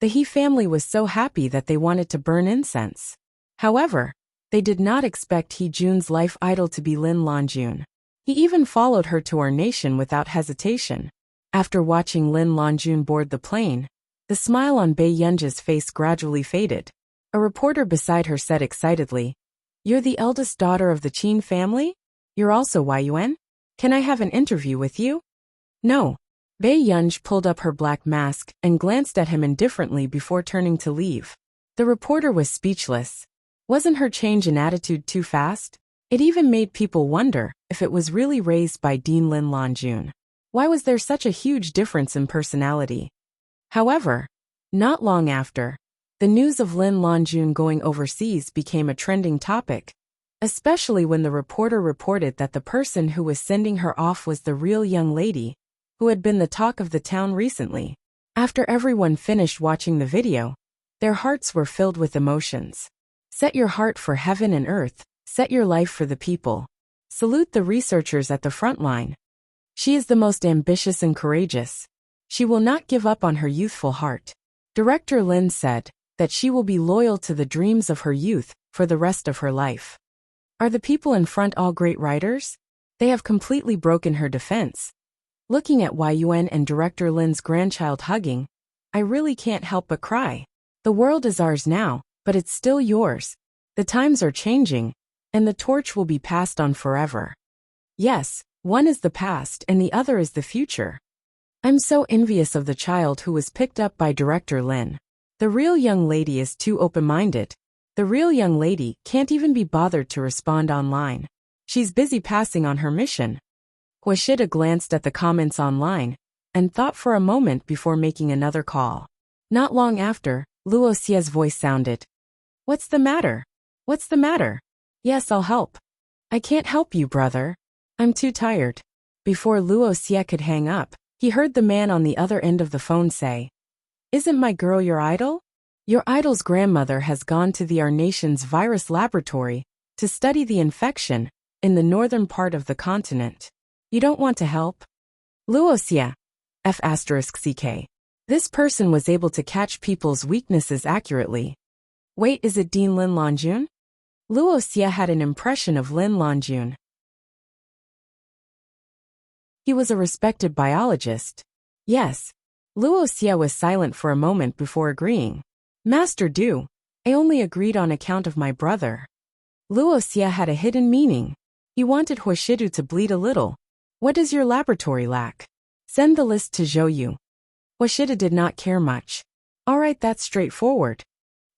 the He family was so happy that they wanted to burn incense. However, they did not expect He Jun's life idol to be Lin Longjun. He even followed her to our nation without hesitation. After watching Lin Longjun board the plane, the smile on Bei Yunj's face gradually faded. A reporter beside her said excitedly, You're the eldest daughter of the Qin family? You're also Yuan? Can I have an interview with you? No. Bei Yunj pulled up her black mask and glanced at him indifferently before turning to leave. The reporter was speechless. Wasn't her change in attitude too fast? It even made people wonder if it was really raised by Dean Lin Longjun. Why was there such a huge difference in personality? However, not long after, the news of Lin Longjun going overseas became a trending topic, especially when the reporter reported that the person who was sending her off was the real young lady who had been the talk of the town recently. After everyone finished watching the video, their hearts were filled with emotions. Set your heart for heaven and earth, set your life for the people. Salute the researchers at the front line. She is the most ambitious and courageous. She will not give up on her youthful heart. Director Lin said that she will be loyal to the dreams of her youth for the rest of her life. Are the people in front all great writers? They have completely broken her defense. Looking at Yuan and Director Lin's grandchild hugging, I really can't help but cry. The world is ours now, but it's still yours. The times are changing, and the torch will be passed on forever. Yes, one is the past and the other is the future. I'm so envious of the child who was picked up by Director Lin. The real young lady is too open-minded. The real young lady can't even be bothered to respond online. She's busy passing on her mission. Washida glanced at the comments online and thought for a moment before making another call. Not long after, Luo Xie's voice sounded. What's the matter? What's the matter? Yes, I'll help. I can't help you, brother. I'm too tired. Before Luo Xie could hang up, he heard the man on the other end of the phone say, Isn't my girl your idol? Your idol's grandmother has gone to our nation's virus laboratory to study the infection in the northern part of the continent. You don't want to help? Luo Xie, F*CK. This person was able to catch people's weaknesses accurately. Wait, is it Dean Lin Longjun? Luo Xie had an impression of Lin Longjun. He was a respected biologist. Yes. Luo Xie was silent for a moment before agreeing. Master Du, I only agreed on account of my brother. Luo Xie had a hidden meaning. He wanted Huashidu to bleed a little. What does your laboratory lack? Send the list to Zhou. Huashida did not care much. All right, that's straightforward.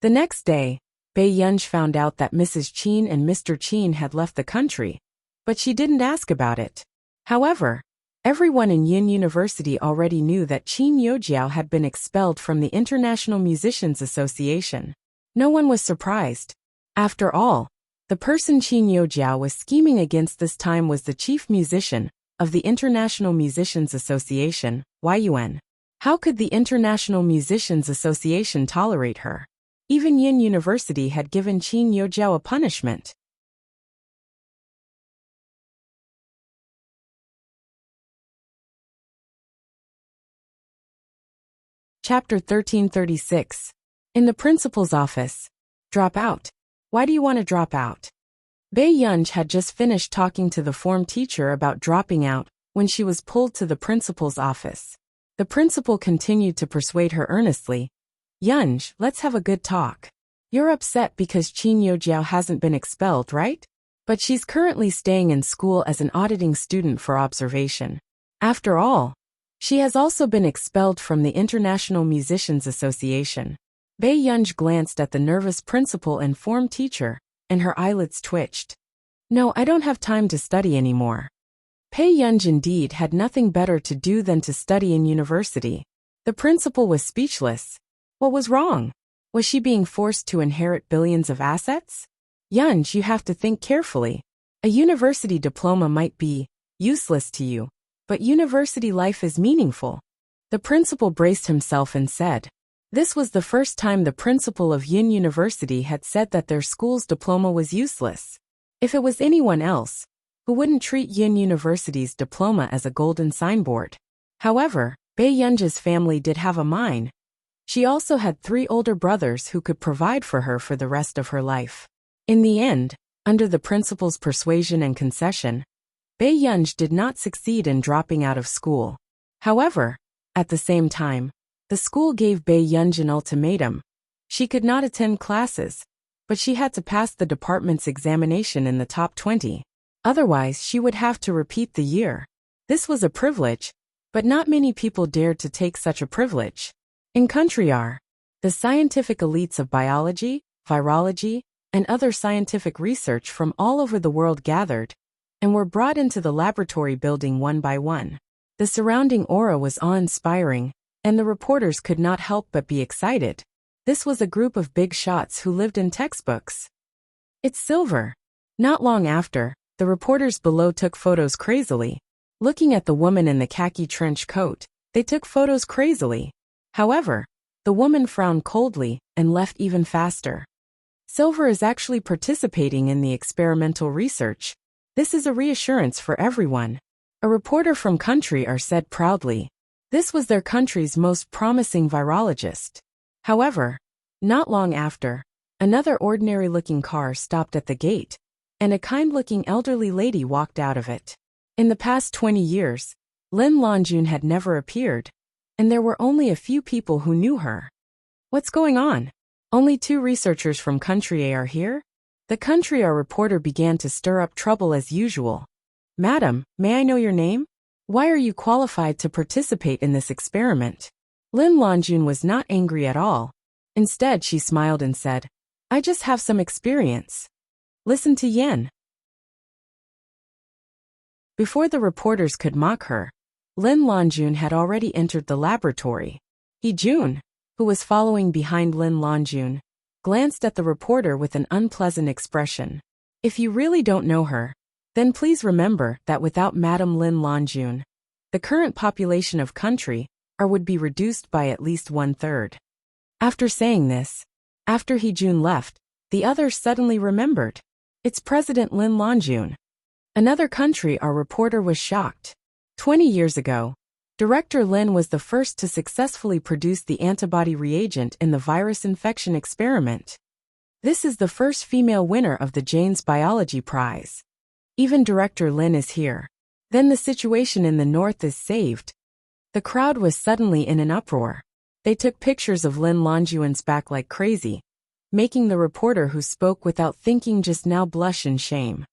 The next day, Bei Yunj found out that Mrs. Qin and Mr. Qin had left the country, but she didn't ask about it. However, everyone in Yin University already knew that Qin Youjiao had been expelled from the International Musicians Association. No one was surprised. After all, the person Qin Youjiao was scheming against this time was the chief musician of the International Musicians Association, Yuan. How could the International Musicians Association tolerate her? Even Yin University had given Qin Youjiao a punishment. Chapter 1336. In the principal's office. Drop out. Why do you want to drop out? Bei Yunj had just finished talking to the form teacher about dropping out when she was pulled to the principal's office. The principal continued to persuade her earnestly. Yunj, let's have a good talk. You're upset because Qin Youjiao hasn't been expelled, right? But she's currently staying in school as an auditing student for observation. After all, she has also been expelled from the International Musicians Association. Bei Yunj glanced at the nervous principal and form teacher, and her eyelids twitched. No, I don't have time to study anymore. Bei Yunj indeed had nothing better to do than to study in university. The principal was speechless. What was wrong? Was she being forced to inherit billions of assets? Yunj, you have to think carefully. A university diploma might be useless to you, but university life is meaningful. The principal braced himself and said. This was the first time the principal of Yin University had said that their school's diploma was useless. If it was anyone else, who wouldn't treat Yin University's diploma as a golden signboard? However, Bei Yunja's family did have a mine. She also had 3 older brothers who could provide for her for the rest of her life. In the end, under the principal's persuasion and concession, Bei Yunj did not succeed in dropping out of school. However, at the same time, the school gave Bei Yunj an ultimatum. She could not attend classes, but she had to pass the department's examination in the top 20. Otherwise, she would have to repeat the year. This was a privilege, but not many people dared to take such a privilege. In country R, the scientific elites of biology, virology, and other scientific research from all over the world gathered, and were brought into the laboratory building one by one. The surrounding aura was awe-inspiring, and the reporters could not help but be excited. This was a group of big shots who lived in textbooks. It's Silver. Not long after, the reporters below took photos crazily. Looking at the woman in the khaki trench coat, they took photos crazily. However, the woman frowned coldly and left even faster. Silver is actually participating in the experimental research. This is a reassurance for everyone. A reporter from Country R said proudly. This was their country's most promising virologist. However, not long after, another ordinary-looking car stopped at the gate, and a kind-looking elderly lady walked out of it. In the past 20 years, Lin Longjun had never appeared, and there were only a few people who knew her. What's going on? Only 2 researchers from Country A are here? The Country R reporter began to stir up trouble as usual. Madam, may I know your name? Why are you qualified to participate in this experiment? Lin Longjun was not angry at all. Instead, she smiled and said, I just have some experience. Listen to Yen. Before the reporters could mock her, Lin Longjun had already entered the laboratory. He Jun, who was following behind Lin Longjun, glanced at the reporter with an unpleasant expression. If you really don't know her, then please remember that without Madam Lin Longjun, the current population of Country R would be reduced by at least 1/3. After saying this, after He Jun left, the others suddenly remembered. It's President Lin Longjun. Another Country R reporter was shocked. 20 years ago, Director Lin was the first to successfully produce the antibody reagent in the virus infection experiment. This is the first female winner of the Jane's Biology Prize. Even Director Lin is here. Then the situation in the north is saved. The crowd was suddenly in an uproar. They took pictures of Lin Longjun's back like crazy, making the reporter who spoke without thinking just now blush in shame.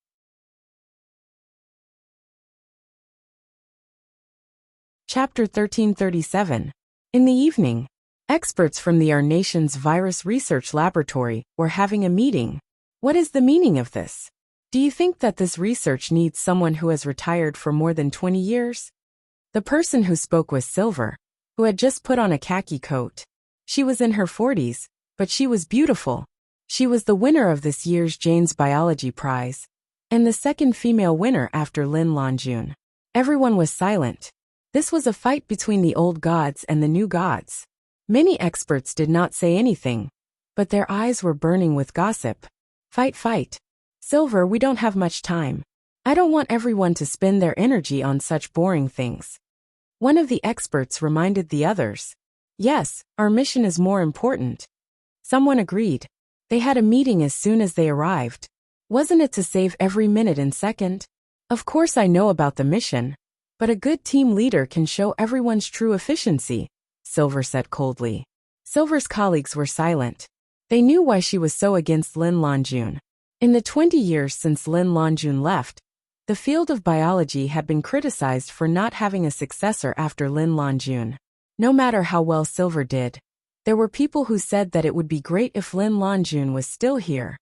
Chapter 1337. In the evening, experts from our nation's virus research laboratory were having a meeting. What is the meaning of this? Do you think that this research needs someone who has retired for more than 20 years? The person who spoke was Silver, who had just put on a khaki coat. She was in her 40s, but she was beautiful. She was the winner of this year's Jane's Biology Prize, and the second female winner after Lin Longjun. Everyone was silent. This was a fight between the old gods and the new gods. Many experts did not say anything, but their eyes were burning with gossip. Fight, fight. Silver, we don't have much time. I don't want everyone to spend their energy on such boring things. One of the experts reminded the others. Yes, our mission is more important. Someone agreed. They had a meeting as soon as they arrived. Wasn't it to save every minute and second? Of course I know about the mission, but a good team leader can show everyone's true efficiency, Silver said coldly. Silver's colleagues were silent. They knew why she was so against Lin Longjun. In the 20 years since Lin Longjun left, the field of biology had been criticized for not having a successor after Lin Longjun. No matter how well Silver did, there were people who said that it would be great if Lin Longjun was still here.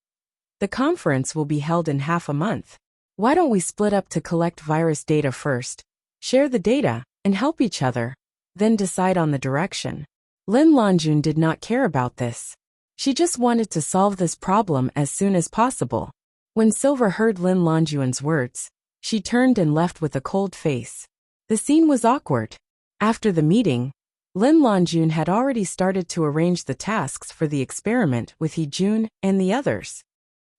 The conference will be held in half a month. Why don't we split up to collect virus data first, share the data, and help each other, then decide on the direction? Lin Longjun did not care about this. She just wanted to solve this problem as soon as possible. When Silver heard Lin Longyuan's words, she turned and left with a cold face. The scene was awkward. After the meeting, Lin Longyun had already started to arrange the tasks for the experiment with He Jun and the others.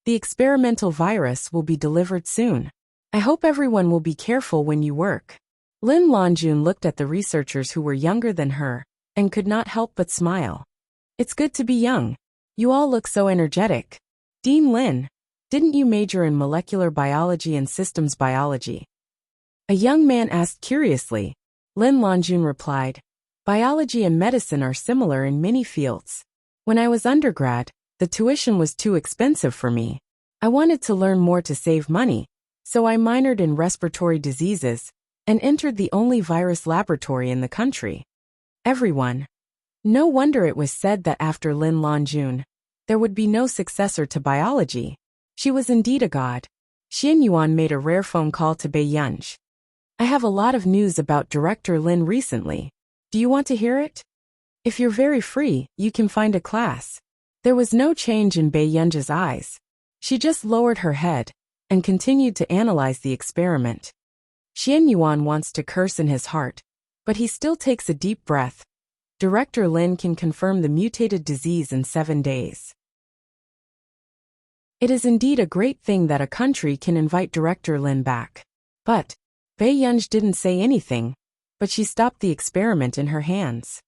The experimental virus will be delivered soon. I hope everyone will be careful when you work. Lin Longyun looked at the researchers who were younger than her and could not help but smile. It's good to be young. You all look so energetic. Dean Lin, didn't you major in molecular biology and systems biology? A young man asked curiously. Lin Longyun replied, biology and medicine are similar in many fields. When I was undergrad, the tuition was too expensive for me. I wanted to learn more to save money, so I minored in respiratory diseases and entered the only virus laboratory in the country. Everyone. No wonder it was said that after Lin Longyun, there would be no successor to biology. She was indeed a god. Xian Yuan made a rare phone call to Bei Yunj. I have a lot of news about Director Lin recently. Do you want to hear it? If you're very free, you can find a class. There was no change in Bei Yunj's eyes. She just lowered her head and continued to analyze the experiment. Xian Yuan wants to curse in his heart, but he still takes a deep breath. Director Lin can confirm the mutated disease in 7 days. It is indeed a great thing that a country can invite Director Lin back. But Bei Yunj didn't say anything, but she stopped the experiment in her hands.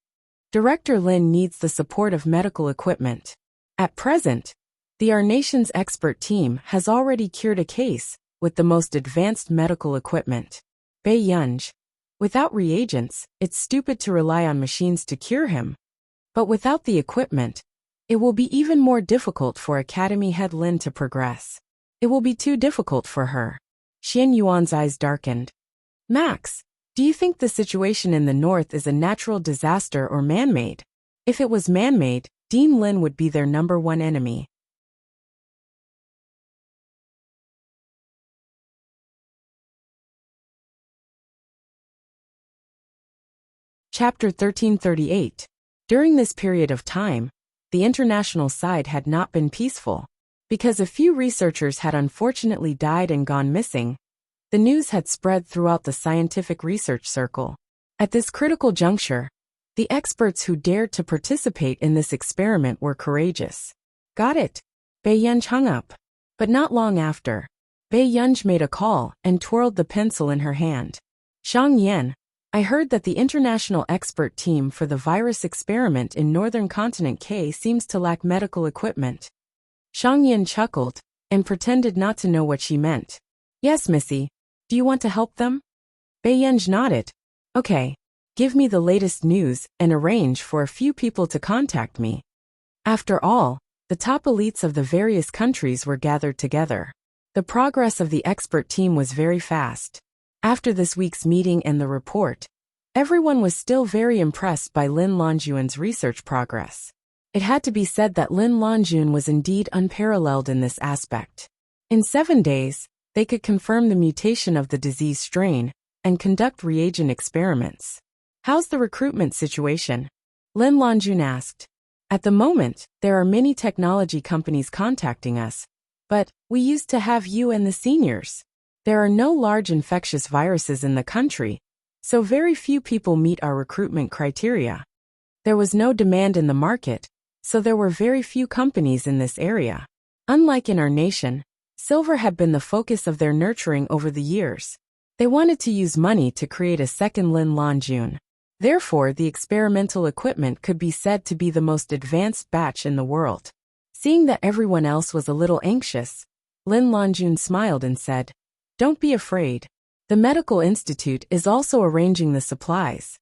Director Lin needs the support of medical equipment. At present, our nation's expert team has already cured a case with the most advanced medical equipment. Bei Yunj, without reagents, it's stupid to rely on machines to cure him. But without the equipment, it will be even more difficult for Academy head Lin to progress. It will be too difficult for her. Xian Yuan's eyes darkened. Max, do you think the situation in the north is a natural disaster or man-made? If it was man-made, Dean Lin would be their #1 enemy. Chapter 1338. During this period of time, the international side had not been peaceful. Because a few researchers had unfortunately died and gone missing, the news had spread throughout the scientific research circle. At this critical juncture, the experts who dared to participate in this experiment were courageous. Got it. Bei Yunj hung up. But not long after, Bei Yunj made a call and twirled the pencil in her hand. Shang Yan, I heard that the international expert team for the virus experiment in northern continent K seems to lack medical equipment. Shang Yan chuckled and pretended not to know what she meant. Yes, Missy. Do you want to help them? Bei Yunj nodded. Okay. Give me the latest news and arrange for a few people to contact me. After all, the top elites of the various countries were gathered together. The progress of the expert team was very fast. After this week's meeting and the report, everyone was still very impressed by Lin Longyuan's research progress. It had to be said that Lin Longyun was indeed unparalleled in this aspect. In 7 days, they could confirm the mutation of the disease strain and conduct reagent experiments. How's the recruitment situation? Lin Longyun asked. At the moment, there are many technology companies contacting us, but we used to have you and the seniors. There are no large infectious viruses in the country, so very few people meet our recruitment criteria. There was no demand in the market, so there were very few companies in this area. Unlike in our nation, silver had been the focus of their nurturing over the years. They wanted to use money to create a second Lin Longyun. Therefore, the experimental equipment could be said to be the most advanced batch in the world. Seeing that everyone else was a little anxious, Lin Longyun smiled and said, Don't be afraid. The medical institute is also arranging the supplies.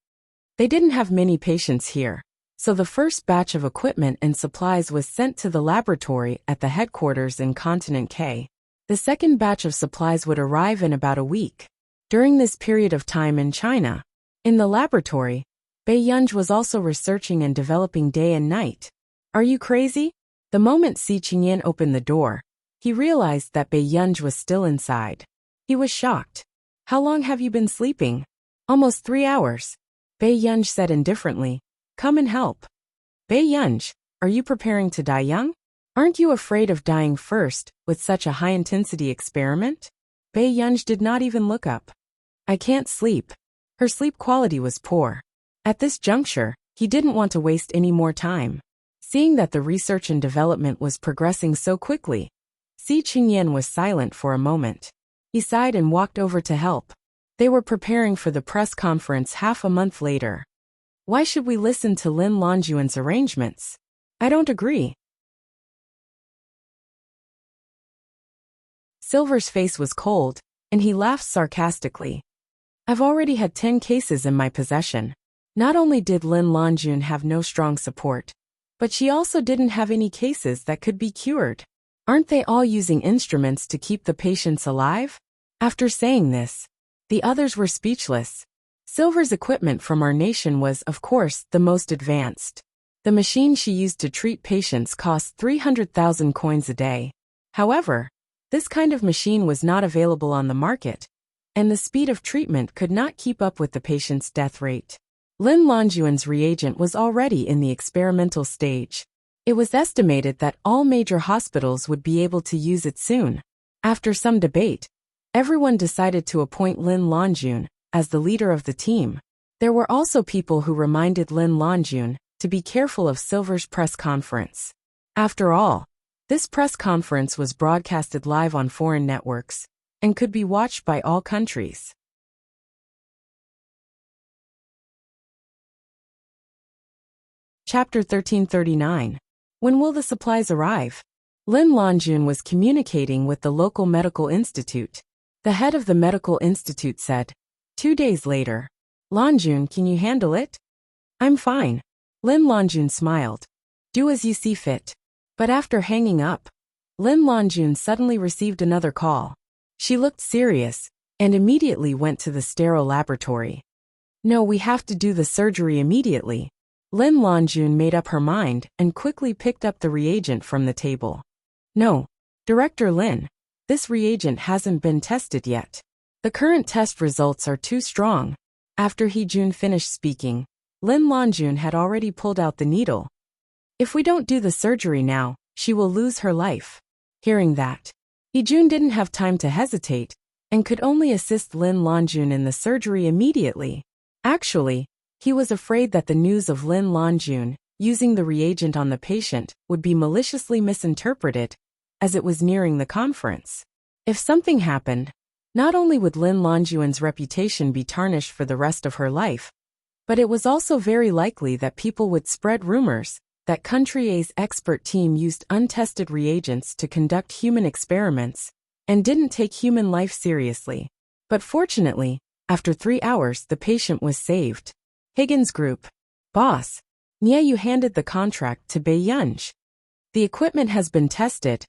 They didn't have many patients here, so the first batch of equipment and supplies was sent to the laboratory at the headquarters in Continent K. The second batch of supplies would arrive in about a week. During this period of time in China, in the laboratory, Bei Yunj was also researching and developing day and night. Are you crazy? The moment Si Qingyan opened the door, he realized that Bei Yunj was still inside. He was shocked. How long have you been sleeping? Almost 3 hours. Bei Yunj said indifferently. Come and help. Bei Yunj, Are you preparing to die young? Aren't you afraid of dying first with such a high-intensity experiment? Bei Yunj did not even look up. I can't sleep. Her sleep quality was poor. At this juncture, he didn't want to waste any more time. Seeing that the research and development was progressing so quickly, Si Qingyan was silent for a moment. He sighed and walked over to help. They were preparing for the press conference half a month later. Why should we listen to Lin Longjuan's arrangements? I don't agree. Silver's face was cold, and he laughed sarcastically. I've already had 10 cases in my possession. Not only did Lin Longjun have no strong support, but she also didn't have any cases that could be cured. Aren't they all using instruments to keep the patients alive? After saying this, the others were speechless. Silver's equipment from our nation was, of course, the most advanced. The machine she used to treat patients cost 300,000 coins a day. However, this kind of machine was not available on the market, and the speed of treatment could not keep up with the patient's death rate. Lin Longjuan's reagent was already in the experimental stage. It was estimated that all major hospitals would be able to use it soon. After some debate, everyone decided to appoint Lin Longjun as the leader of the team. There were also people who reminded Lin Longjun to be careful of Silver's press conference. After all, this press conference was broadcasted live on foreign networks and could be watched by all countries. Chapter 1339. When will the supplies arrive? Lin Longjun was communicating with the local medical institute. The head of the medical institute said, 2 days later, Longjun, can you handle it? I'm fine. Lin Longjun smiled. Do as you see fit. But after hanging up, Lin Longjun suddenly received another call. She looked serious and immediately went to the sterile laboratory. No, we have to do the surgery immediately. Lin Longjun made up her mind and quickly picked up the reagent from the table. No, Director Lin, this reagent hasn't been tested yet. The current test results are too strong. After He-jun finished speaking, Lin Longjun had already pulled out the needle. If we don't do the surgery now, she will lose her life. Hearing that, He-jun didn't have time to hesitate and could only assist Lin Longjun in the surgery immediately. Actually, he was afraid that the news of Lin Longjun using the reagent on the patient would be maliciously misinterpreted, as it was nearing the conference. If something happened, not only would Lin Longjuan's reputation be tarnished for the rest of her life, but it was also very likely that people would spread rumors that Country A's expert team used untested reagents to conduct human experiments and didn't take human life seriously. But fortunately, after 3 hours the patient was saved. Higgins Group. Boss, Nieyu handed the contract to Bei Yunj. The equipment has been tested,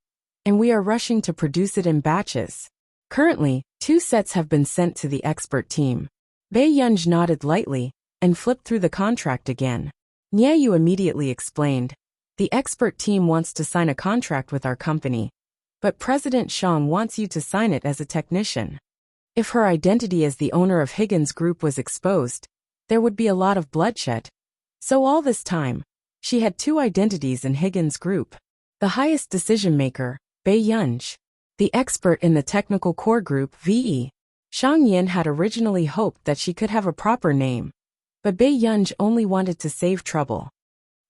and we are rushing to produce it in batches. Currently, 2 sets have been sent to the expert team. Bei Yunj nodded lightly and flipped through the contract again. Nieyu immediately explained, the expert team wants to sign a contract with our company, but President Shang wants you to sign it as a technician. If her identity as the owner of Higgins Group was exposed, there would be a lot of bloodshed. So all this time, she had 2 identities in Higgins Group. The highest decision maker, Bei Yunj. The expert in the technical core group, VE. Shang Yin had originally hoped that she could have a proper name, but Bei Yunj only wanted to save trouble.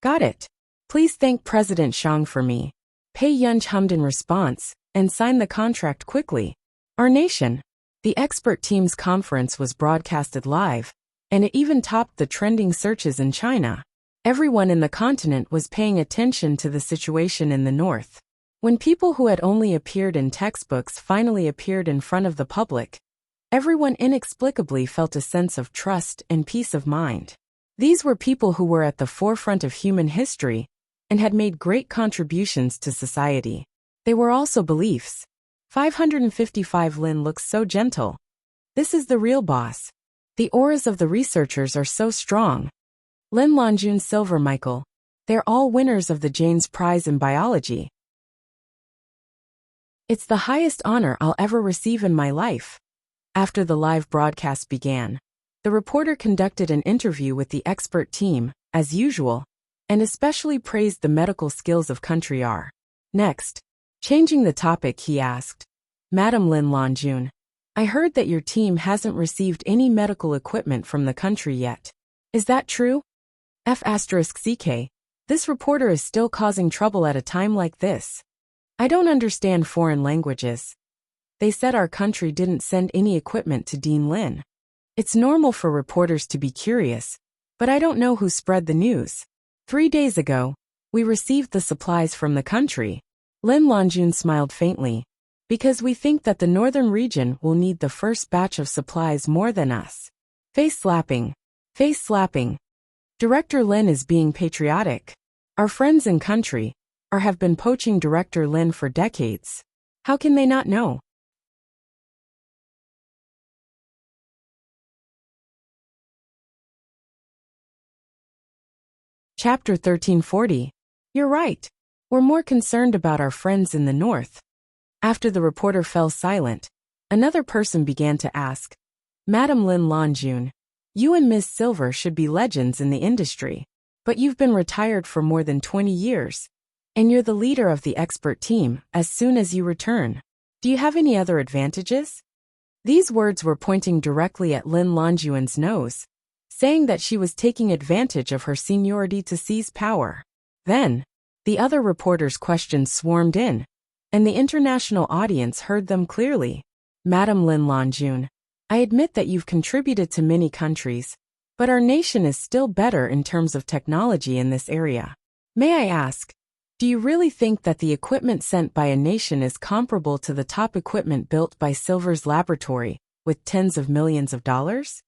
Got it. Please thank President Shang for me. Bei Yunj hummed in response and signed the contract quickly. Our nation. The expert team's conference was broadcasted live, and it even topped the trending searches in China. Everyone in the continent was paying attention to the situation in the north. When people who had only appeared in textbooks finally appeared in front of the public, everyone inexplicably felt a sense of trust and peace of mind. These were people who were at the forefront of human history and had made great contributions to society. They were also beliefs. 555 Lin looks so gentle. This is the real boss. The auras of the researchers are so strong. Lin Longjun, Silver, Michael. They're all winners of the Janes Prize in Biology. It's the highest honor I'll ever receive in my life. After the live broadcast began, the reporter conducted an interview with the expert team, as usual. and especially praised the medical skills of country R. Next, changing the topic, he asked, Madam Lin Longjun, I heard that your team hasn't received any medical equipment from the country yet. Is that true? F*CK. This reporter is still causing trouble at a time like this. I don't understand foreign languages. They said our country didn't send any equipment to Dean Lin. It's normal for reporters to be curious, but I don't know who spread the news. 3 days ago, we received the supplies from the country. Lin Longjun smiled faintly. Because we think that the northern region will need the first batch of supplies more than us. Face slapping. Face slapping. Director Lin is being patriotic. Our friends in country have been poaching Director Lin for decades. How can they not know? Chapter 1340. You're right. We're more concerned about our friends in the north. After the reporter fell silent, another person began to ask, Madam Lin Longjun, you and Ms. Silver should be legends in the industry, but you've been retired for more than 20 years, and you're the leader of the expert team as soon as you return. Do you have any other advantages? These words were pointing directly at Lin Longjun's nose, saying that she was taking advantage of her seniority to seize power. Then, the other reporters' questions swarmed in, and the international audience heard them clearly. Madam Lin Longjun, I admit that you've contributed to many countries, but our nation is still better in terms of technology in this area. May I ask, do you really think that the equipment sent by a nation is comparable to the top equipment built by Silver's laboratory, with tens of millions of dollars?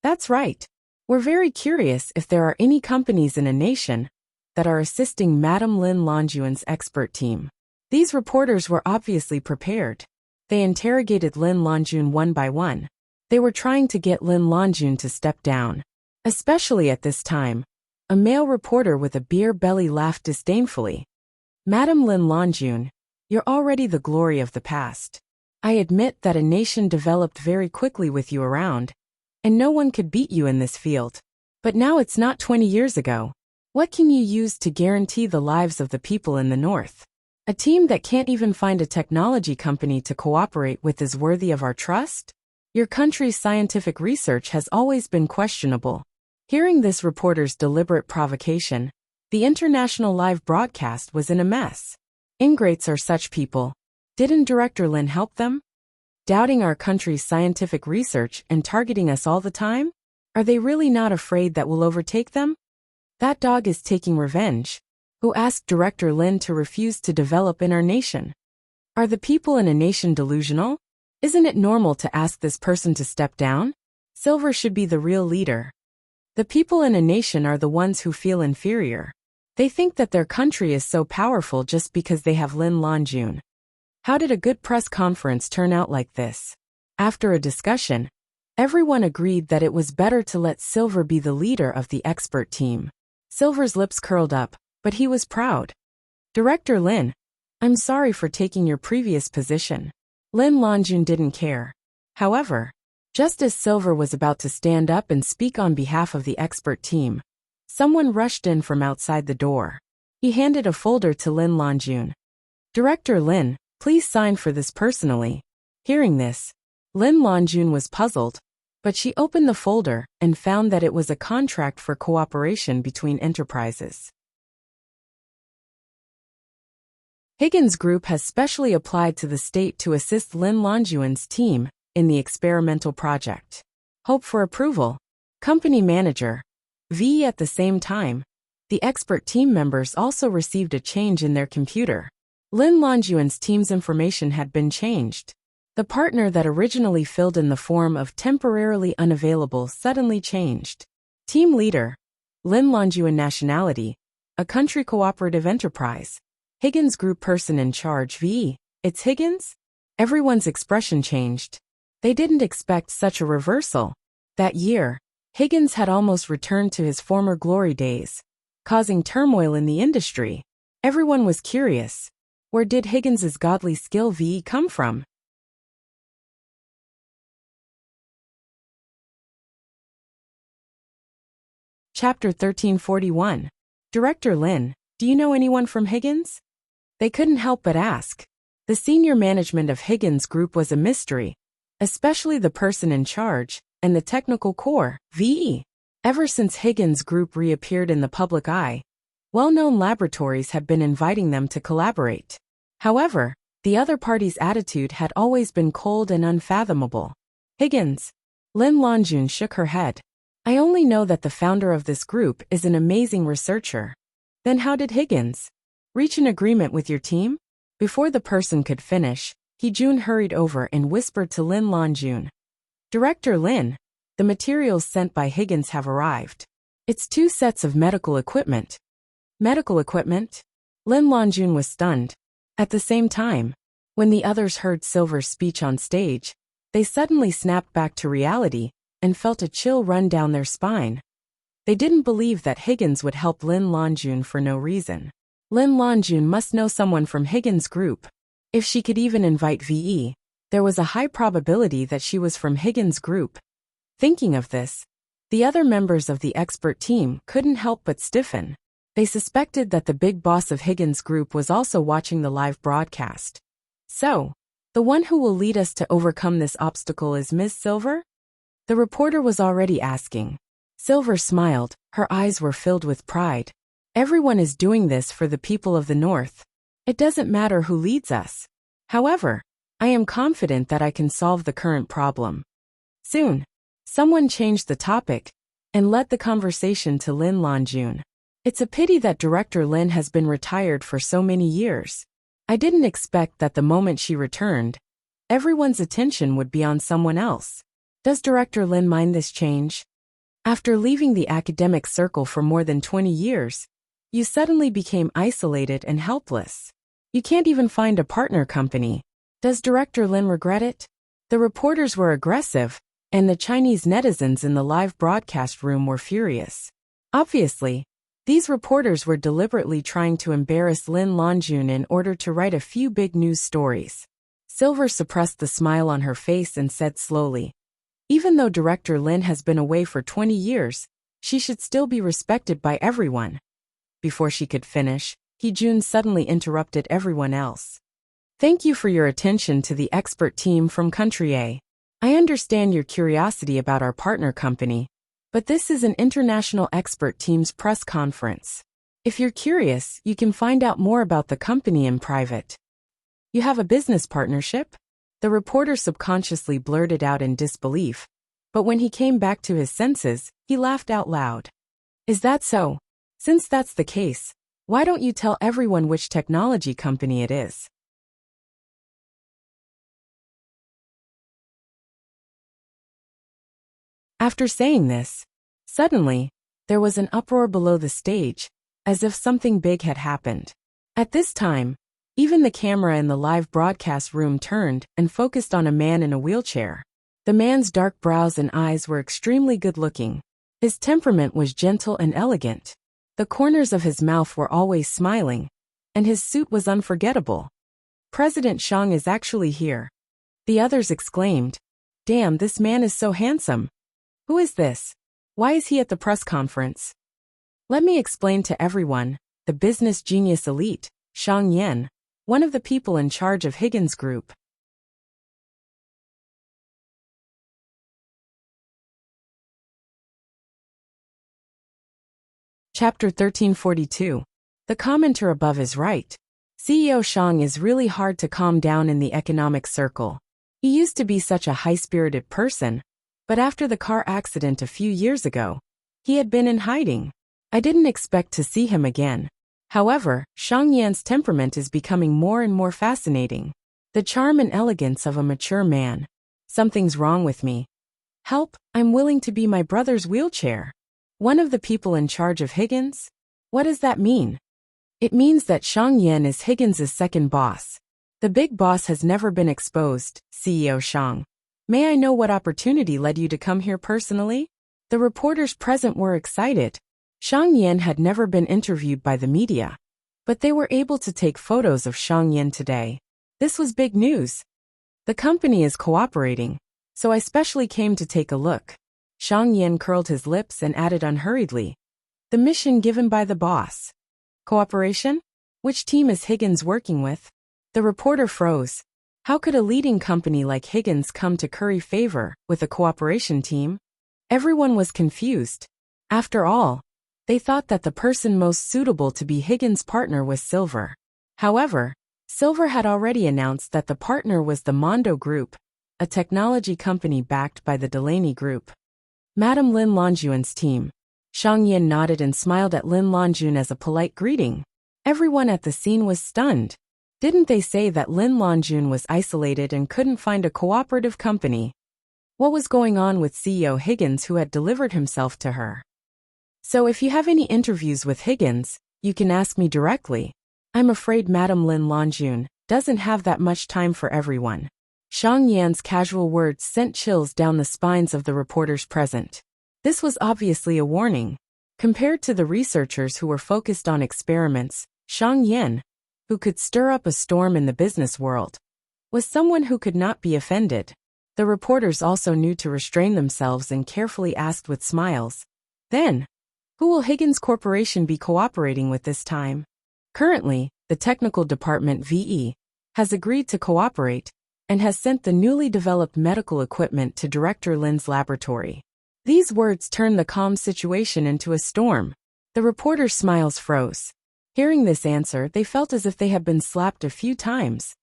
That's right. We're very curious if there are any companies in a nation that are assisting Madam Lin Longjun's expert team. These reporters were obviously prepared. They interrogated Lin Longjun one by one. They were trying to get Lin Longjun to step down. Especially at this time, a male reporter with a beer belly laughed disdainfully. Madam Lin Longjun, you're already the glory of the past. I admit that a nation developed very quickly with you around, and no one could beat you in this field. But now it's not 20 years ago. What can you use to guarantee the lives of the people in the north? A team that can't even find a technology company to cooperate with is worthy of our trust? Your country's scientific research has always been questionable. Hearing this reporter's deliberate provocation, the international live broadcast was in a mess. Ingrates are such people. Didn't Director Lin help them? Doubting our country's scientific research and targeting us all the time? Are they really not afraid that we'll overtake them? That dog is taking revenge. Who asked Director Lin to refuse to develop in our nation? Are the people in a nation delusional? Isn't it normal to ask this person to step down? Silver should be the real leader. The people in a nation are the ones who feel inferior. They think that their country is so powerful just because they have Lin Longjun. How did a good press conference turn out like this? After a discussion, everyone agreed that it was better to let Silver be the leader of the expert team. Silver's lips curled up, but he was proud. Director Lin, I'm sorry for taking your previous position. Lin Longjun didn't care. However, just as Silver was about to stand up and speak on behalf of the expert team, someone rushed in from outside the door. He handed a folder to Lin Longjun. Director Lin, please sign for this personally. Hearing this, Lin Longjun was puzzled, but she opened the folder and found that it was a contract for cooperation between enterprises. Higgins Group has specially applied to the state to assist Lin Longjun's team in the experimental project. Hope for approval. Company manager. V. At the same time, the expert team members also received a change in their computer. Lin Longjun's team's information had been changed. The partner that originally filled in the form of temporarily unavailable suddenly changed. Team leader. Lin Longjun nationality. A country cooperative enterprise. Higgins Group person in charge V. It's Higgins? Everyone's expression changed. They didn't expect such a reversal. That year, Higgins had almost returned to his former glory days, causing turmoil in the industry. Everyone was curious. Where did Higgins's godly skill V come from? Chapter 1341. Director Lin, do you know anyone from Higgins? They couldn't help but ask. The senior management of Higgins Group was a mystery, especially the person in charge, and the technical core, VE. Ever since Higgins Group reappeared in the public eye, well-known laboratories had been inviting them to collaborate. However, the other party's attitude had always been cold and unfathomable. Higgins. Lin Longjun shook her head. I only know that the founder of this group is an amazing researcher. Then how did Higgins reach an agreement with your team? Before the person could finish, Hee-jun hurried over and whispered to Lin Longjun. Director Lin, the materials sent by Higgins have arrived. It's 2 sets of medical equipment. Medical equipment? Lin Longjun was stunned. At the same time, when the others heard Silver's speech on stage, they suddenly snapped back to reality and felt a chill run down their spine. They didn't believe that Higgins would help Lin Longjun for no reason. Lin Longjun must know someone from Higgins Group. If she could even invite VE, there was a high probability that she was from Higgins Group. Thinking of this, the other members of the expert team couldn't help but stiffen. They suspected that the big boss of Higgins Group was also watching the live broadcast. So, the one who will lead us to overcome this obstacle is Ms. Silver? The reporter was already asking. Silver smiled, her eyes were filled with pride. Everyone is doing this for the people of the North. It doesn't matter who leads us. However, I am confident that I can solve the current problem. Soon, someone changed the topic and led the conversation to Lin Longjun. It's a pity that Director Lin has been retired for so many years. I didn't expect that the moment she returned, everyone's attention would be on someone else. Does Director Lin mind this change? After leaving the academic circle for more than 20 years, you suddenly became isolated and helpless. You can't even find a partner company. Does Director Lin regret it? The reporters were aggressive, and the Chinese netizens in the live broadcast room were furious. Obviously, these reporters were deliberately trying to embarrass Lin Longjun in order to write a few big news stories. Silver suppressed the smile on her face and said slowly, even though Director Lin has been away for 20 years, she should still be respected by everyone. Before she could finish, Hee-jun suddenly interrupted everyone else. Thank you for your attention to the expert team from Country A. I understand your curiosity about our partner company, but this is an international expert team's press conference. If you're curious, you can find out more about the company in private. You have a business partnership? The reporter subconsciously blurted out in disbelief, but when he came back to his senses, he laughed out loud. Is that so? Since that's the case, why don't you tell everyone which technology company it is? After saying this, suddenly, there was an uproar below the stage, as if something big had happened. At this time, even the camera in the live broadcast room turned and focused on a man in a wheelchair. The man's dark brows and eyes were extremely good-looking. His temperament was gentle and elegant. The corners of his mouth were always smiling, and his suit was unforgettable. President Shang is actually here. The others exclaimed. Damn, this man is so handsome. Who is this? Why is he at the press conference? Let me explain to everyone, the business genius elite, Shang Yan, one of the people in charge of Higgins Group. Chapter 1342. The commenter above is right. CEO Shang is really hard to calm down in the economic circle. He used to be such a high-spirited person, but after the car accident a few years ago, he had been in hiding. I didn't expect to see him again. However, Shang Yan's temperament is becoming more and more fascinating. The charm and elegance of a mature man. Something's wrong with me. Help, I'm willing to be my brother's wheelchair. One of the people in charge of Higgins? What does that mean? It means that Shang Yan is Higgins' second boss. The big boss has never been exposed, CEO Shang. May I know what opportunity led you to come here personally? The reporters present were excited. Shang Yan had never been interviewed by the media, but they were able to take photos of Shang Yan today. This was big news. The company is cooperating, so I specially came to take a look. Shang Yan curled his lips and added unhurriedly. The mission given by the boss. Cooperation? Which team is Higgins working with? The reporter froze. How could a leading company like Higgins come to curry favor with a cooperation team? Everyone was confused. After all, they thought that the person most suitable to be Higgins' partner was Silver. However, Silver had already announced that the partner was the Mondo Group, a technology company backed by the Delaney Group. Madame Lin Longjun's team. Shang Yin nodded and smiled at Lin Longjun as a polite greeting. Everyone at the scene was stunned. Didn't they say that Lin Longjun was isolated and couldn't find a cooperative company? What was going on with CEO Higgins, who had delivered himself to her? So if you have any interviews with Higgins, you can ask me directly. I'm afraid Madame Lin Longjun doesn't have that much time for everyone. Shang Yan's casual words sent chills down the spines of the reporters present. This was obviously a warning. Compared to the researchers who were focused on experiments, Shang Yan, who could stir up a storm in the business world, was someone who could not be offended. The reporters also knew to restrain themselves and carefully asked with smiles, "Then, who will Higgins Corporation be cooperating with this time?" Currently, the technical department VE has agreed to cooperate and has sent the newly developed medical equipment to Director Lin's laboratory. These words turned the calm situation into a storm. The reporters' smiles froze. Hearing this answer, they felt as if they had been slapped a few times.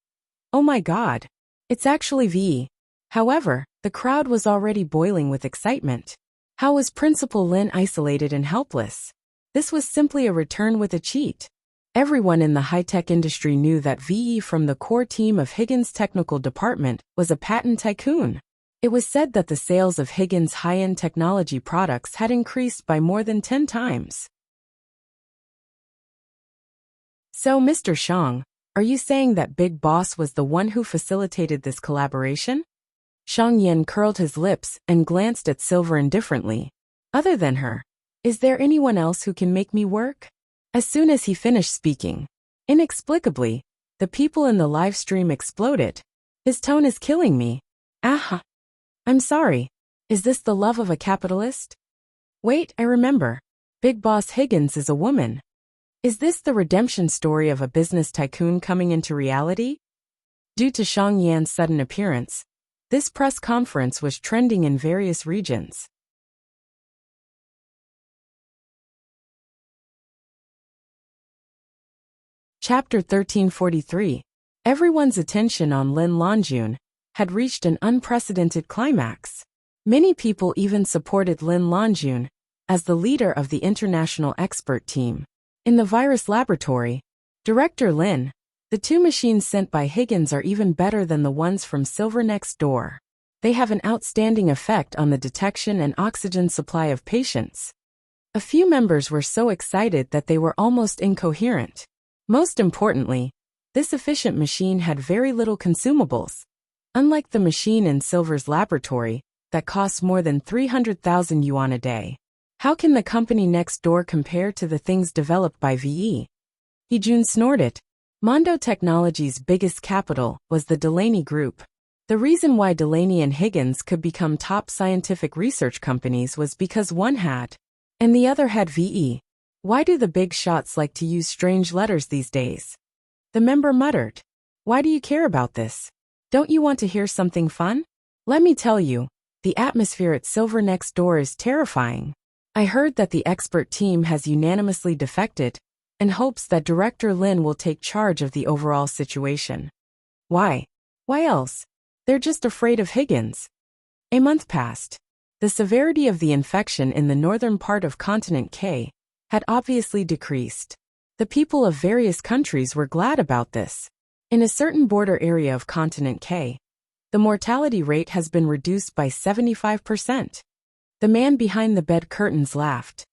Oh my God! It's actually VE. However, the crowd was already boiling with excitement. How was Principal Lin isolated and helpless? This was simply a return with a cheat. Everyone in the high-tech industry knew that VE from the core team of Higgins' technical department was a patent tycoon. It was said that the sales of Higgins' high-end technology products had increased by more than 10 times. So, Mr. Shang, are you saying that Big Boss was the one who facilitated this collaboration? Shang Yan curled his lips and glanced at Silver indifferently. Other than her, is there anyone else who can make me work? As soon as he finished speaking, inexplicably, the people in the live stream exploded. His tone is killing me. Aha. I'm sorry. Is this the love of a capitalist? Wait, I remember. Big Boss Higgins is a woman. Is this the redemption story of a business tycoon coming into reality? Due to Shang Yan's sudden appearance, this press conference was trending in various regions. Chapter 1343. Everyone's attention on Lin Longjun had reached an unprecedented climax. Many people even supported Lin Longjun as the leader of the international expert team. In the virus laboratory, Director Lin, the two machines sent by Higgins are even better than the ones from Silver next door. They have an outstanding effect on the detection and oxygen supply of patients. A few members were so excited that they were almost incoherent. Most importantly, this efficient machine had very little consumables. Unlike the machine in Silver's laboratory, that costs more than 300,000 yuan a day. How can the company next door compare to the things developed by VE? Heejun snorted. Mondo Technology's biggest capital was the Delaney Group. The reason why Delaney and Higgins could become top scientific research companies was because one had, and the other had VE. Why do the big shots like to use strange letters these days? The member muttered. Why do you care about this? Don't you want to hear something fun? Let me tell you, the atmosphere at Silver next door is terrifying. I heard that the expert team has unanimously defected and hopes that Director Lin will take charge of the overall situation. Why? Why else? They're just afraid of Higgins. A month passed. The severity of the infection in the northern part of Continent K had obviously decreased. The people of various countries were glad about this. In a certain border area of Continent K, the mortality rate has been reduced by 75%. The man behind the bed curtains laughed.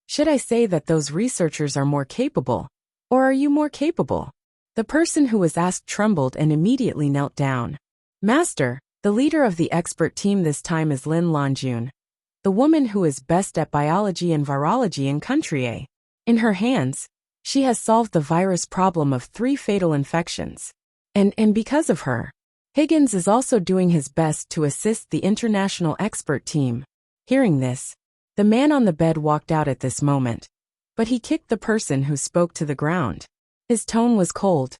Should I say that those researchers are more capable? Or are you more capable? The person who was asked trembled and immediately knelt down. Master, the leader of the expert team this time is Lin Longjun, the woman who is best at biology and virology in country A. In her hands, she has solved the virus problem of 3 fatal infections. And because of her, Higgins is also doing his best to assist the international expert team. Hearing this, the man on the bed walked out at this moment, but he kicked the person who spoke to the ground. His tone was cold.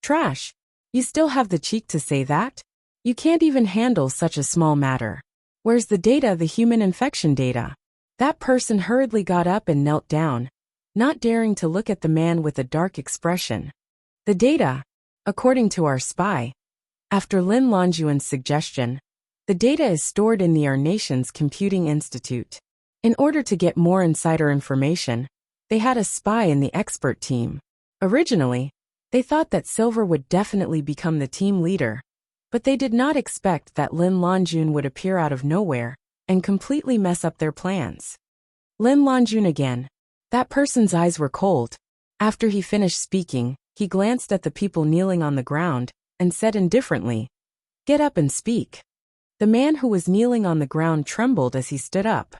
Trash. You still have the cheek to say that? You can't even handle such a small matter. Where's the data, the human infection data? That person hurriedly got up and knelt down, not daring to look at the man with a dark expression. The data, according to our spy, after Lin Longyuan's suggestion, the data is stored in our nation's computing institute. In order to get more insider information, they had a spy in the expert team. Originally, they thought that Silver would definitely become the team leader, but they did not expect that Lin Longyun would appear out of nowhere and completely mess up their plans. Lin Longyun again. That person's eyes were cold. After he finished speaking, he glanced at the people kneeling on the ground and said indifferently, "Get up and speak." The man who was kneeling on the ground trembled as he stood up.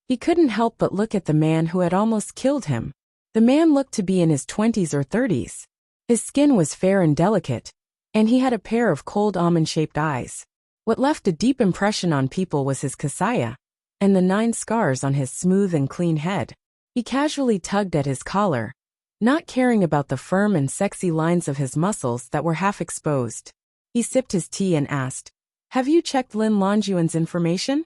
He couldn't help but look at the man who had almost killed him. The man looked to be in his 20s or 30s. His skin was fair and delicate, and he had a pair of cold almond-shaped eyes. What left a deep impression on people was his kasaya, and the 9 scars on his smooth and clean head. He casually tugged at his collar, not caring about the firm and sexy lines of his muscles that were half exposed. He sipped his tea and asked, "Have you checked Lin Longyuan's information?"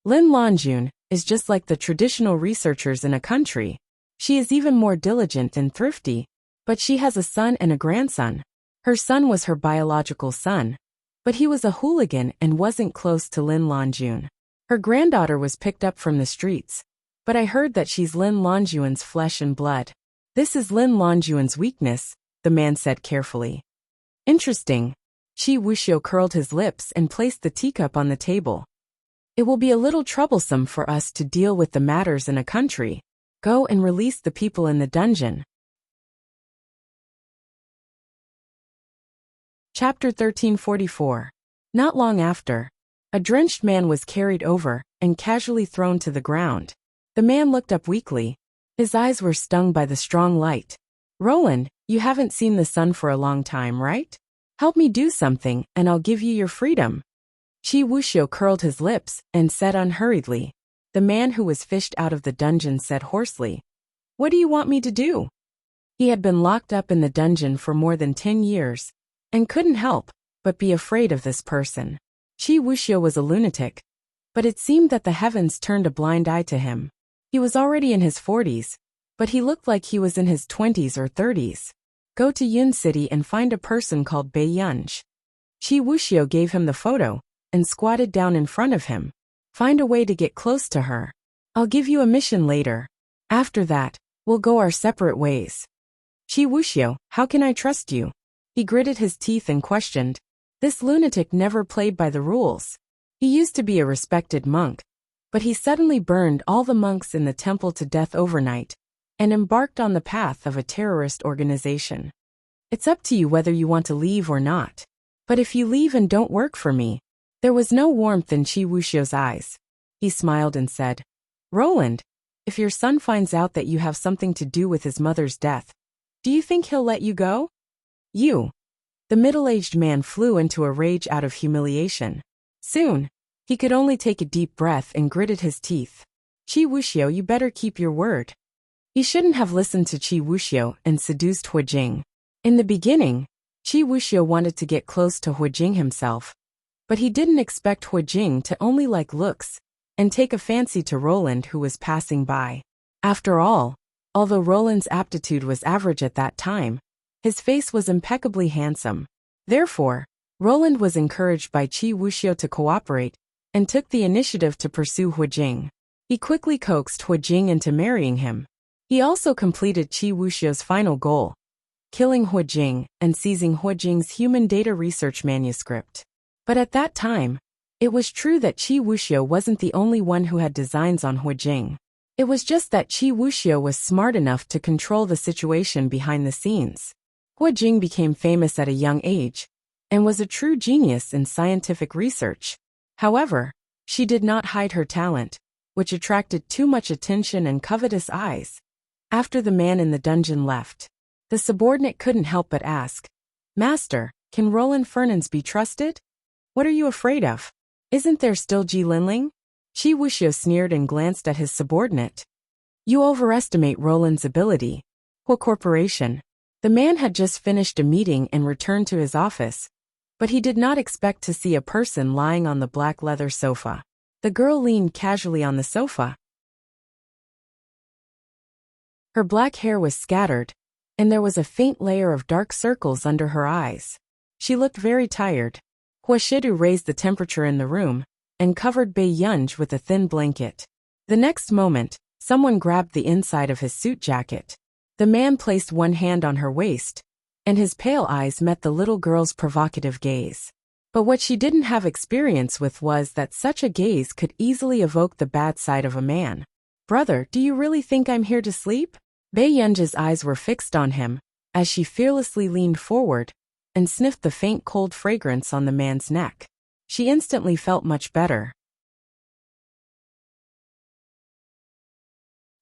Lin Longyun is just like the traditional researchers in a country. She is even more diligent and thrifty, but she has a son and a grandson. Her son was her biological son, but he was a hooligan and wasn't close to Lin Longyun. Her granddaughter was picked up from the streets, but I heard that she's Lin Longyuan's flesh and blood. This is Lin Longyuan's weakness, the man said carefully. Interesting. Qi Wuxiu curled his lips and placed the teacup on the table. It will be a little troublesome for us to deal with the matters in a country. Go and release the people in the dungeon. Chapter 1344. Not long after, a drenched man was carried over and casually thrown to the ground. The man looked up weakly. His eyes were stung by the strong light. "Roland, you haven't seen the sun for a long time, right? Help me do something, and I'll give you your freedom." Qi Wuxiu curled his lips and said unhurriedly. The man who was fished out of the dungeon said hoarsely, "What do you want me to do?" He had been locked up in the dungeon for more than 10 years, and couldn't help but be afraid of this person. Qi Wuxiu was a lunatic, but it seemed that the heavens turned a blind eye to him. He was already in his 40s, but he looked like he was in his 20s or 30s. Go to Yun City and find a person called Bei Yunj. Qi Wuxiu gave him the photo and squatted down in front of him. Find a way to get close to her. I'll give you a mission later. After that, we'll go our separate ways. Qi Wuxiu, how can I trust you? He gritted his teeth and questioned. This lunatic never played by the rules. He used to be a respected monk, but he suddenly burned all the monks in the temple to death overnight and embarked on the path of a terrorist organization. It's up to you whether you want to leave or not. But if you leave and don't work for me. There was no warmth in Qi Wuxiu's eyes. He smiled and said, "Roland, if your son finds out that you have something to do with his mother's death, do you think he'll let you go?" You. The middle-aged man flew into a rage out of humiliation. Soon, he could only take a deep breath and gritted his teeth. Qi Wuxiu, you better keep your word. He shouldn't have listened to Qi Wuxiu and seduced Huijing. In the beginning, Qi Wuxiu wanted to get close to Huijing himself, but he didn't expect Huijing to only like looks and take a fancy to Roland who was passing by. After all, although Roland's aptitude was average at that time, his face was impeccably handsome. Therefore, Roland was encouraged by Qi Wuxiu to cooperate and took the initiative to pursue Huijing. He quickly coaxed Huijing into marrying him. He also completed Qi Wuxiu's final goal, killing Huijing and seizing Huijing's human data research manuscript. But at that time, it was true that Qi Wuxiu wasn't the only one who had designs on Huijing. It was just that Qi Wuxiu was smart enough to control the situation behind the scenes. Huijing became famous at a young age and was a true genius in scientific research. However, she did not hide her talent, which attracted too much attention and covetous eyes. After the man in the dungeon left, the subordinate couldn't help but ask, "Master, can Roland Fernandes be trusted? What are you afraid of? Isn't there still Ji Linling?" Shi Wuxiu sneered and glanced at his subordinate. You overestimate Roland's ability. Hua Corporation. The man had just finished a meeting and returned to his office, but he did not expect to see a person lying on the black leather sofa. The girl leaned casually on the sofa. Her black hair was scattered, and there was a faint layer of dark circles under her eyes. She looked very tired. Hua Shidu raised the temperature in the room and covered Bei Yunj with a thin blanket. The next moment, someone grabbed the inside of his suit jacket. The man placed one hand on her waist, and his pale eyes met the little girl's provocative gaze. But what she didn't have experience with was that such a gaze could easily evoke the bad side of a man. Brother, do you really think I'm here to sleep? Bei Yunj's eyes were fixed on him, as she fearlessly leaned forward and sniffed the faint cold fragrance on the man's neck. She instantly felt much better.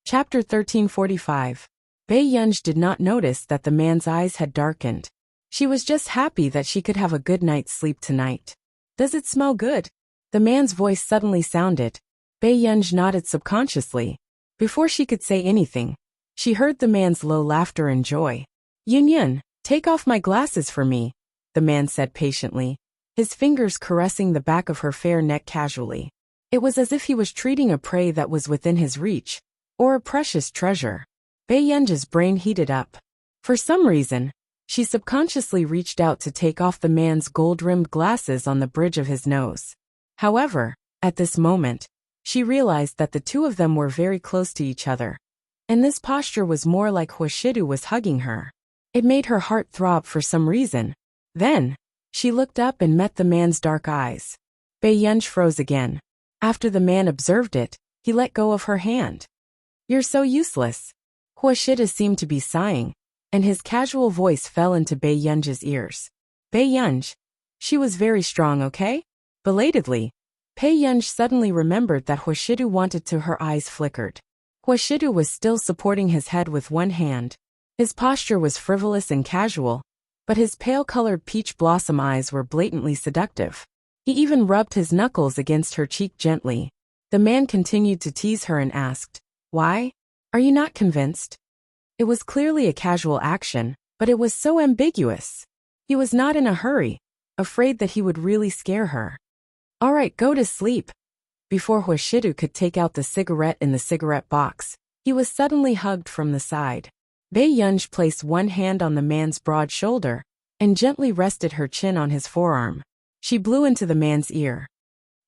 Chapter 1345. Bei Yunj did not notice that the man's eyes had darkened. She was just happy that she could have a good night's sleep tonight. Does it smell good? The man's voice suddenly sounded. Bei Yunj nodded subconsciously. Before she could say anything, she heard the man's low laughter and joy. Yun, take off my glasses for me, the man said patiently, his fingers caressing the back of her fair neck casually. It was as if he was treating a prey that was within his reach, or a precious treasure. Bei Yunj's brain heated up. For some reason, she subconsciously reached out to take off the man's gold-rimmed glasses on the bridge of his nose. However, at this moment, she realized that the two of them were very close to each other, and this posture was more like Hua Shidu was hugging her. It made her heart throb for some reason. Then, she looked up and met the man's dark eyes. Bei Yunj froze again. After the man observed it, he let go of her hand. You're so useless. Hua Shidu seemed to be sighing, and his casual voice fell into Bei Yunj's ears. Bei Yunj. She was very strong, okay? Belatedly, Bei Yunj suddenly remembered that Hua Shidu wanted to. Her eyes flickered. Hua Shidu was still supporting his head with one hand. His posture was frivolous and casual, but his pale-colored peach blossom eyes were blatantly seductive. He even rubbed his knuckles against her cheek gently. The man continued to tease her and asked, Why? Are you not convinced? It was clearly a casual action, but it was so ambiguous. He was not in a hurry, afraid that he would really scare her. All right, go to sleep. Before Hua Shidu could take out the cigarette in the cigarette box, he was suddenly hugged from the side. Bei Yunj placed one hand on the man's broad shoulder and gently rested her chin on his forearm. She blew into the man's ear.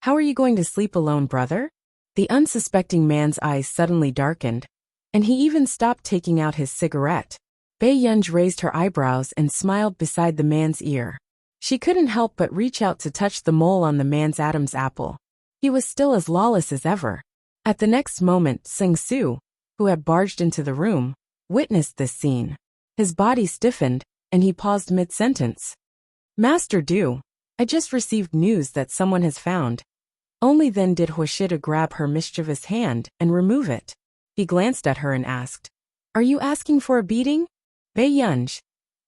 How are you going to sleep alone, brother? The unsuspecting man's eyes suddenly darkened, and he even stopped taking out his cigarette. Bei Yunj raised her eyebrows and smiled beside the man's ear. She couldn't help but reach out to touch the mole on the man's Adam's apple. He was still as lawless as ever. At the next moment, Sing Su, who had barged into the room, witnessed this scene. His body stiffened, and he paused mid-sentence. Master Du, I just received news that someone has found. Only then did Hua Shidu grab her mischievous hand and remove it. He glanced at her and asked, Are you asking for a beating? Bei Yunj.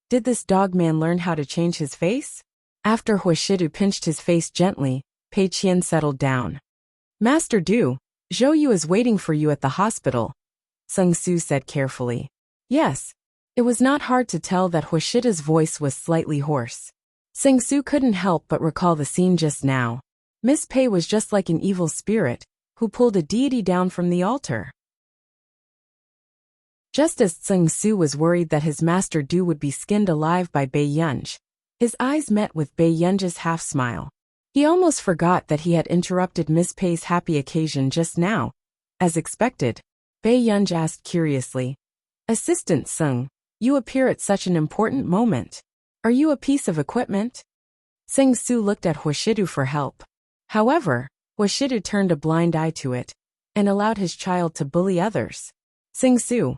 Did this dog man learn how to change his face? After Hua Shidu pinched his face gently, Pei Qian settled down. Master Du, Zhou Yu is waiting for you at the hospital, Sung Su said carefully. Yes. It was not hard to tell that Hua Shidu's voice was slightly hoarse. Sung Su couldn't help but recall the scene just now. Miss Pei was just like an evil spirit, who pulled a deity down from the altar. Just as Sung Su was worried that his Master Du would be skinned alive by Bei Yunj, his eyes met with Bei Yunj's half-smile. He almost forgot that he had interrupted Miss Pei's happy occasion just now. As expected, Bei Yunj asked curiously, Assistant Sung, you appear at such an important moment. Are you a piece of equipment? Sing Su looked at Hua Shidu for help. However, Hua Shidu turned a blind eye to it, and allowed his child to bully others. Sing Su.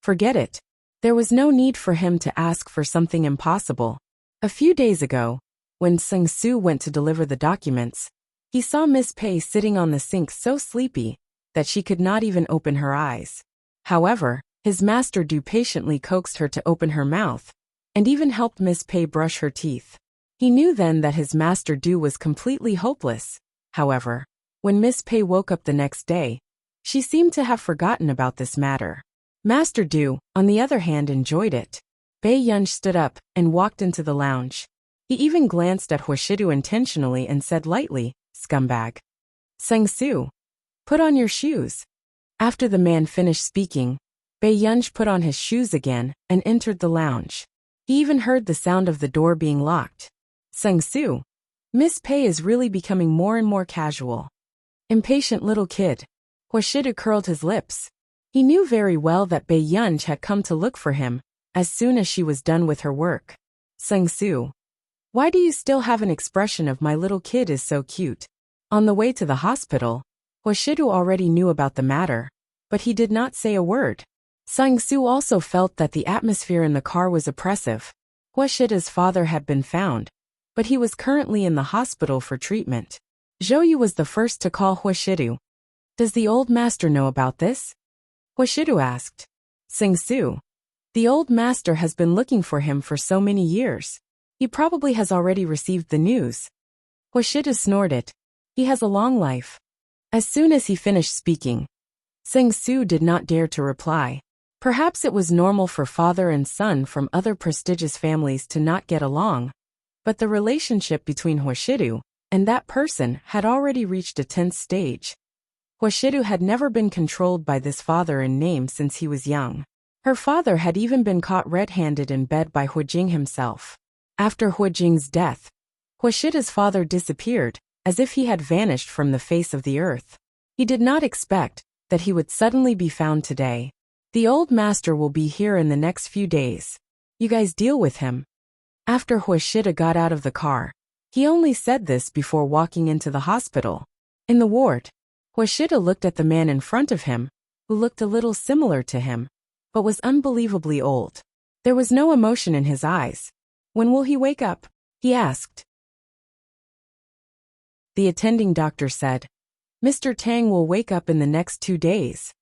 Forget it. There was no need for him to ask for something impossible. A few days ago, when Sing Su went to deliver the documents, he saw Miss Pei sitting on the sink so sleepy that she could not even open her eyes. However, his Master Du patiently coaxed her to open her mouth, and even helped Miss Pei brush her teeth. He knew then that his Master Du was completely hopeless. However, When Miss Pei woke up the next day, she seemed to have forgotten about this matter. Master Du, on the other hand, enjoyed it. Bei Yunj stood up and walked into the lounge. He even glanced at Huashidu intentionally and said lightly, "Scumbag. Seng Su, put on your shoes." After the man finished speaking, Bei Yunj put on his shoes again and entered the lounge. He even heard the sound of the door being locked. Seng Su. Miss Pei is really becoming more and more casual. Impatient little kid. Huashidu curled his lips. He knew very well that Bei Yunj had come to look for him as soon as she was done with her work. Seng Su. Why do you still have an expression of "my little kid is so cute"? On the way to the hospital, Huashidu already knew about the matter, but he did not say a word. Seng Su also felt that the atmosphere in the car was oppressive. Huashidu's father had been found, but he was currently in the hospital for treatment. Zhou Yu was the first to call Huashidu. Does the old master know about this? Huashidu asked. Seng Su. The old master has been looking for him for so many years. He probably has already received the news. Huashidu snorted. He has a long life. As soon as he finished speaking, Seng Su did not dare to reply. Perhaps it was normal for father and son from other prestigious families to not get along, but the relationship between Huashidu and that person had already reached a tense stage. Huashidu had never been controlled by this father in name since he was young. Her father had even been caught red-handed in bed by Huijing himself. After Huijing's death, Huashidu's father disappeared, as if he had vanished from the face of the earth. He did not expect that he would suddenly be found today. The old master will be here in the next few days. You guys deal with him. After Huashidu got out of the car, he only said this before walking into the hospital. In the ward, Huashidu looked at the man in front of him, who looked a little similar to him, but was unbelievably old. There was no emotion in his eyes. When will he wake up? He asked. The attending doctor said, Mr. Tang will wake up in the next 2 days.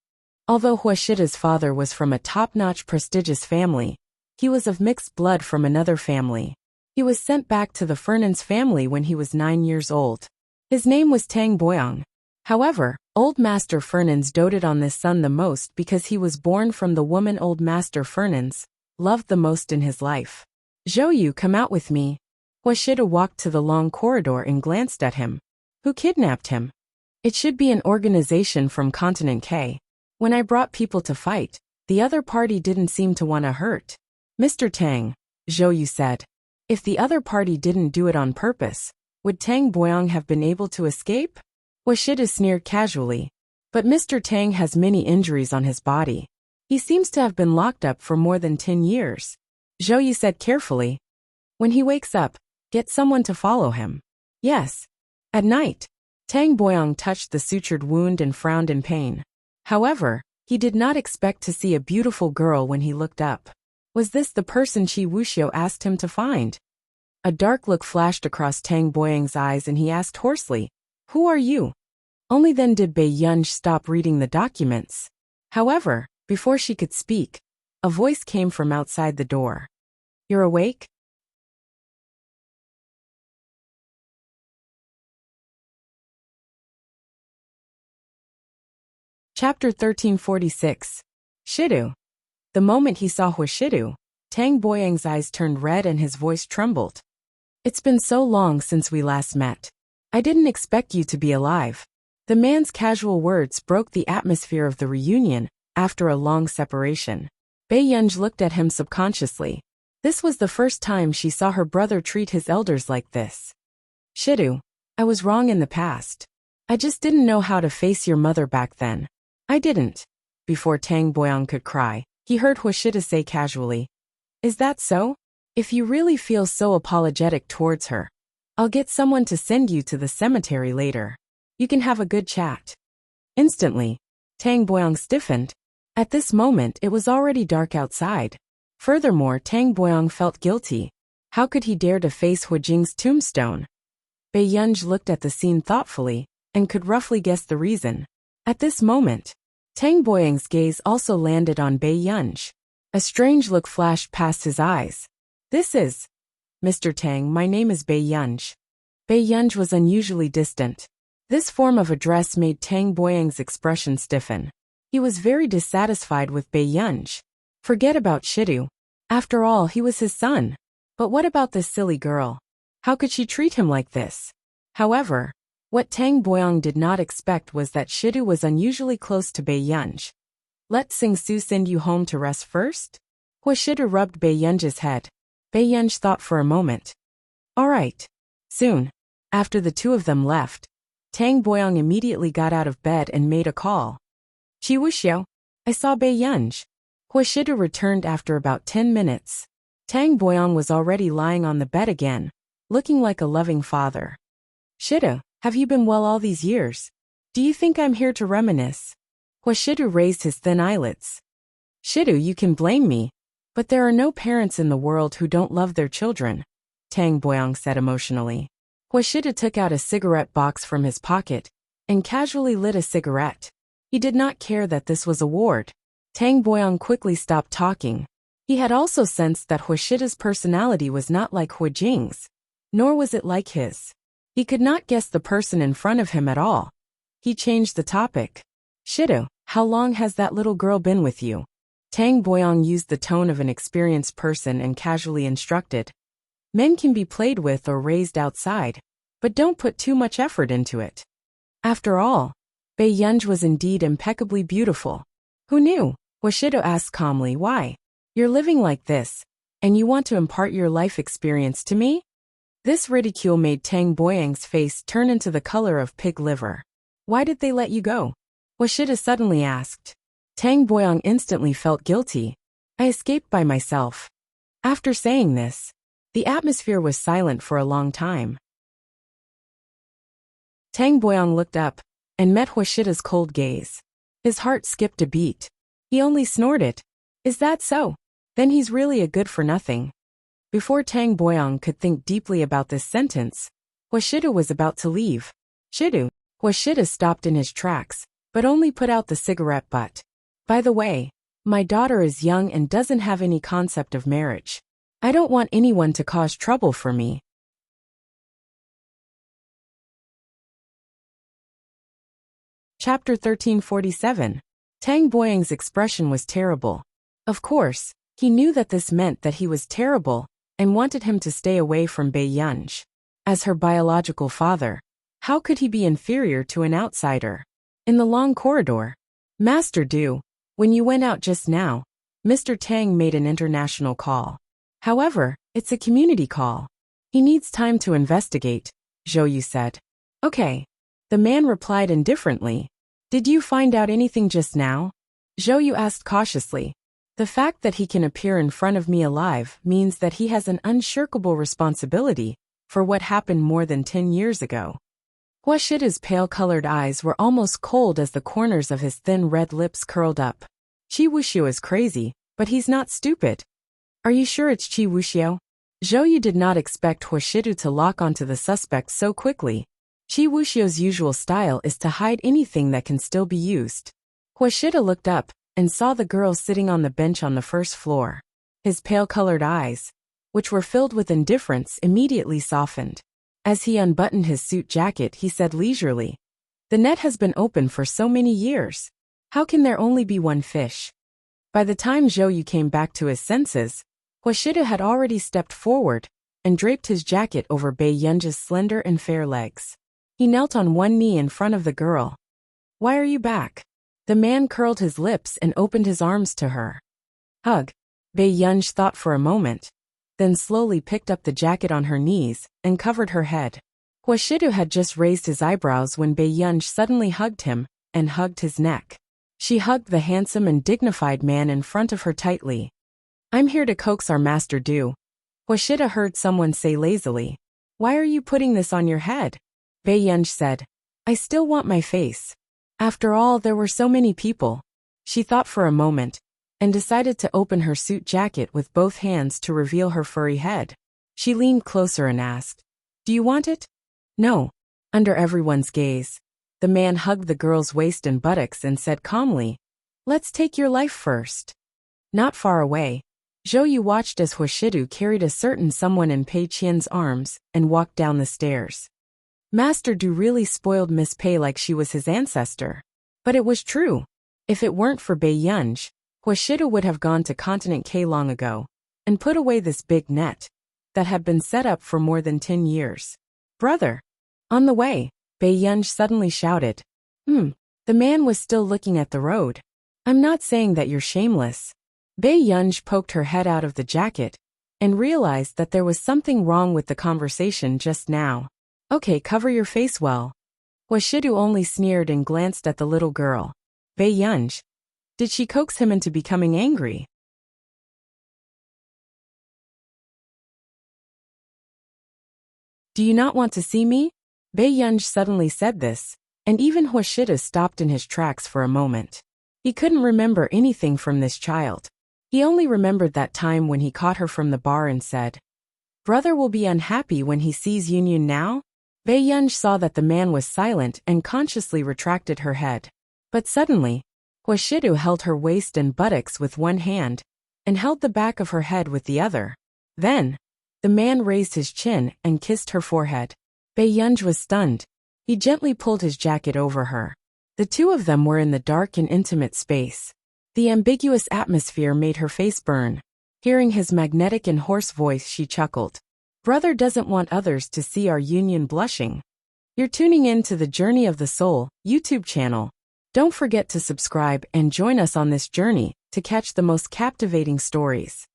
Although Huashidu's father was from a top-notch prestigious family, he was of mixed blood from another family. He was sent back to the Fernan's family when he was 9 years old. His name was Tang Boyang. However, Old Master Fernan's doted on this son the most because he was born from the woman Old Master Fernan's loved the most in his life. Zhou Yu, come out with me. Huashidu walked to the long corridor and glanced at him. Who kidnapped him? It should be an organization from Continent K. When I brought people to fight, the other party didn't seem to want to hurt. Mr. Tang, Zhou Yu said. If the other party didn't do it on purpose, would Tang Boyang have been able to escape? Huashidu sneered casually. But Mr. Tang has many injuries on his body. He seems to have been locked up for more than 10 years. Zhou Yu said carefully. When he wakes up, get someone to follow him. Yes. At night. Tang Boyang touched the sutured wound and frowned in pain. However, he did not expect to see a beautiful girl when he looked up. Was this the person Chi Wuxiu asked him to find? A dark look flashed across Tang Boyang's eyes and he asked hoarsely, Who are you? Only then did Bei Yunj stop reading the documents. However, before she could speak, a voice came from outside the door. You're awake? Chapter 1346. Shidu. The moment he saw Huashidu, Tang Boyang's eyes turned red and his voice trembled. It's been so long since we last met. I didn't expect you to be alive. The man's casual words broke the atmosphere of the reunion after a long separation. Bei Yunj looked at him subconsciously. This was the first time she saw her brother treat his elders like this. Shidu, I was wrong in the past. I just didn't know how to face your mother back then. I didn't. Before Tang Boyang could cry, he heard Huashidu say casually, Is that so? If you really feel so apologetic towards her, I'll get someone to send you to the cemetery later. You can have a good chat. Instantly, Tang Boyang stiffened. At this moment it was already dark outside. Furthermore, Tang Boyang felt guilty. How could he dare to face Huijing's tombstone? Bei Yunj looked at the scene thoughtfully, and could roughly guess the reason. At this moment, Tang Boyang's gaze also landed on Bei Yunj. A strange look flashed past his eyes. This is... Mr. Tang, my name is Bei Yunj. Bei Yunj was unusually distant. This form of address made Tang Boyang's expression stiffen. He was very dissatisfied with Bei Yunj. Forget about Shidu. After all, he was his son. But what about this silly girl? How could she treat him like this? However, what Tang Boyang did not expect was that Shidu was unusually close to Bei Yunj. Let Sing Su send you home to rest first? Shidu rubbed Bei Yunj's head. Bei Yunj thought for a moment. All right. Soon. After the two of them left, Tang Boyang immediately got out of bed and made a call. Chi Wuxiao, I saw Bei Yunj. Shidu returned after about 10 minutes. Tang Boyang was already lying on the bed again, looking like a loving father. Shidu, have you been well all these years? Do you think I'm here to reminisce? Shidu raised his thin eyelids. Shidu, you can blame me, but there are no parents in the world who don't love their children, Tang Boyang said emotionally. Shidu took out a cigarette box from his pocket and casually lit a cigarette. He did not care that this was a ward. Tang Boyang quickly stopped talking. He had also sensed that Shidu's personality was not like Hu Jing's, nor was it like his. He could not guess the person in front of him at all. He changed the topic. Shidu, how long has that little girl been with you? Tang Boyang used the tone of an experienced person and casually instructed. Men can be played with or raised outside, but don't put too much effort into it. After all, Bei Yunj was indeed impeccably beautiful. Who knew? Shidu asked calmly. Why? You're living like this, and you want to impart your life experience to me? This ridicule made Tang Boyang's face turn into the color of pig liver. Why did they let you go? Shidu suddenly asked. Tang Boyang instantly felt guilty. I escaped by myself. After saying this, the atmosphere was silent for a long time. Tang Boyang looked up and met Shidu's cold gaze. His heart skipped a beat. He only snorted. Is that so? Then he's really a good-for-nothing. Before Tang Boyang could think deeply about this sentence, Shidu was about to leave. Shidu. Shidu stopped in his tracks, but only put out the cigarette butt. By the way, my daughter is young and doesn't have any concept of marriage. I don't want anyone to cause trouble for me. Chapter 1347. Tang Boyang's expression was terrible. Of course, he knew that this meant that he was terrible and wanted him to stay away from Bei Yunj. As her biological father, how could he be inferior to an outsider? In the long corridor, Master Du, when you went out just now, Mr. Tang made an international call. However, it's a community call. He needs time to investigate, Zhou Yu said. Okay. The man replied indifferently. Did you find out anything just now? Zhou Yu asked cautiously. The fact that he can appear in front of me alive means that he has an unshirkable responsibility for what happened more than 10 years ago. Shidu's pale-colored eyes were almost cold as the corners of his thin red lips curled up. Chi Wuxiao is crazy, but he's not stupid. Are you sure it's Chi Wuxiao? Zhou Yu did not expect Shidu to lock onto the suspect so quickly. Chi Wuxiao's usual style is to hide anything that can still be used. Shidu looked up and saw the girl sitting on the bench on the first floor. His pale-colored eyes, which were filled with indifference, immediately softened. As he unbuttoned his suit jacket, he said leisurely, The net has been open for so many years. How can there only be one fish? By the time Zhou Yu came back to his senses, Shidu had already stepped forward and draped his jacket over Bei Yunj's slender and fair legs. He knelt on one knee in front of the girl. Why are you back? The man curled his lips and opened his arms to her. Hug. Bei Yunj thought for a moment, then slowly picked up the jacket on her knees and covered her head. Shidu had just raised his eyebrows when Bei Yunj suddenly hugged him and hugged his neck. She hugged the handsome and dignified man in front of her tightly. I'm here to coax our Master Du. Shidu heard someone say lazily. Why are you putting this on your head? Bei Yunj said. I still want my face. After all, there were so many people. She thought for a moment and decided to open her suit jacket with both hands to reveal her furry head. She leaned closer and asked, Do you want it? No. Under everyone's gaze, the man hugged the girl's waist and buttocks and said calmly, Let's take your life first. Not far away, Zhou Yu watched as Shidu carried a certain someone in Pei Qian's arms and walked down the stairs. Master Du really spoiled Miss Pei like she was his ancestor. But it was true. If it weren't for Bei Yunj, Huashidu would have gone to Continent K long ago and put away this big net that had been set up for more than 10 years. Brother! On the way, Bei Yunj suddenly shouted. The man was still looking at the road. I'm not saying that you're shameless. Bei Yunj poked her head out of the jacket and realized that there was something wrong with the conversation just now. Okay, cover your face well. Huashidu only sneered and glanced at the little girl. Bei Yunj. Did she coax him into becoming angry? Do you not want to see me? Bei Yunj suddenly said this, and even Huashidu stopped in his tracks for a moment. He couldn't remember anything from this child. He only remembered that time when he caught her from the bar and said, "Brother will be unhappy when he sees Yun now?" Bei Yunj saw that the man was silent and consciously retracted her head. But suddenly, Huashidu held her waist and buttocks with one hand and held the back of her head with the other. Then, the man raised his chin and kissed her forehead. Bei Yunj was stunned. He gently pulled his jacket over her. The two of them were in the dark and intimate space. The ambiguous atmosphere made her face burn. Hearing his magnetic and hoarse voice, she chuckled. Brother doesn't want others to see our union blushing. You're tuning in to the Journey of the Soul YouTube channel. Don't forget to subscribe and join us on this journey to catch the most captivating stories.